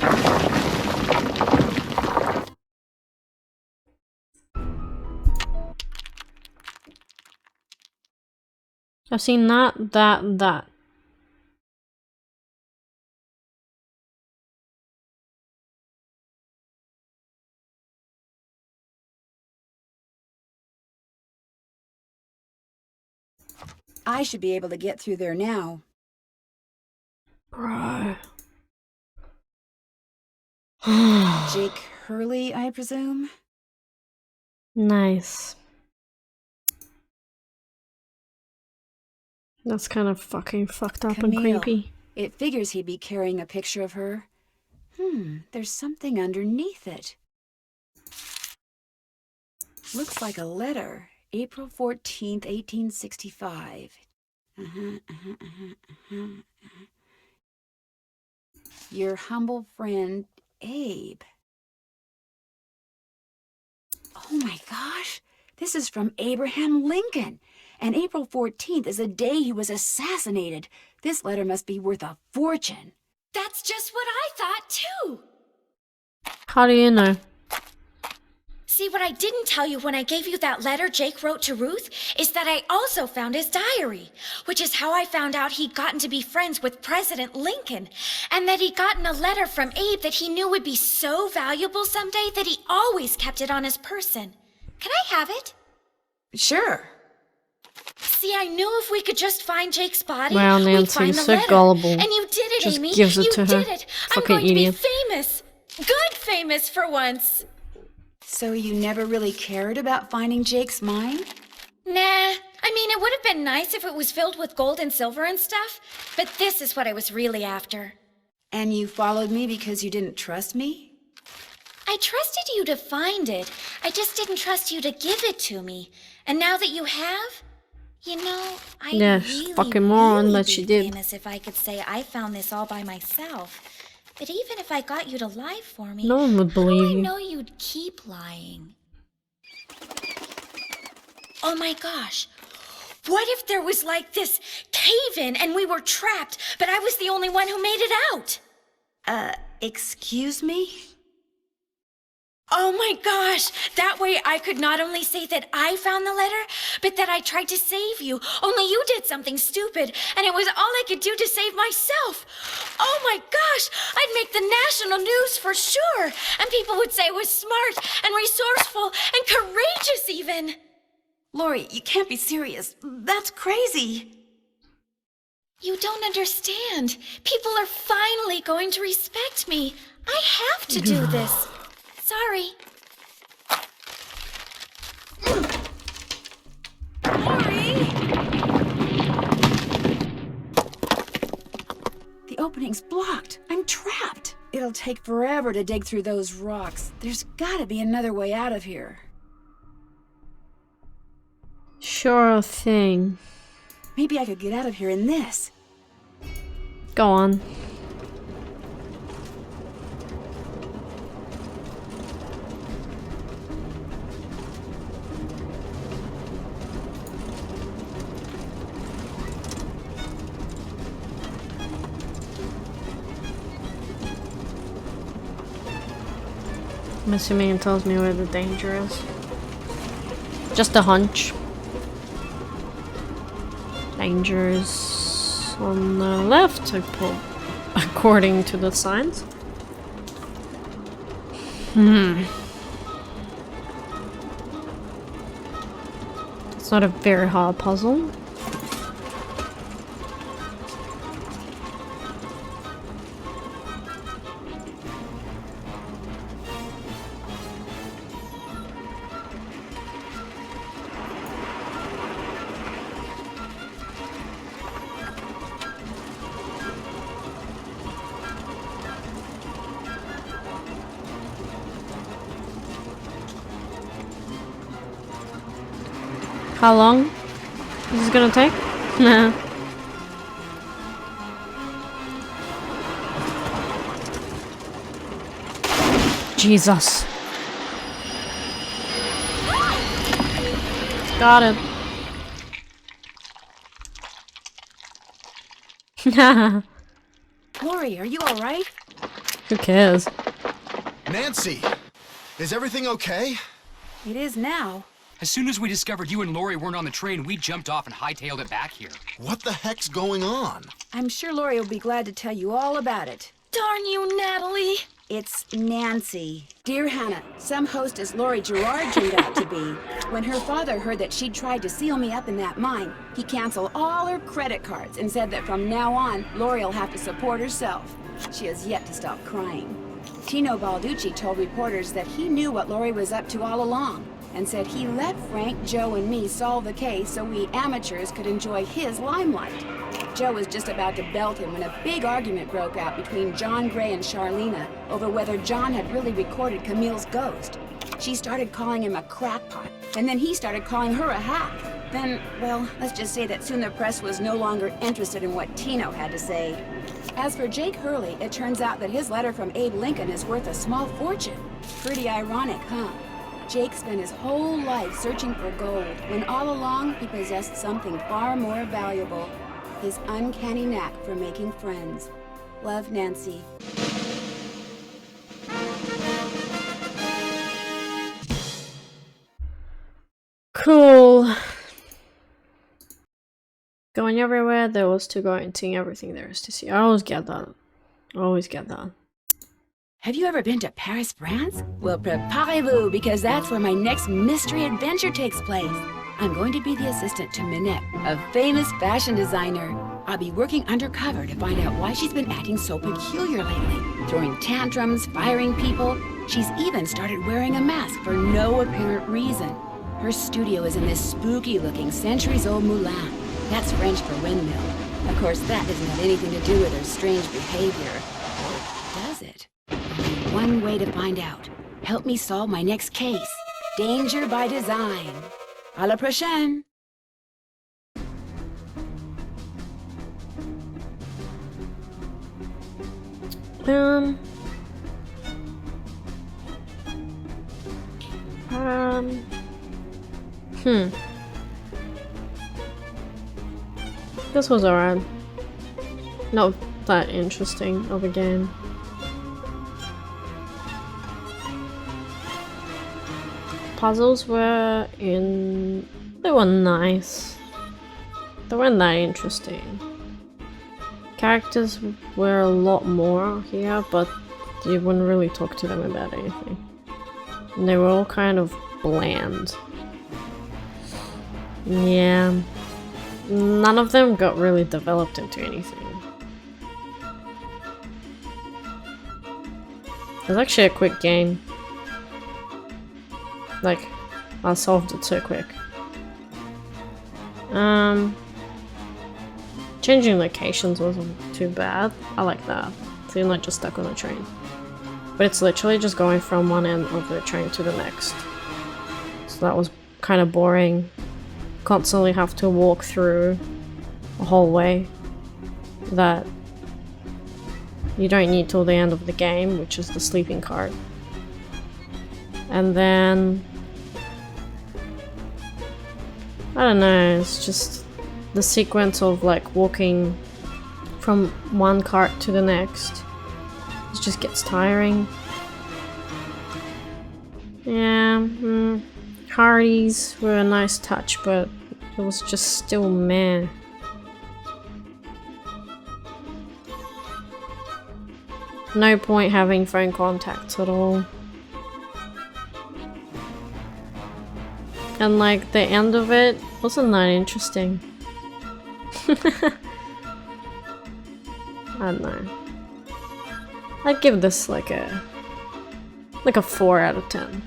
I've seen that. I should be able to get through there now. Bro. Jake Hurley, I presume? Nice. That's kind of fucking fucked up and Camille. creepy. It figures he'd be carrying a picture of her. There's something underneath it. Looks like a letter. April 14th, 1865. Your humble friend, Abe. Oh my gosh! This is from Abraham Lincoln! And April 14th is the day he was assassinated. This letter must be worth a fortune. That's just what I thought, too. How do you know? See, what I didn't tell you when I gave you that letter Jake wrote to Ruth is that I also found his diary, which is how I found out he'd gotten to be friends with President Lincoln, and that he'd gotten a letter from Abe that he knew would be so valuable someday that he always kept it on his person. Can I have it? Sure. See, I knew if we could just find Jake's body, Wow, we'd Nancy, find you're the so letter. gullible. And you did it, Just Amy. gives it you to did her. it. I'm Fucking going idiot. to be famous. Good famous for once. So you never really cared about finding Jake's mine? Nah, I mean, it would have been nice if it was filled with gold and silver and stuff, but this is what I was really after. And you followed me because you didn't trust me? I trusted you to find it. I just didn't trust you to give it to me. And now that you have, you know, I'd Yeah, she's really, fucking moron really that be she did. famous if I could say I found this all by myself. But even if I got you to lie for me, No one would how do believe I you. know you'd keep lying? Oh my gosh. What if there was like this cave-in and we were trapped, but I was the only one who made it out? Excuse me? Oh my gosh! That way I could not only say that I found the letter, but that I tried to save you. Only you did something stupid, and it was all I could do to save myself. Oh my gosh! I'd make the national news for sure, and people would say I was smart and resourceful and courageous even. Lori, you can't be serious. That's crazy. You don't understand. People are finally going to respect me. I have to do this. Sorry. Lori! The opening's blocked. I'm trapped. It'll take forever to dig through those rocks. There's gotta be another way out of here. Sure thing. Maybe I could get out of here in this. Go on. I'm assuming it tells me where the danger is. Just a hunch. Danger is on the left, according to the signs. It's not a very hard puzzle. How long is this gonna take? Nah. Jesus. Got it. Lori, are you alright? Who cares? Nancy! Is everything okay? It is now. As soon as we discovered you and Lori weren't on the train, we jumped off and hightailed it back here. What the heck's going on? I'm sure Lori will be glad to tell you all about it. Darn you, Natalie! It's Nancy. Dear Hannah, some hostess Lori Gerard turned out to be. When her father heard that she'd tried to seal me up in that mine, he canceled all her credit cards and said that from now on, Lori will have to support herself. She has yet to stop crying. Tino Balducci told reporters that he knew what Lori was up to all along, and said he let Frank, Joe, and me solve the case so we amateurs could enjoy his limelight. Joe was just about to belt him when a big argument broke out between John Gray and Charlena over whether John had really recorded Camille's ghost. She started calling him a crackpot, and then he started calling her a hack. Then, well, let's just say that soon the press was no longer interested in what Tino had to say. As for Jake Hurley, it turns out that his letter from Abe Lincoln is worth a small fortune. Pretty ironic, huh? Jake spent his whole life searching for gold, when all along he possessed something far more valuable. His uncanny knack for making friends. Love, Nancy. Cool. Going everywhere there was to go and seeing everything there is to see. I always get that. Always get that. Have you ever been to Paris, France? Well, preparez-vous, because that's where my next mystery adventure takes place. I'm going to be the assistant to Minette, a famous fashion designer. I'll be working undercover to find out why she's been acting so peculiar lately, throwing tantrums, firing people. She's even started wearing a mask for no apparent reason. Her studio is in this spooky-looking centuries-old moulin. That's French for windmill. Of course, that doesn't have anything to do with her strange behavior. Or does it? Only one way to find out. Help me solve my next case. Danger by design. À la prochaine! This was alright. Not that interesting of a game. Puzzles were they were nice. They weren't that interesting. Characters were a lot more here, but you wouldn't really talk to them about anything. And they were all kind of bland. Yeah. None of them got really developed into anything. It was actually a quick game. Like, I solved it so quick. Changing locations wasn't too bad. I like that. So you're not just stuck on a train. But it's literally just going from one end of the train to the next. So that was kind of boring. Constantly have to walk through a hallway that you don't need till the end of the game, which is the sleeping cart. And then I don't know, it's just the sequence of like walking from one cart to the next. It just gets tiring. Yeah, Hardee's were a nice touch, but it was just still meh. No point having phone contacts at all. And like the end of it wasn't that interesting. I don't know. I'd give this like a 4 out of 10.